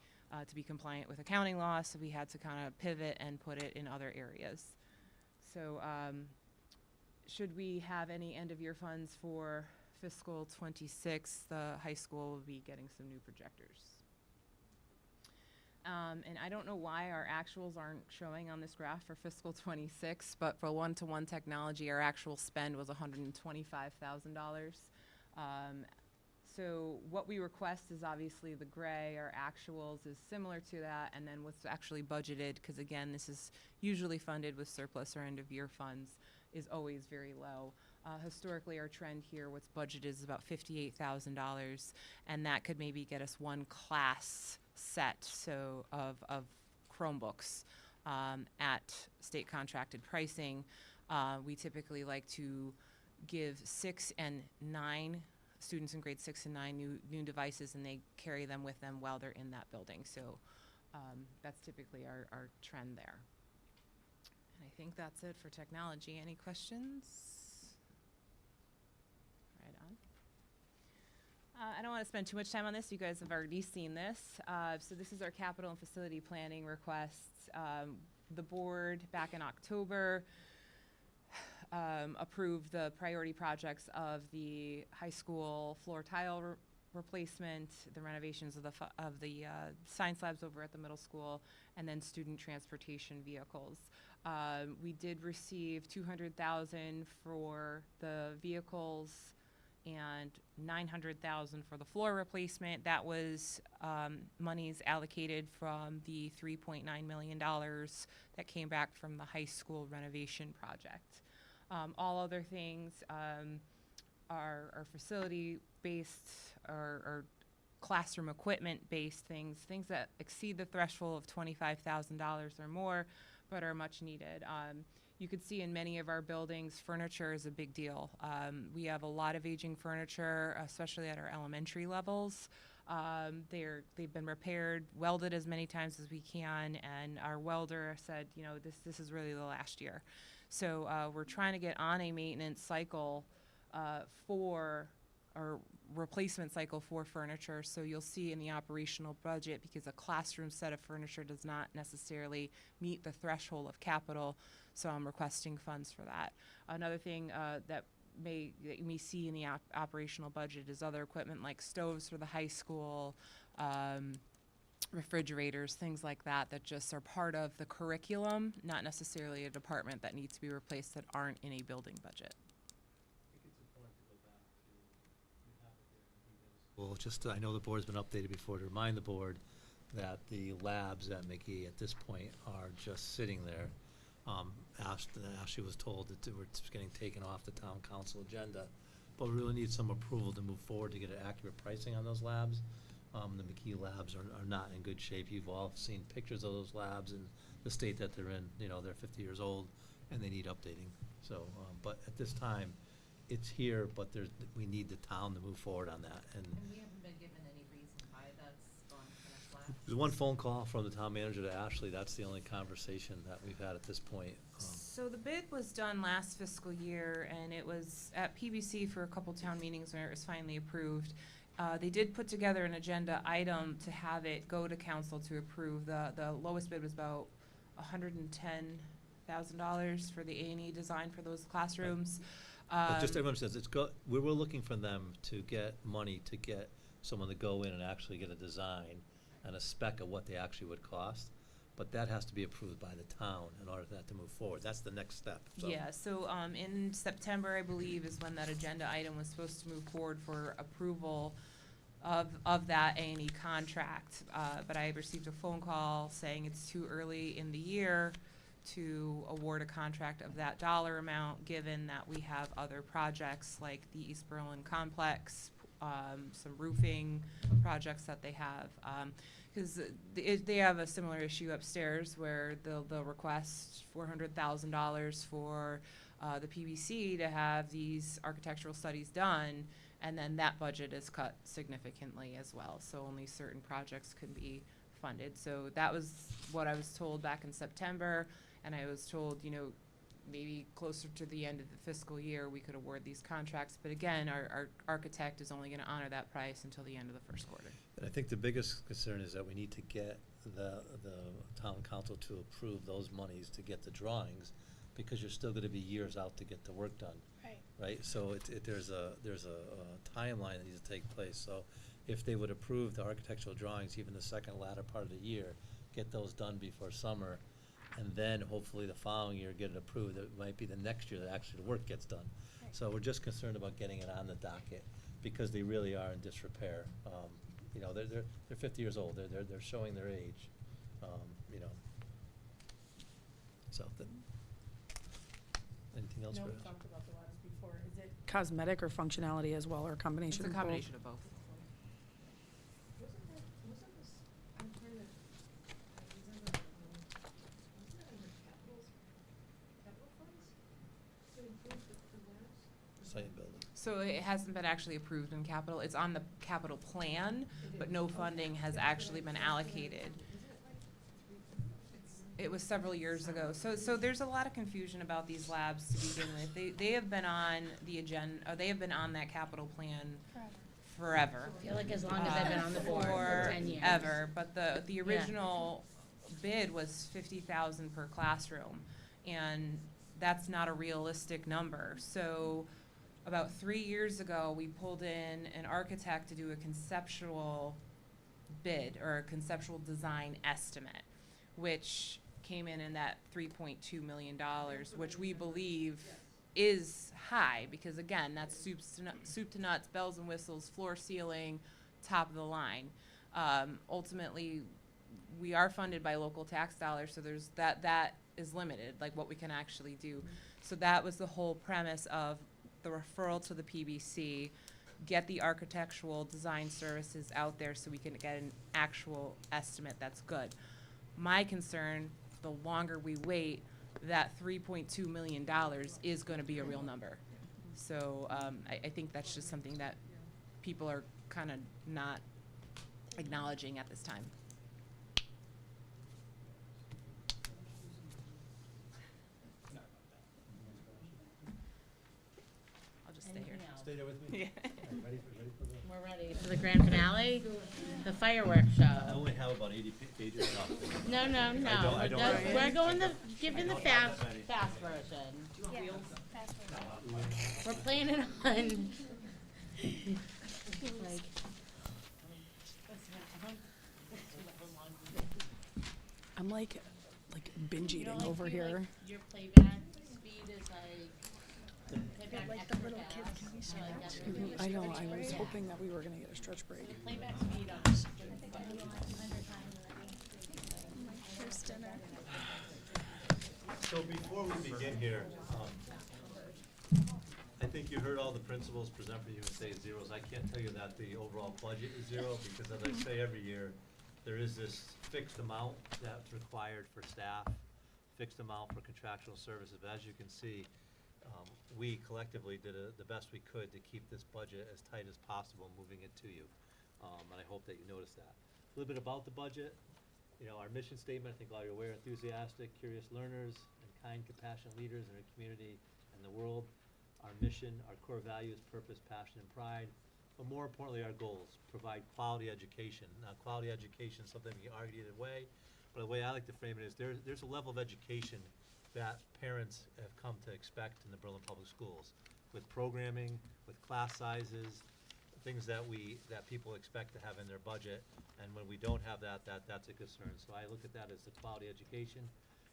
to be compliant with accounting law, so we had to kind of pivot and put it in other areas. So should we have any end-of-year funds for fiscal 26, the high school will be getting some new projectors. And I don't know why our actuals aren't showing on this graph for fiscal 26, but for one-to-one technology, our actual spend was $125,000. So what we request is obviously the gray. Our actuals is similar to that, and then what's actually budgeted, because again, this is usually funded with surplus or end-of-year funds, is always very low. Historically, our trend here, what's budgeted is about $58,000, and that could maybe get us one class set of Chromebooks at state contracted pricing. We typically like to give 6 and 9 students in grade 6 and 9 new devices, and they carry them with them while they're in that building. So that's typically our trend there. And I think that's it for technology. Any questions? Right on. I don't want to spend too much time on this. You guys have already seen this. So this is our capital and facility planning requests. The board back in October approved the priority projects of the high school floor tile replacement, the renovations of the science labs over at the middle school, and then student transportation vehicles. We did receive $200,000 for the vehicles and $900,000 for the floor replacement. That was monies allocated from the $3.9 million that came back from the high school renovation project. All other things are facility-based or classroom equipment-based things that exceed the threshold of $25,000 or more, but are much needed. you could see in many of our buildings, furniture is a big deal. We have a lot of aging furniture, especially at our elementary levels. They've been repaired, welded as many times as we can, and our welder said, you know, this is really the last year. So we're trying to get on a maintenance cycle for or replacement cycle for furniture. So you'll see in the operational budget, because a classroom set of furniture does not necessarily meet the threshold of capital, so I'm requesting funds for that. Another thing that you may see in the operational budget is other equipment like stoves for the high school, refrigerators, things like that, that just are part of the curriculum, not necessarily a department that needs to be replaced that aren't in a building budget. Well, just, I know the board's been updated before, to remind the board that the labs at McGee at this point are just sitting there. Ashley was told that they were just getting taken off the town council agenda, but we really need some approval to move forward to get an accurate pricing on those labs. The McGee labs are not in good shape. You've all seen pictures of those labs and the state that they're in. You know, they're 50 years old and they need updating. So, but at this time, it's here, but we need the town to move forward on that. And we haven't been given any reason why that's gone kind of flat. there's one phone call from the town manager to Ashley. That's the only conversation that we've had at this point. So the bid was done last fiscal year, and it was at PBC for a couple town meetings where it was finally approved. They did put together an agenda item to have it go to council to approve. The lowest bid was about $110,000 for the A&E design for those classrooms. But just everyone says, we were looking for them to get money to get someone to go in and actually get a design and a spec of what they actually would cost. But that has to be approved by the town in order for that to move forward. That's the next step. So. Yeah, so in September, I believe, is when that agenda item was supposed to move forward for approval of that A&E contract. But I received a phone call saying it's too early in the year to award a contract of that dollar amount, given that we have other projects like the East Berlin complex, some roofing projects that they have. Because they have a similar issue upstairs where they'll request $400,000 for the PBC to have these architectural studies done, and then that budget is cut significantly as well. So only certain projects can be funded. So that was what I was told back in September. And I was told, you know, maybe closer to the end of the fiscal year, we could award these contracts. But again, our architect is only going to honor that price until the end of the first quarter. And I think the biggest concern is that we need to get the town council to approve those monies to get the drawings, because you're still going to be years out to get the work done. Right. Right. So there's a timeline that needs to take place. So if they would approve the architectural drawings, even the latter part of the year, get those done before summer, and then hopefully the following year get it approved. It might be the next year that actually the work gets done. Right. So we're just concerned about getting it on the docket, because they really are in disrepair. You know, they're 50 years old. They're showing their age. You know. So anything else? No, for we talked about the labs before. Is it cosmetic or functionality as well, or a combination It's of a both? combination of both. Site building. So it hasn't been actually approved in capital. It's on the capital plan, but no funding has actually been allocated. It was several years ago. So there's a lot of confusion about these labs to begin with. They have been on the agenda, they have been on that capital plan forever. I feel like as long as I've been on the board, for 10 years. Forever, but the original bid was $50,000 per classroom, and that's not a realistic number. So about 3 years ago, we pulled in an architect to do a conceptual bid or a conceptual design estimate, which came in that $3.2 million, which we believe is high, because again, that's soup to nuts, bells and whistles, floor, ceiling, top of the line. Ultimately, we are funded by local tax dollars, so there's that is limited, like what we can actually do. So that was the whole premise of the referral to the PBC, get the architectural design services out there so we can get an actual estimate that's good. My concern, the longer we wait, that $3.2 million is going to be a real number. So I think that's just something that people are kind of not acknowledging at this time. I'll just stay here. Anything else? Stay there with me? Yeah. Ready for the? We're ready for the grand finale, the fireworks show. I only have about 80 pages left. No, no, no. I don't. That's- We're going the, giving the I don't have fast, that many. fast version. Yeah, fast forward. We're planning on. Like. I'm like binge You eating don't, like, over feel here. like your playback speed is playback Like the extra little kids fast, can be so, like, that's stretched. really I know, I good. was Yeah. hoping that we were gonna get a stretch break. Playback speed on. First dinner. So before we begin here, I think you heard all the principals present for USA zeros. I can't tell you that the overall budget is zero, because as I say every year, there is this fixed amount that's required for staff, fixed amount for contractual services. But as you can see, we collectively did the best we could to keep this budget as tight as possible, moving it to you. And I hope that you notice that. A little bit about the budget. You know, our mission statement, I think all you're aware, enthusiastic, curious learners, and kind, compassionate leaders in our community and the world. Our mission, our core values, purpose, passion, and pride. But more importantly, our goals, provide quality education. Now, quality education is something we can argue either way, but the way I like to frame it is there's a level of education that parents have come to expect in the Berlin Public Schools, with programming, with class sizes, things that people expect to have in their budget, and when we don't have that's a concern. So I look at that as the quality education.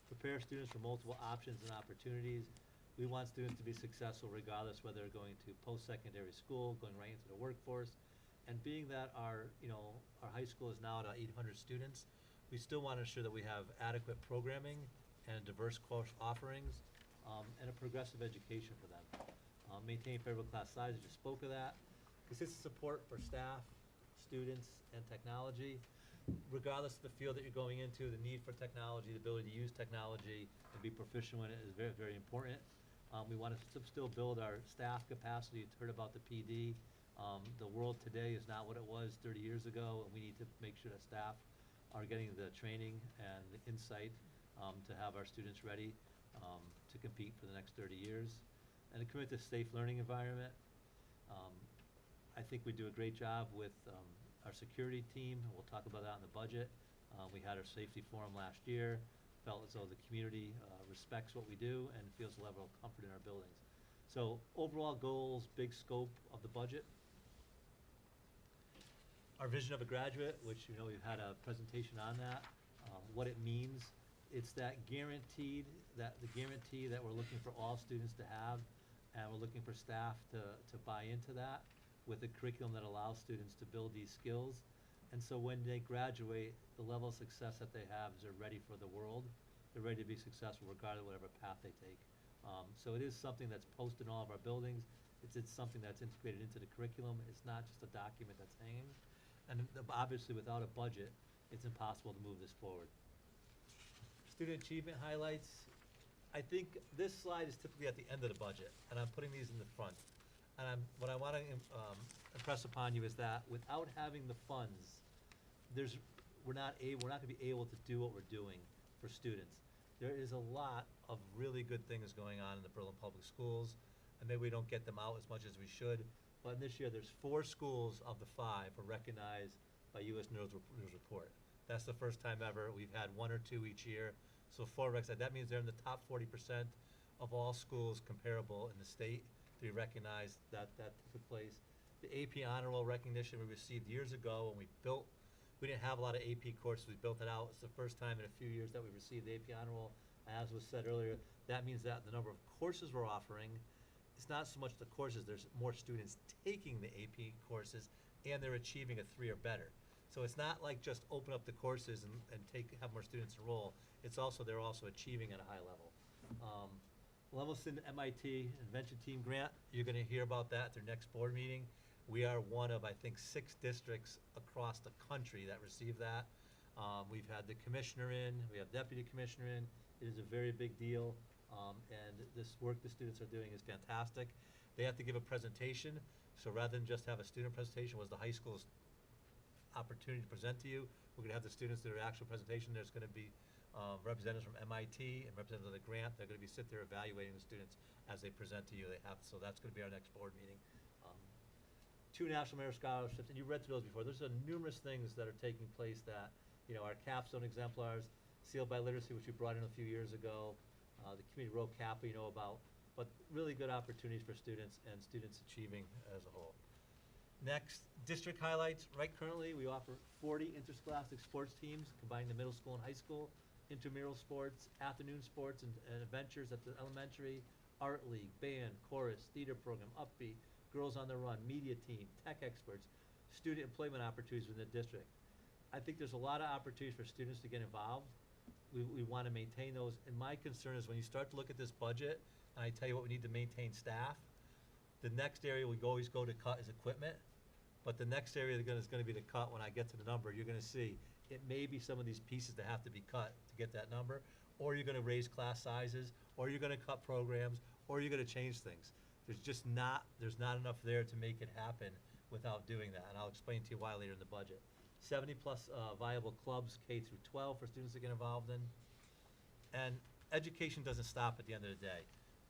Prepare students for multiple options and opportunities. We want students to be successful regardless whether they're going to post-secondary school, going right into the workforce. And being that our high school is now at 800 students, we still want to ensure that we have adequate programming and diverse course offerings, and a progressive education for them. Maintain favorable class size, I just spoke of that. Consistent support for staff, students, and technology. Regardless of the field that you're going into, the need for technology, the ability to use technology and be proficient in it is very, very important. We want to still build our staff capacity. You heard about the PD. The world today is not what it was 30 years ago, and we need to make sure that staff are getting the training and the insight to have our students ready to compete for the next 30 years. And to commit to a safe learning environment. I think we do a great job with our security team. We'll talk about that in the budget. We had our safety forum last year. Felt as though the community respects what we do and feels a level of comfort in our buildings. So overall goals, big scope of the budget. Our vision of a graduate, which we've had a presentation on that, what it means. It's the guarantee that we're looking for all students to have, and we're looking for staff to buy into that with a curriculum that allows students to build these skills. And so when they graduate, the level of success that they have is they're ready for the world. They're ready to be successful regardless of whatever path they take. So it is something that's posted in all of our buildings. It's something that's integrated into the curriculum. It's not just a document that's hanging. And obviously without a budget, it's impossible to move this forward. Student achievement highlights. I think this slide is typically at the end of the budget, and I'm putting these in the front. And what I want to impress upon you is that without having the funds, we're not going to be able to do what we're doing for students. There is a lot of really good things going on in the Berlin Public Schools, and maybe we don't get them out as much as we should. But this year, there's 4 schools of the 5 are recognized by U.S. News Report. That's the first time ever. We've had 1 or 2 each year. So 4 recognized. That means they're in the top 40% of all schools comparable in the state to be recognized. That took place. The AP Honor Roll recognition we received years ago when we didn't have a lot of AP courses. We built it out. It's the first time in a few years that we received the AP Honor Roll. As was said earlier, that means that the number of courses we're offering, it's not so much the courses, there's more students taking the AP courses and they're achieving a 3 or better. So it's not like just open up the courses and have more students enroll. It's also, they're also achieving at a high level. Levelson MIT Invention Team Grant, you're gonna hear about that at their next board meeting. We are one of, I think, 6 districts across the country that receive that. We've had the commissioner in, we have deputy commissioner in, It is a very big deal, and this work the students are doing is fantastic. They have to give a presentation, so rather than just have a student presentation, was the high school's opportunity to present to you. We're gonna have the students do an actual presentation. There's gonna be representatives from MIT and representatives of the grant. They're gonna be sit there evaluating the students as they present to you. So that's gonna be our next board meeting. 2 National Merit Scholarships, and you read through those before. There's numerous things that are taking place that, our capstone exemplars, Sealed by Literacy, which we brought in a few years ago, the Community Road Kappa you know about, but really good opportunities for students and students achieving as a whole. Next, district highlights. Right currently, we offer 40 interscholastic sports teams, combining the middle school and high school, intramural sports, afternoon sports and adventures at the elementary, art league, band, chorus, theater program, upbeat, Girls on the Run, media team, tech experts, student employment opportunities within the district. I think there's a lot of opportunities for students to get involved. We want to maintain those. And my concern is when you start to look at this budget, and I tell you what, we need to maintain staff, the next area we always go to cut is equipment. But the next area is going to be the cut when I get to the number. You're going to see it may be some of these pieces that have to be cut to get that number, or you're going to raise class sizes, or you're going to cut programs, or you're going to change things. There's not enough there to make it happen without doing that, and I'll explain to you why later in the budget. 70+ viable clubs K through 12 for students to get involved in. And education doesn't stop at the end of the day,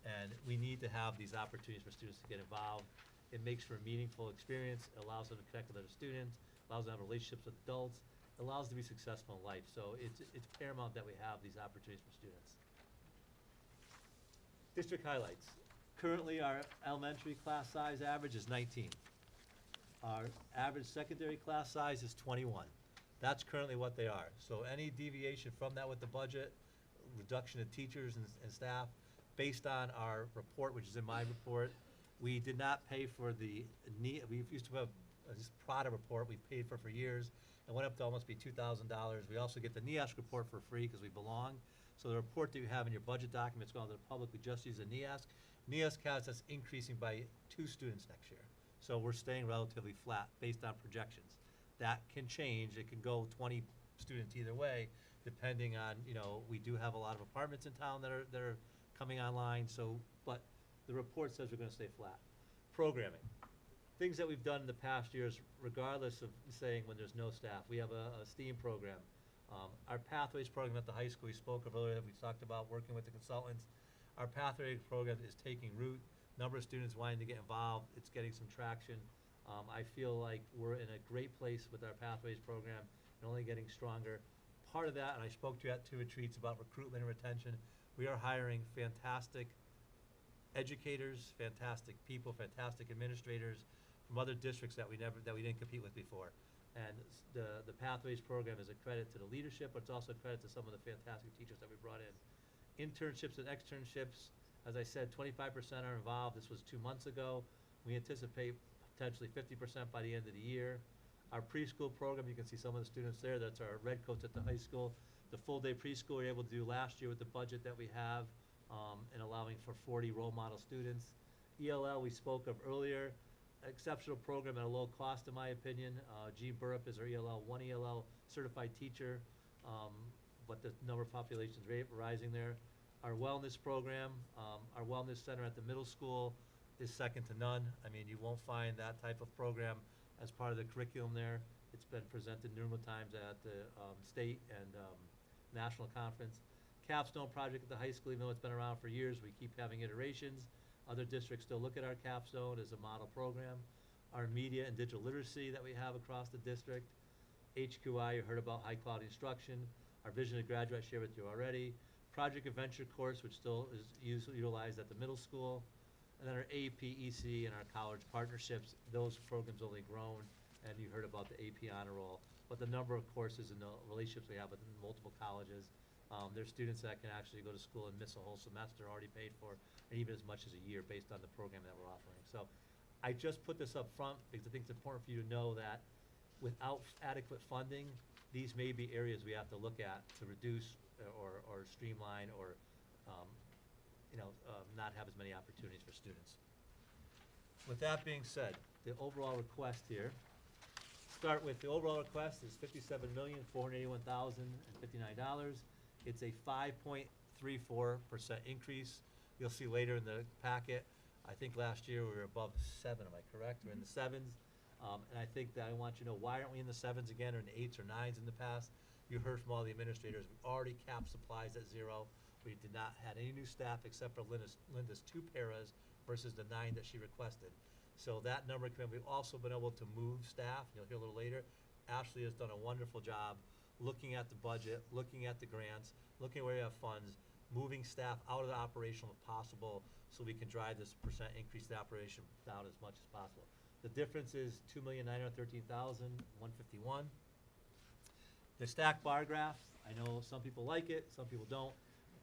and we need to have these opportunities for students to get involved. It makes for a meaningful experience, it allows them to connect with other students, allows them to have relationships with adults, allows them to be successful in life. So it's paramount that we have these opportunities for students. District highlights. Currently, our elementary class size average is 19. Our average secondary class size is 21. That's currently what they are. So any deviation from that with the budget, reduction of teachers and staff, based on our report, which is in my report, we did not pay for the we used to have this Prada report we paid for years. It went up to almost be $2,000. We also get the NEASC report for free because we belong. So the report that you have in your budget documents going to the public, we just use the NEASC. NEASC has us increasing by 2 students next year. So we're staying relatively flat based on projections. That can change. It can go 20 students either way, depending on, we do have a lot of apartments in town that are coming online. So, but the report says we're going to stay flat. Programming. Things that we've done in the past years, regardless of saying when there's no staff. We have a STEAM program. Our Pathways program at the high school we spoke of earlier, we talked about working with the consultants. Our Pathways program is taking root. Number of students wanting to get involved. It's getting some traction. I feel like we're in a great place with our Pathways program and only getting stronger. Part of that, and I spoke to you at 2 retreats about recruitment and retention, we are hiring fantastic educators, fantastic people, fantastic administrators from other districts that we didn't compete with before. And the Pathways program is a credit to the leadership, but it's also a credit to some of the fantastic teachers that we brought in. Internships and externships, as I said, 25% are involved. This was 2 months ago. We anticipate potentially 50% by the end of the year. Our preschool program, you can see some of the students there. That's our redcoats at the high school. The full-day preschool we were able to do last year with the budget that we have, and allowing for 40 role model students. ELL we spoke of earlier. Exceptional program at a low cost, in my opinion. Jean Burrup is our ELL, 1 ELL certified teacher, but the number of populations rising there. Our wellness program, our wellness center at the middle school is second to none. I mean, you won't find that type of program as part of the curriculum there. It's been presented numerous times at the state and national conference. Capstone project at the high school, even though it's been around for years, we keep having iterations. Other districts still look at our capstone as a model program. Our media and digital literacy that we have across the district. HQI, you heard about high quality instruction. Our vision to graduate, I shared with you already. Project Adventure course, which still is utilized at the middle school. And then our AP, EC, and our college partnerships. Those programs only grown, and you heard about the AP honor roll. But the number of courses and the relationships we have with multiple colleges. There's students that can actually go to school and miss a whole semester already paid for, and even as much as a year based on the program that we're offering. So I just put this up front because I think it's important for you to know that without adequate funding, these may be areas we have to look at to reduce or streamline or not have as many opportunities for students. With that being said, the overall request here, start with the overall request is $57,481,059. It's a 5.3% 4.34% increase. You'll see later in the packet, I think last year we were above 7, am I correct? We're in the 7s. And I think that I want you to know, why aren't we in the 7s again, or in the 8s or 9s in the past? You heard from all the administrators, we already capped supplies at 0. We did not have any new staff except for Linda's 2 paras versus the 9 that she requested. So that number came in. We've also been able to move staff, and you'll hear a little later. Ashley has done a wonderful job looking at the budget, looking at the grants, looking at where you have funds, moving staff out of the operational if possible, so we can drive this percent increase to the operation down as much as possible. The difference is $2,913,151. The stack bar graph, I know some people like it, some people don't.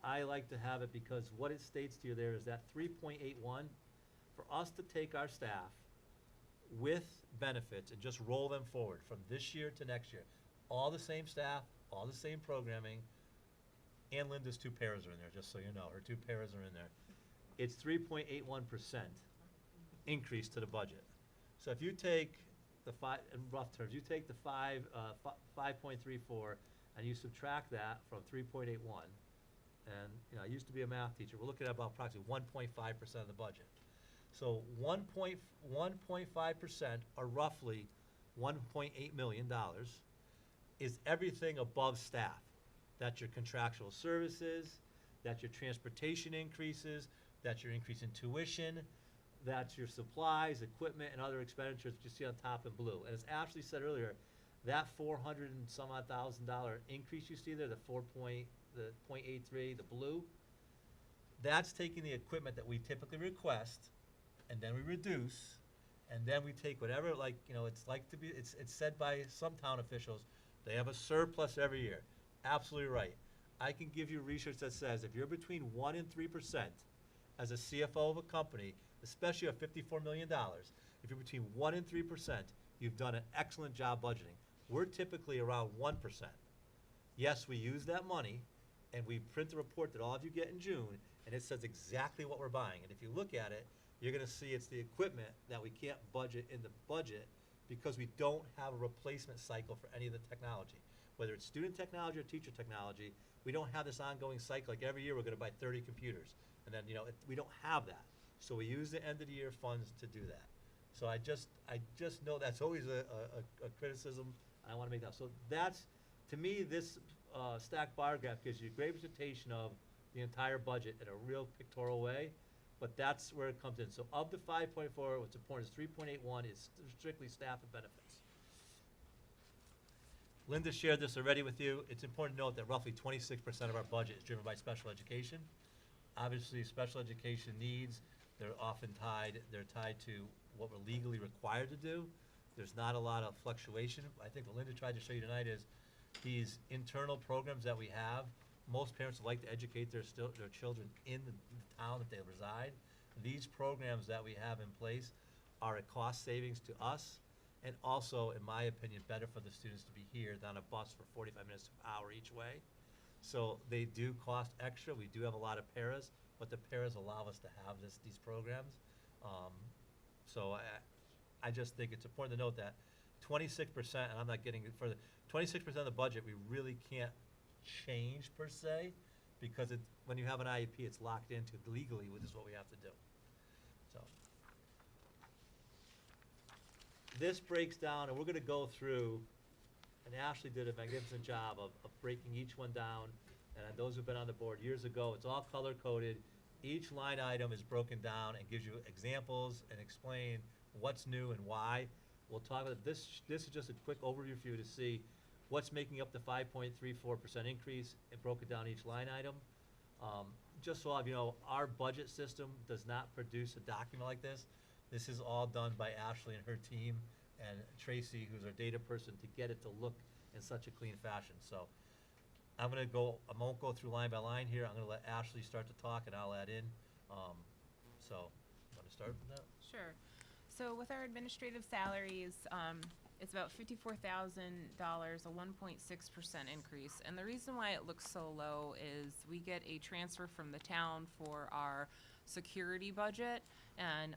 I like to have it because what it states to you there is that 3.81, for us to take our staff with benefits and just roll them forward from this year to next year, all the same staff, all the same programming, and Linda's 2 paras are in there, just so you know, her 2 paras are in there. It's 3.81% increase to the budget. So if you take the in rough terms, you take the 5.34 and you subtract that from 3.81, and I used to be a math teacher, we're looking at about approximately 1.5% of the budget. So 1.5%, or roughly $1.8 million, is everything above staff. That's your contractual services, that's your transportation increases, that's your increase in tuition, that's your supplies, equipment, and other expenditures that you see on top in blue. And as Ashley said earlier, that $400 and some odd thousand increase you see there, the 0.83, the blue, that's taking the equipment that we typically request, and then we reduce, and then we take whatever, it's said by some town officials, they have a surplus every year. Absolutely right. I can give you research that says if you're between 1% and 3% as a CFO of a company, especially at $54 million, if you're between 1% and 3%, you've done an excellent job budgeting. We're typically around 1%. Yes, we use that money, and we print the report that all of you get in June, and it says exactly what we're buying. And if you look at it, you're going to see it's the equipment that we can't budget in the budget because we don't have a replacement cycle for any of the technology. Whether it's student technology or teacher technology, we don't have this ongoing cycle. Like every year we're going to buy 30 computers. And then, we don't have that. So we use the end of the year funds to do that. So I just know that's always a criticism. I want to make that. So that's, to me, this stacked bar graph gives you a great presentation of the entire budget in a real pictorial way. But that's where it comes in. So of the 5.4, what's important is 3.81 is strictly staff and benefits. Linda shared this already with you. It's important to note that roughly 26% of our budget is driven by special education. Obviously, special education needs, they're often tied to what we're legally required to do. There's not a lot of fluctuation. I think what Linda tried to show you tonight is these internal programs that we have. Most parents would like to educate their children in the town that they reside. These programs that we have in place are a cost savings to us, and also, in my opinion, better for the students to be here than a bus for 45 minutes to an hour each way. So they do cost extra. We do have a lot of paras, but the paras allow us to have these programs. So I just think it's important to note that 26%, and I'm not getting it further, 26% of the budget we really can't change per se, because when you have an IEP, it's locked into legally, which is what we have to do. So this breaks down, and we're going to go through, and Ashley did a magnificent job of breaking each one down. And those who've been on the board years ago, it's all color-coded. Each line item is broken down and gives you examples and explain what's new and why. We'll talk about this. This is just a quick overview for you to see what's making up the 5.34% increase and broke it down each line item. Just so all of you know, our budget system does not produce a document like this. This is all done by Ashley and her team and Tracy, who's our data person, to get it to look in such a clean fashion. So I won't go through line by line here. I'm going to let Ashley start to talk, and I'll add in. So you want to start with that? Sure. So with our administrative salaries, it's about $54,000, a 1.6% increase. And the reason why it looks so low is we get a transfer from the town for our security budget, and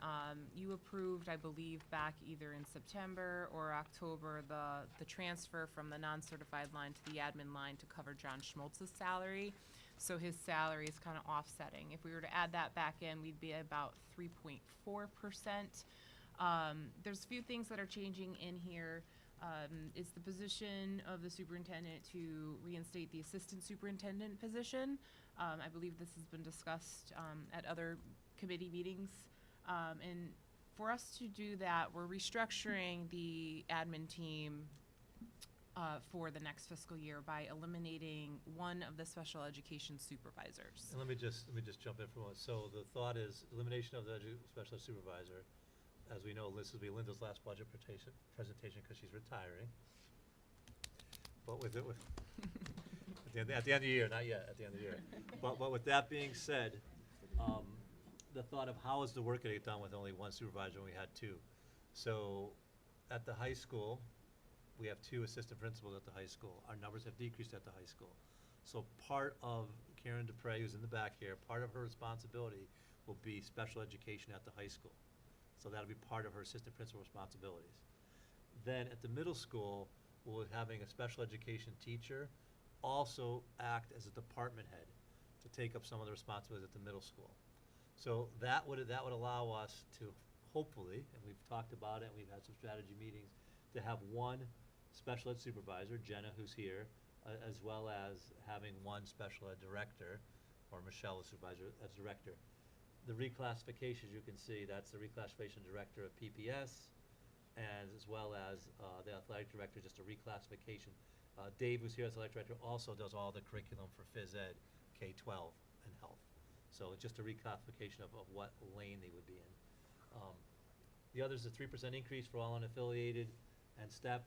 you approved, I believe, back either in September or October, the transfer from the non-certified line to the admin line to cover John Schmaltz's salary. So his salary is kind of offsetting. If we were to add that back in, we'd be about 3.4%. There's a few things that are changing in here. It's the position of the superintendent to reinstate the assistant superintendent position. I believe this has been discussed at other committee meetings. And for us to do that, we're restructuring the admin team for the next fiscal year by eliminating one of the special education supervisors. And let me just jump in for a moment. So the thought is elimination of the special ed supervisor. As we know, this will be Linda's last budget presentation because she's retiring. But with it, at the end of the year, not yet, at the end of the year. But with that being said, the thought of how is the work getting done with only one supervisor when we had two? So at the high school, we have two assistant principals at the high school. Our numbers have decreased at the high school. So part of Karen Dupre, who's in the back here, part of her responsibility will be special education at the high school. So that'll be part of her assistant principal responsibilities. Then at the middle school, we'll be having a special education teacher also act as a department head to take up some of the responsibilities at the middle school. So that would allow us to hopefully, and we've talked about it, and we've had some strategy meetings, to have one special ed supervisor, Jenna, who's here, as well as having one special ed director, or Michelle, the supervisor, as director. The reclassifications, you can see, that's the reclassification director of PPS, and as well as the athletic director, just a reclassification. Dave, who's here as athletic director, also does all the curriculum for phys ed, K-12, and health. So it's just a reclassification of what lane they would be in. The other is a 3% increase for all unaffiliated and step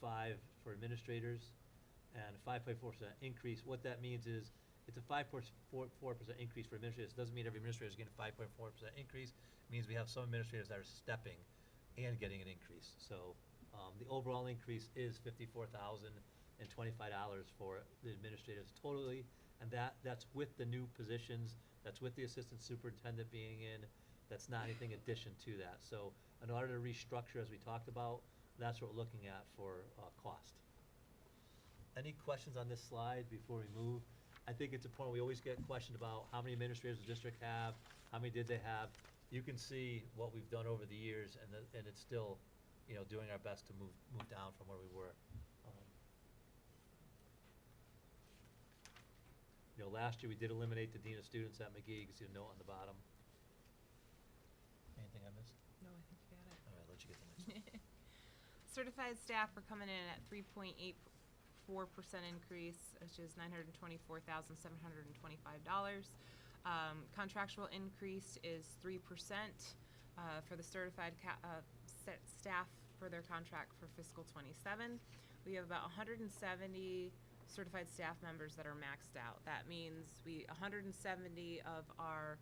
5 for administrators, and a 5.4% increase. What that means is it's a 5.4% increase for administrators. It doesn't mean every administrator is getting a 5.4% increase. It means we have some administrators that are stepping and getting an increase. So the overall increase is $54,025 for the administrators totally, and that's with the new positions, that's with the assistant superintendent being in, that's not anything addition to that. So in order to restructure, as we talked about, that's what we're looking at for cost. Any questions on this slide before we move? I think it's important, we always get questioned about how many administrators the district have, how many did they have. You can see what we've done over the years, and it's still, doing our best to move down from where we were. Last year we did eliminate the dean of students at McGee. You can see a note on the bottom. Anything I missed? No, I think you got it. All right, let you get the next one. Certified staff are coming in at 3.84% increase, which is $924,725. Contractual increase is 3% for the certified staff for their contract for fiscal '27. We have about 170 certified staff members that are maxed out. That means 170 of our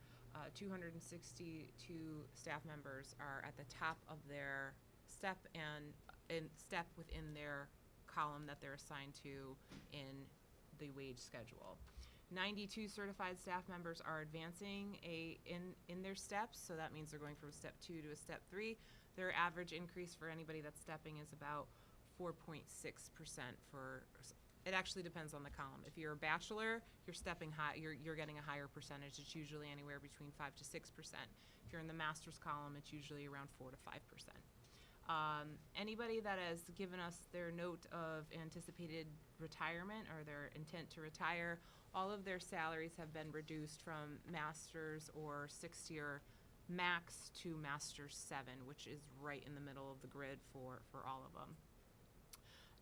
262 staff members are at the top of their step and step within their column that they're assigned to in the wage schedule. 92 certified staff members are advancing in their steps, so that means they're going from a step 2 to a step 3. Their average increase for anybody that's stepping is about 4.6% for. It actually depends on the column. If you're a bachelor, you're stepping high. You're getting a higher percentage. It's usually anywhere between 5 to 6%. If you're in the master's column, it's usually around 4 to 5%. Anybody that has given us their note of anticipated retirement or their intent to retire, all of their salaries have been reduced from master's or 6-year max to master's 7, which is right in the middle of the grid for all of them.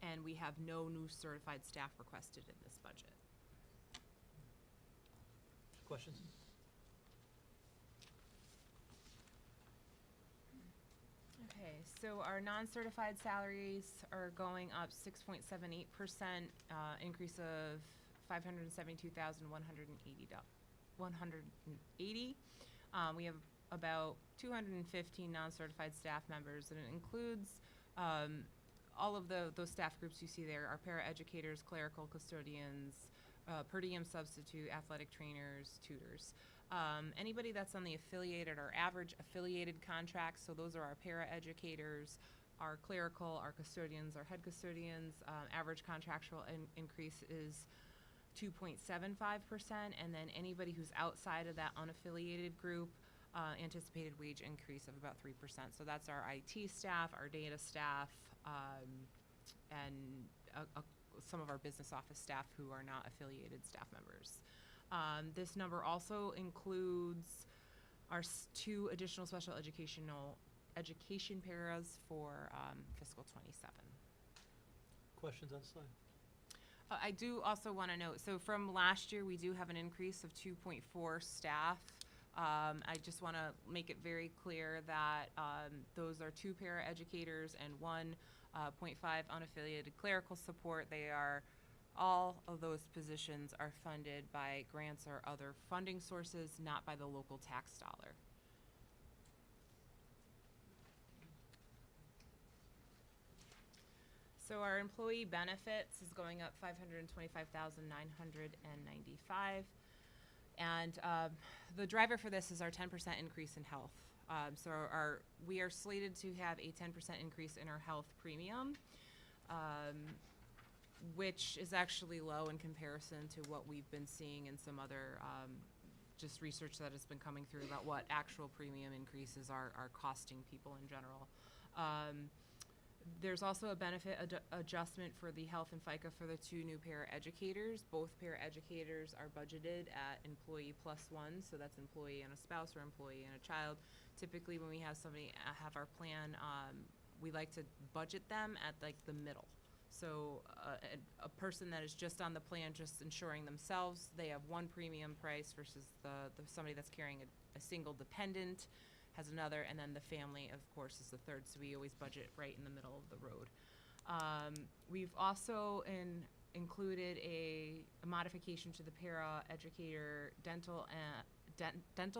And we have no new certified staff requested in this budget. Questions? Okay, so our non-certified salaries are going up 6.78%, increase of $572,180. We have about 215 non-certified staff members, and it includes all of those staff groups you see there are paraeducators, clerical custodians, per diem substitute, athletic trainers, tutors. Anybody that's on the affiliated or average affiliated contracts, so those are our paraeducators, our clerical, our custodians, our head custodians. Average contractual increase is 2.75%, and then anybody who's outside of that unaffiliated group, anticipated wage increase of about 3%. So that's our IT staff, our data staff, and some of our business office staff who are not affiliated staff members. This number also includes our 2 additional special education paras for fiscal '27. Questions on the slide? I do also want to note, so from last year, we do have an increase of 2.4 staff. I just want to make it very clear that those are 2 para educators and 1.5 unaffiliated clerical support. All of those positions are funded by grants or other funding sources, not by the local tax dollar. So our employee benefits is going up $525,995. And the driver for this is our 10% increase in health. So we are slated to have a 10% increase in our health premium, which is actually low in comparison to what we've been seeing in some other just research that has been coming through about what actual premium increases are costing people in general. There's also a benefit adjustment for the health and FICA for the 2 new paraeducators. Both paraeducators are budgeted at employee +1, so that's employee and a spouse or employee and a child. Typically, when we have somebody have our plan, we like to budget them at like the middle. So a person that is just on the plan, just insuring themselves, they have 1 premium price versus somebody that's carrying a single dependent has another, and then the family, of course, is the third, so we always budget right in the middle of the road. We've also included a modification to the para-educator dental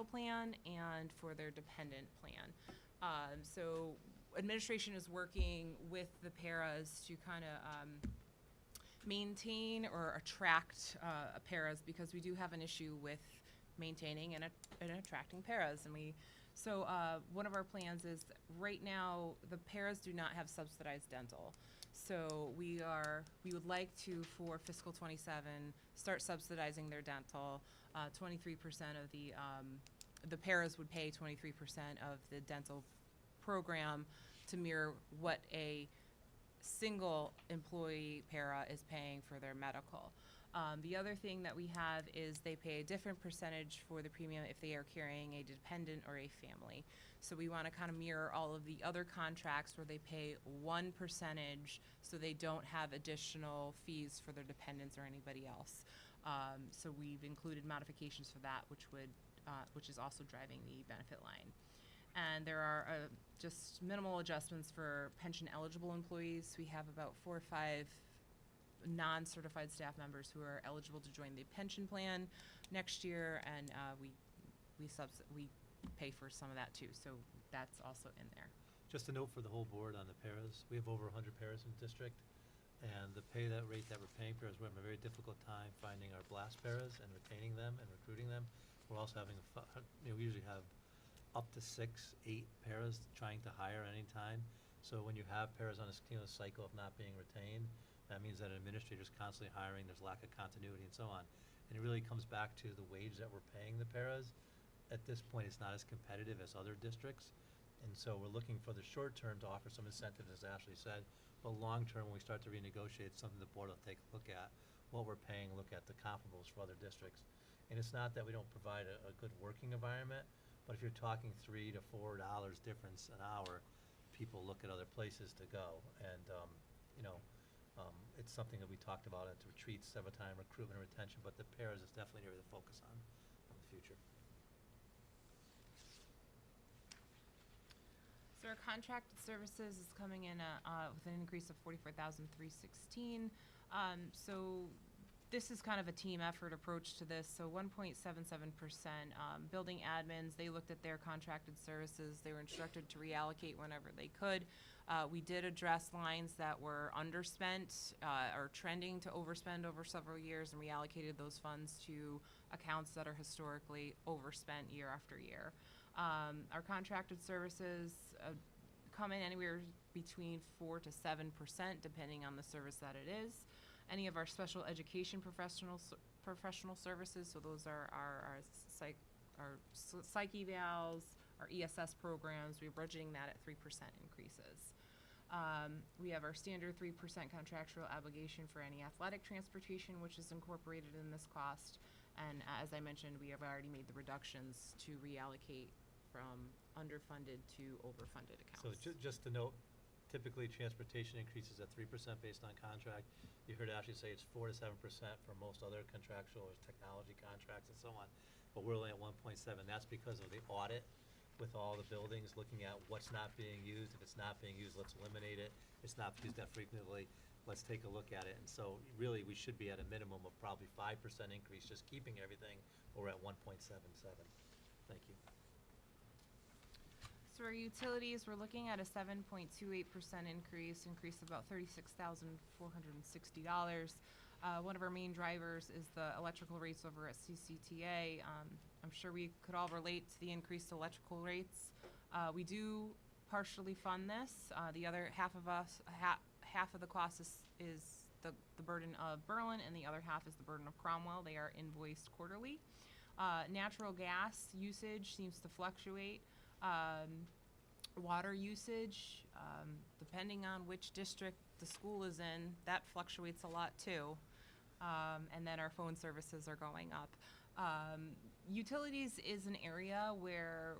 plan and for their dependent plan. So administration is working with the paras to kind of maintain or attract paras, because we do have an issue with maintaining and attracting paras, and So one of our plans is, right now, the paras do not have subsidized dental. So we would like to, for fiscal '27, start subsidizing their dental. 23% of the paras would pay 23% of the dental program to mirror what a single employee para is paying for their medical. The other thing that we have is they pay a different percentage for the premium if they are carrying a dependent or a family. So we want to kind of mirror all of the other contracts where they pay 1% so they don't have additional fees for their dependents or anybody else. So we've included modifications for that, which is also driving the benefit line. And there are just minimal adjustments for pension eligible employees. We have about 4 or 5 non-certified staff members who are eligible to join the pension plan next year, and we pay for some of that too, so that's also in there. Just a note for the whole board on the paras, we have over 100 paras in the district, and the rate that we're paying paras, we're having a very difficult time finding our blast paras and retaining them and recruiting them. We're also having, we usually have up to 6, 8 paras trying to hire any time. So when you have paras on a continuous cycle of not being retained, that means that an administrator is constantly hiring, there's lack of continuity and so on. And it really comes back to the wage that we're paying the paras. At this point, it's not as competitive as other districts. And so we're looking for the short term to offer some incentives, as Ashley said. But long term, when we start to renegotiate, something the board will take a look at what we're paying, look at the comparables for other districts. And it's not that we don't provide a good working environment, but if you're talking $3 to $4 difference an hour, people look at other places to go. And, it's something that we talked about at the retreats several times, recruitment and retention, but the paras is definitely an area to focus on in the future. So our contracted services is coming in with an increase of $44,316. So this is kind of a team effort approach to this. So 1.77%. Building admins, they looked at their contracted services. They were instructed to reallocate whenever they could. We did address lines that were underspent or trending to overspend over several years, and reallocated those funds to accounts that are historically overspent year after year. Our contracted services come in anywhere between 4 to 7%, depending on the service that it is. Any of our special education professional services, so those are our psych evals, our ESS programs, we're budgeting that at 3% increases. We have our standard 3% contractual obligation for any athletic transportation, which is incorporated in this cost. And as I mentioned, we have already made the reductions to reallocate from underfunded to overfunded So accounts. just to note, typically transportation increases at 3% based on contract. You heard Ashley say it's 4 to 7% for most other contractual or technology contracts and so on, but we're only at 1.7. That's because of the audit with all the buildings, looking at what's not being used. If it's not being used, let's eliminate it. It's not used that frequently, let's take a look at it. And so really, we should be at a minimum of probably 5% increase, just keeping everything, or at 1.77. Thank you. So our utilities, we're looking at a 7.28% increase of about $36,460. One of our main drivers is the electrical rates over at CCTA. I'm sure we could all relate to the increased electrical rates. We do partially fund this. The other half of the cost is the burden of Berlin, and the other half is the burden of Cromwell. They are invoiced quarterly. Natural gas usage seems to fluctuate. Water usage, depending on which district the school is in, that fluctuates a lot too. And then our phone services are going up. Utilities is an area where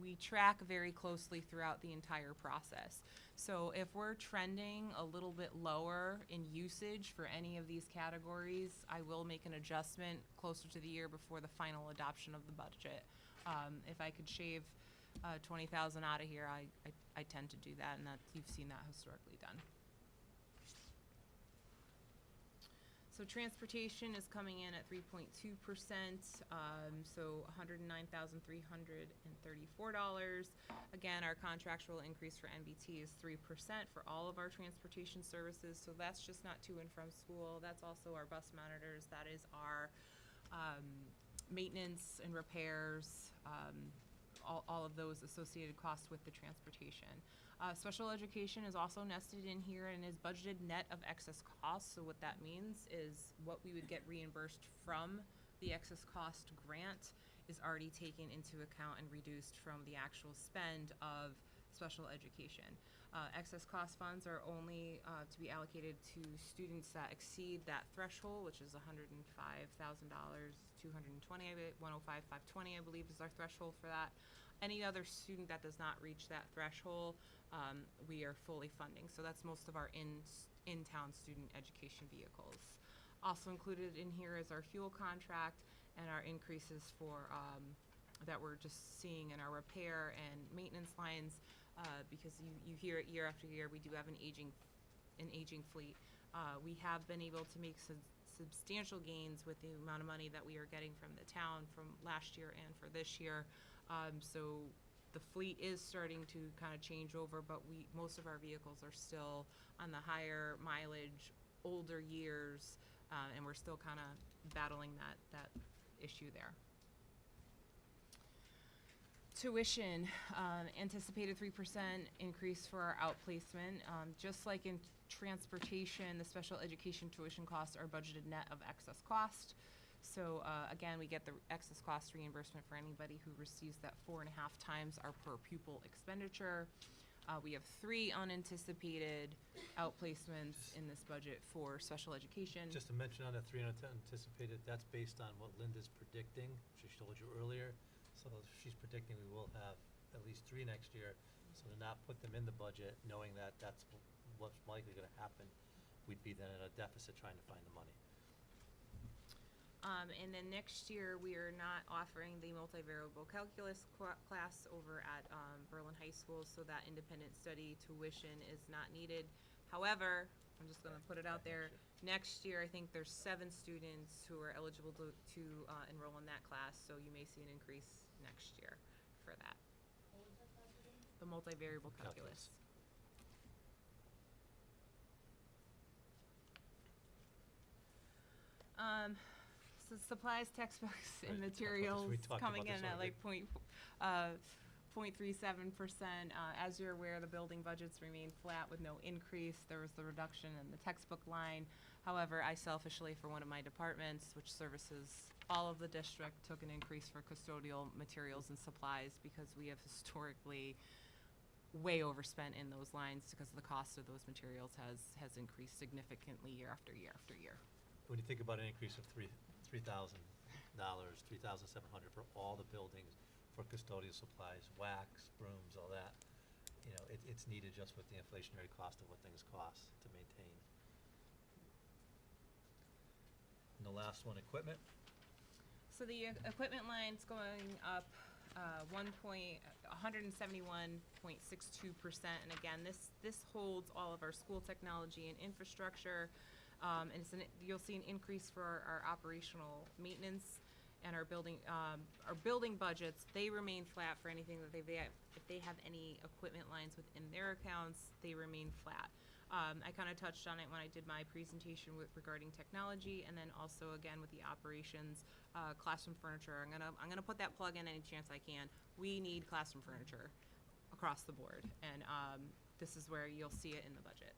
we track very closely throughout the entire process. So if we're trending a little bit lower in usage for any of these categories, I will make an adjustment closer to the year before the final adoption of the budget. If I could shave 20,000 out of here, I tend to do that, and that you've seen that historically done. So transportation is coming in at 3.2%, so $109,334. Again, our contractual increase for NBT is 3% for all of our transportation services, so that's just not to and from school. That's also our bus monitors. That is our maintenance and repairs, all of those associated costs with the transportation. Special education is also nested in here and is budgeted net of excess costs. So what that means is what we would get reimbursed from the excess cost grant is already taken into account and reduced from the actual spend of special education. Excess cost funds are only to be allocated to students that exceed that threshold, which is $105,000, 220, 105, 520, I believe is our threshold for that. Any other student that does not reach that threshold, we are fully funding. So that's most of our in-town student education vehicles. Also included in here is our fuel contract and our increases for that we're just seeing in our repair and maintenance lines, because you hear it year after year, we do have an aging fleet. We have been able to make substantial gains with the amount of money that we are getting from the town from last year and for this year. So the fleet is starting to kind of change over, but most of our vehicles are still on the higher mileage, older years, and we're still kind of battling that issue there. Tuition, anticipated 3% increase for our outplacement. Just like in transportation, the special education tuition costs are budgeted net of excess cost. So again, we get the excess cost reimbursement for anybody who receives that 4.5 times our per pupil expenditure. We have 3 unanticipated outplacements in this budget for special education. Just to mention on the 3 unanticipated, that's based on what Linda's predicting, she told you earlier. So she's predicting we will have at least 3 next year. So to not put them in the budget, knowing that that's what's likely going to happen, we'd be then at a deficit trying to find the money. And then next year, we are not offering the multivariable calculus class over at Berlin High School, so that independent study tuition is not needed. However, I'm just going to put it out there, next year I think there's 7 students who are eligible to enroll in that class, so you may see an increase next year for that. What was that class again? The multivariable calculus. So supplies, textbooks, and Right, materials we talked coming about in this at like 0.37%. As you're aware, the building budgets remain flat with no increase. There was the reduction in the textbook line. However, I selfishly, for one of my departments, which services all of the district, took an increase for custodial materials and supplies because we have historically way overspent in those lines because the cost of those materials has increased significantly year after year after year. When you think about an increase of $3,000, $3,700 for all the buildings, for custodial supplies, wax, brooms, all that, you know, it's needed just with the inflationary cost of what things cost to maintain. And the last one, equipment. So the equipment line's going up 171.62%, and again, this holds all of our school technology and infrastructure, and you'll see an increase for our operational maintenance and our building budgets. They remain flat for anything that if they have any equipment lines within their accounts, they remain flat. I kind of touched on it when I did my presentation regarding technology, and then also again with the operations, classroom furniture. I'm gonna put that plug in any chance I can. We need classroom furniture across the board, and this is where you'll see it in the budget.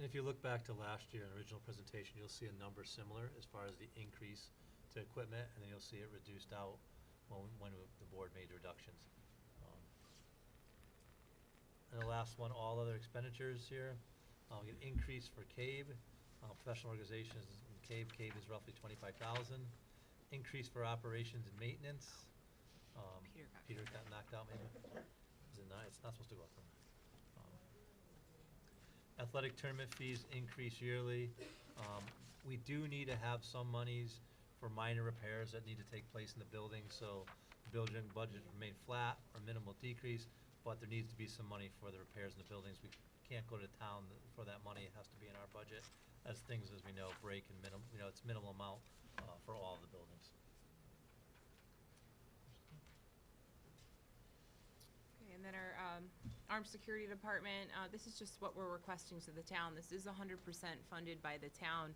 And if you look back to last year in the original presentation, you'll see a number similar as far as the increase to equipment, and then you'll see it reduced out when the board made reductions. And the last one, all other expenditures here. We get increase for CABE, professional organizations, CABE is roughly 25,000. Increase for operations and maintenance. Peter got knocked out maybe? Is it not? It's not supposed to go up. Athletic tournament fees increase yearly. We do need to have some monies for minor repairs that need to take place in the building, so the building budget remain flat or minimal decrease, but there needs to be some money for the repairs in the buildings. We can't go to town for that money. It has to be in our budget, as things, as we know, break and it's minimal amount for all of the buildings. Okay, and then our Armed Security Department, this is just what we're requesting to the town. This is 100% funded by the town.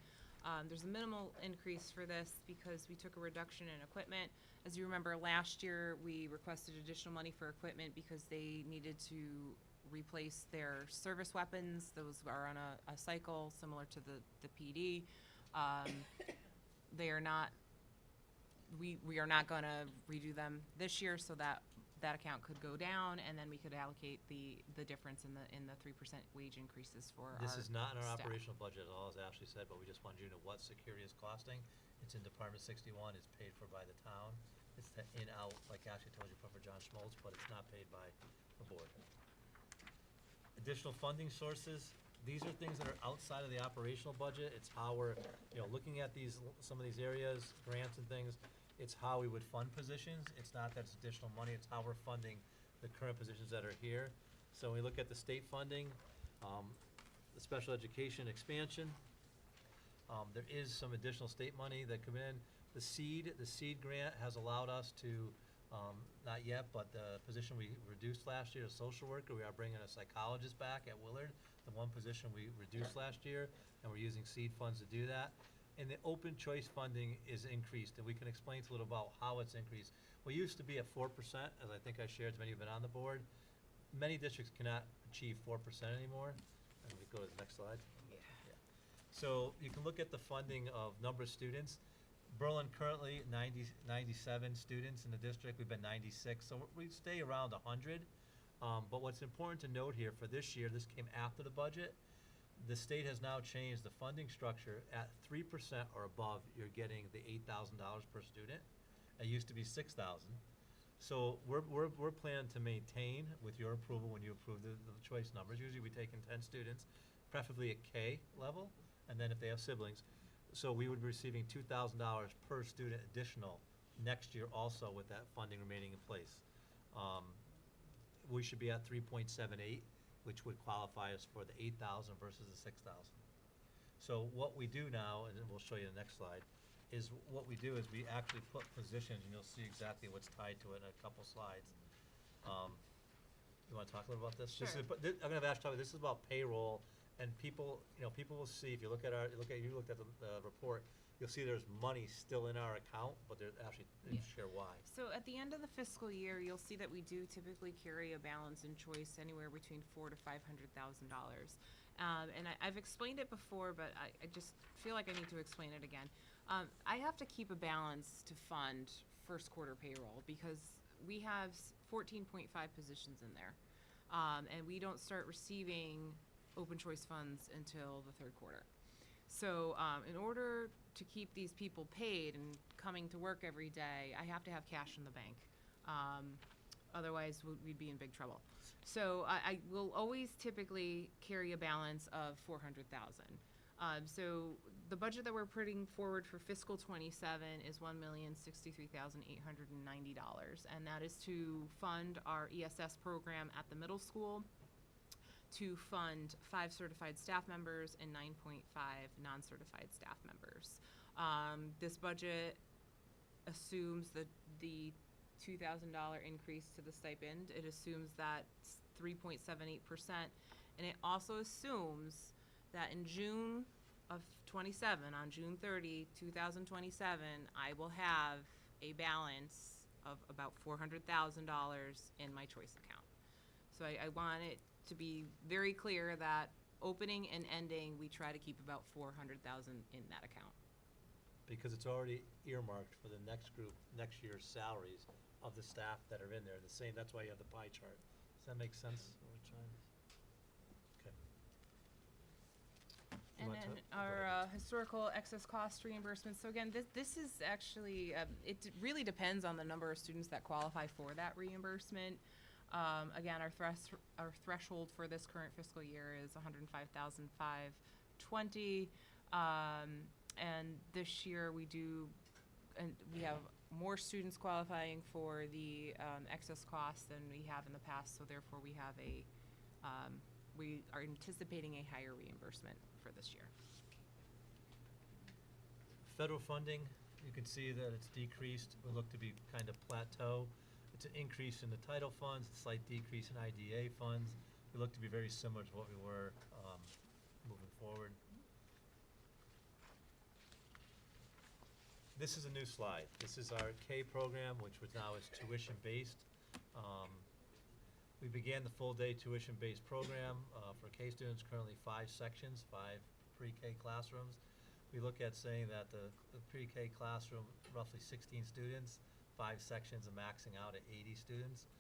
There's a minimal increase for this because we took a reduction in equipment. As you remember, last year we requested additional money for equipment because they needed to replace their service weapons. Those are on a cycle similar to the PD. They are not, we are not gonna redo them this year, so that account could go down, and then we could allocate the difference in the 3% wage increases for This is not in our staff. operational budget at all, as Ashley said, but we just wanted you to know what security is costing. It's in Department 61, it's paid for by the town. It's the in-out, like Ashley told you, for John Schmoltz, but it's not paid by the board. Additional funding sources, these are things that are outside of the operational budget. It's how we're, looking at some of these areas, grants and things, it's how we would fund positions. It's not that it's additional money, it's how we're funding the current positions that are here. So when we look at the state funding, the special education expansion, there is some additional state money that come in. The seed grant has allowed us to, not yet, but the position we reduced last year, a social worker, we are bringing a psychologist back at Willard, the one position we reduced last year, and we're using seed funds to do that. And the open choice funding is increased, and we can explain a little about how it's increased. We used to be at 4%, as I think I shared, as many of you have been on the board. Many districts cannot achieve 4% anymore. And we go to the next slide. Yeah. So you can look at the funding of number of students. Berlin currently 97 students in the district. We've been 96, so we stay around 100. But what's important to note here for this year, this came after the budget. The state has now changed the funding structure. At 3% or above, you're getting the $8,000 per student. It used to be $6,000. So we're planning to maintain, with your approval, when you approve the choice numbers. Usually we take in 10 students, preferably at K level, and then if they have siblings. So we would be receiving $2,000 per student additional next year also with that funding remaining in place. We should be at 3.78, which would qualify us for the 8,000 versus the 6,000. So what we do now, and then we'll show you the next slide, is what we do is we actually put positions, and you'll see exactly what's tied to it in a couple slides. You want to talk a little about this? Sure. I'm going to have Ash talk. This is about payroll And people, people will see, if you look at you looked at the report, you'll see there's money still in our account, but they're actually, they Yeah. share why. So at the end of the fiscal year, you'll see that we do typically carry a balance in choice anywhere between $400,000 to $500,000. And I've explained it before, but I just feel like I need to explain it again. I have to keep a balance to fund first quarter payroll because we have 14.5 positions in there. And we don't start receiving open choice funds until the third quarter. So in order to keep these people paid and coming to work every day, I have to have cash in the bank. Otherwise, we'd be in big trouble. So I will always typically carry a balance of $400,000. So the budget that we're putting forward for fiscal '27 is $1,063,890, and that is to fund our ESS program at the middle school, to fund 5 certified staff members and 9.5 non-certified staff members. This budget assumes the $2,000 increase to the stipend. It assumes that 3.78%, and it also assumes that in June of '27, on June 30, 2027, I will have a balance of about $400,000 in my choice account. So I want it to be very clear that opening and ending, we try to keep about $400,000 in that account. Because it's already earmarked for the next group, next year's salaries of the staff that are in there, the same, that's why you have the pie chart. Does that make sense? What we're trying- Okay. You And want then to- our historical excess cost reimbursement. So again, this is actually, it really depends on the number of students that qualify for that reimbursement. Again, our threshold for this current fiscal year is $105,520. And this year we have more students qualifying for the excess costs than we have in the past, so therefore we have we are anticipating a higher reimbursement for this year. Federal funding, you can see that it's decreased. We look to be kind of plateau. It's an increase in the title funds, a slight decrease in IDA funds. We look to be very similar to what we were moving forward. This is a new slide. This is our K program, which was now is tuition-based. We began the full-day tuition-based program for K students, currently 5 sections, 5 pre-K classrooms. We look at saying that the pre-K classroom, roughly 16 students, 5 sections and maxing out at 80 students.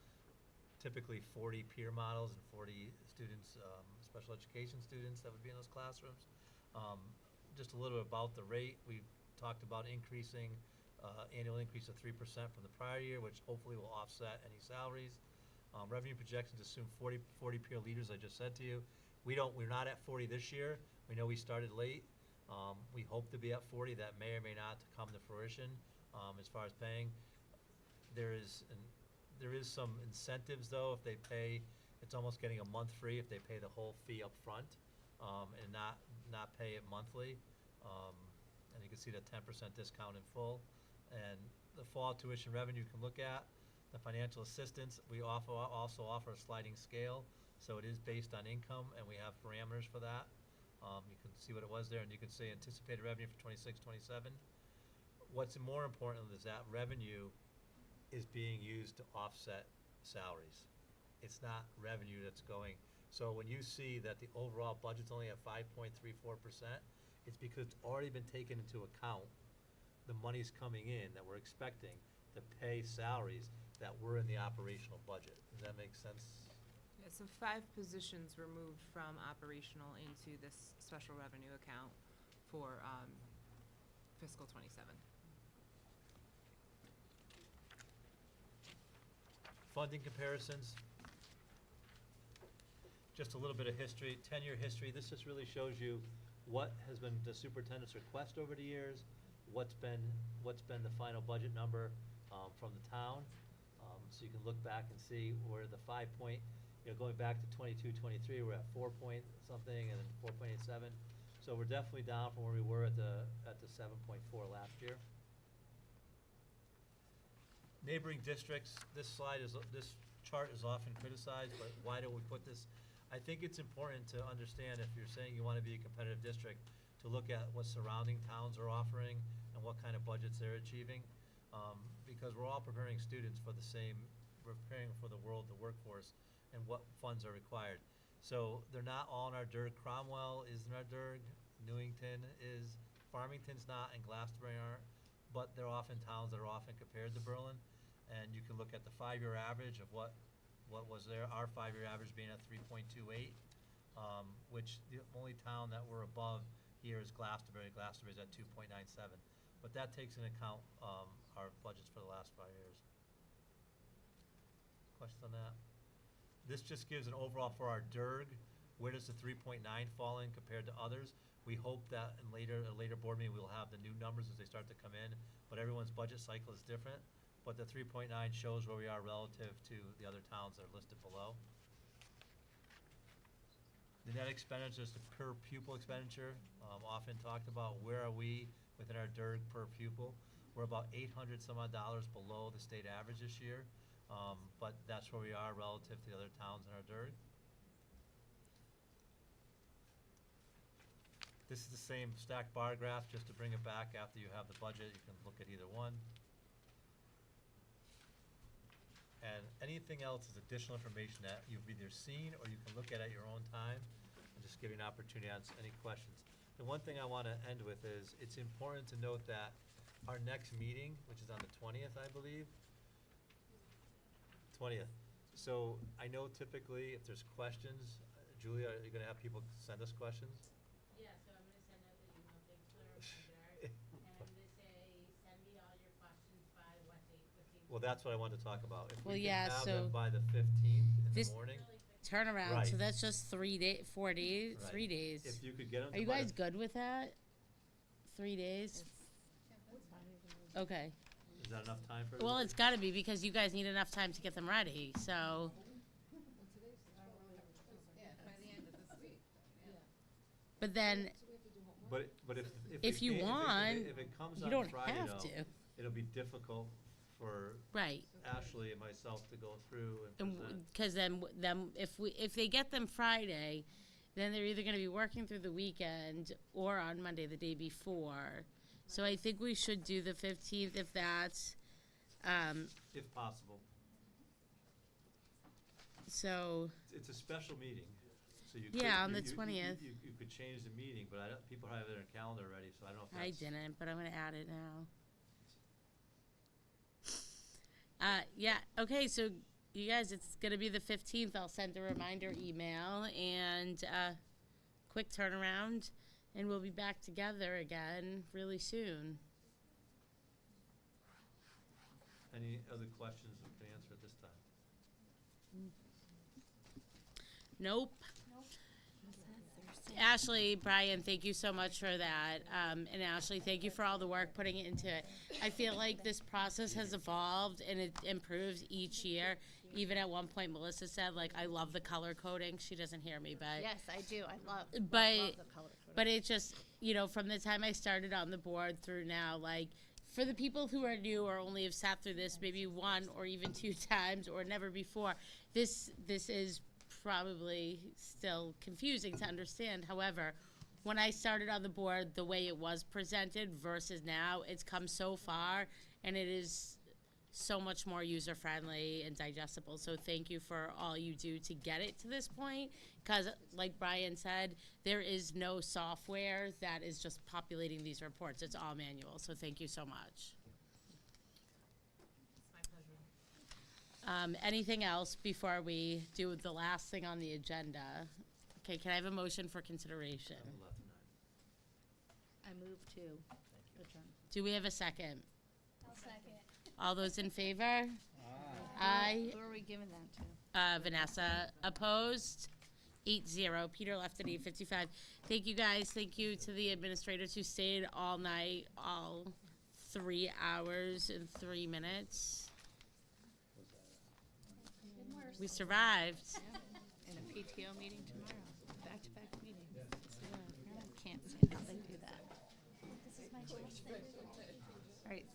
Typically 40 peer models and 40 students, special education students that would be in those classrooms. Just a little bit about the rate. We've talked about increasing, annual increase of 3% from the prior year, which hopefully will offset any salaries. Revenue projections assume 40 peer leaders, I just said to you. We're not at 40 this year. We know we started late. We hope to be at 40. That may or may not come to fruition as far as paying. There is some incentives though. If they pay, it's almost getting a month free if they pay the whole fee up front and not pay it monthly. And you can see the 10% discount in full. And the fall tuition revenue you can look at. The financial assistance, we also offer a sliding scale, so it is based on income, and we have parameters for that. You can see what it was there, and you can see anticipated revenue for 26, 27. What's more important is that revenue is being used to offset salaries. It's not revenue that's going. So when you see that the overall budget's only at 5.34%, it's because it's already been taken into account. The money's coming in that we're expecting to pay salaries that were in the operational budget. Does that make sense? Yeah, so 5 positions were moved from operational into this special revenue account for fiscal '27. Funding comparisons. Just a little bit of history, 10-year history. This just really shows you what has been the superintendent's request over the years, what's been the final budget number from the town. So you can look back and see where the 5 point, going back to 22, 23, we're at 4 point something and then 4.87. So we're definitely down from where we were at the 7.4 last year. Neighboring districts, this chart is often criticized, but why do we put this? I think it's important to understand, if you're saying you want to be a competitive district, to look at what surrounding towns are offering and what kind of budgets they're achieving. Because we're all preparing students for the same, we're preparing for the world, the workforce, and what funds are required. So they're not all in our DIRG. Cromwell is in our DIRG, Newington is, Farmington's not, and Glastonbury aren't, but they're often towns that are often compared to Berlin. And you can look at the 5-year average of what was there, our 5-year average being at 3.28, which the only town that we're above here is Glastonbury. Glastonbury's at 2.97. But that takes into account our budgets for the last 5 years. Questions on that? This just gives an overall for our DIRG. Where does the 3.9 fall in compared to others? We hope that in a later board meeting, we'll have the new numbers as they start to come in, but everyone's budget cycle is different. But the 3.9 shows where we are relative to the other towns that are listed below. The net expenditure is the per pupil expenditure, often talked about. Where are we within our DIRG per pupil? We're about $800 some odd below the state average this year, but that's where we are relative to the other towns in our DIRG. This is the same stacked bar graph, just to bring it back after you have the budget. You can look at either one. And anything else is additional information that you've either seen or you can look at your own time, and just give you an opportunity to answer any questions. The one thing I want to end with is, it's important to note that our next meeting, which is on the 20th, I believe. 20th. So I know typically if there's questions, Julia, are you going to have people send us questions? Yeah, so I'm gonna send out the email, thanks for the reminder, and they say, send me all your questions by what date, Well, that's what I wanted to talk about. If Well, we yeah, can have so them by the 15th in the this morning. turnaround, so Right. that's just 4 days, Right. 3 days. If you could get them Are you by guys good with that? 3 days? Okay. Is that enough time for Well, everybody? it's gotta be, because you guys need enough time to get them ready, so. But then, But if you want, if it comes you on don't Friday, have though, to. it'll be difficult for Right. Ashley and myself to go through and present. Because then if they get them Friday, then they're either going to be working through the weekend or on Monday, the day before. So I think we should do the 15th if that's. If possible. So. It's a special meeting, so you Yeah, could, on the you- 20th. You could change the meeting, but people have their calendar ready, so I don't know if I that's. didn't, but I'm going to add it now. Yeah, okay, so you guys, it's going to be the 15th. I'll send a reminder email and quick turnaround, and we'll be back together again really soon. Any other questions we can answer at this time? Nope. Ashley, Brian, thank you so much for that. And Ashley, thank you for all the work putting it into it. I feel like this process has evolved and it improves each year. Even at one point, Melissa said, like, I love the color coding. She doesn't hear me, but. Yes, I do. I love But, the color coding. but it just, from the time I started on the board through now, like, for the people who are new or only have sat through this maybe 1 or even 2 times or never before, this is probably still confusing to understand. However, when I started on the board, the way it was presented versus now, it's come so far, and it is so much more user-friendly and digestible. So thank you for all you do to get it to this point, because like Brian said, there is no software that is just populating these reports. It's all manual, so thank you so much. Anything else before we do the last thing on the agenda? Okay, can I have a motion for consideration? I move to adjourn. Do we have a second? I'll second. All those in favor? Aye. Who are we giving that to? Vanessa, opposed? 8-0. Peter left at 8:55. Thank you, guys. Thank you to the administrators who stayed all night, all 3 hours and 3 minutes. We survived. In a PTO meeting tomorrow, back-to-back meeting. Can't say how they do that. All right.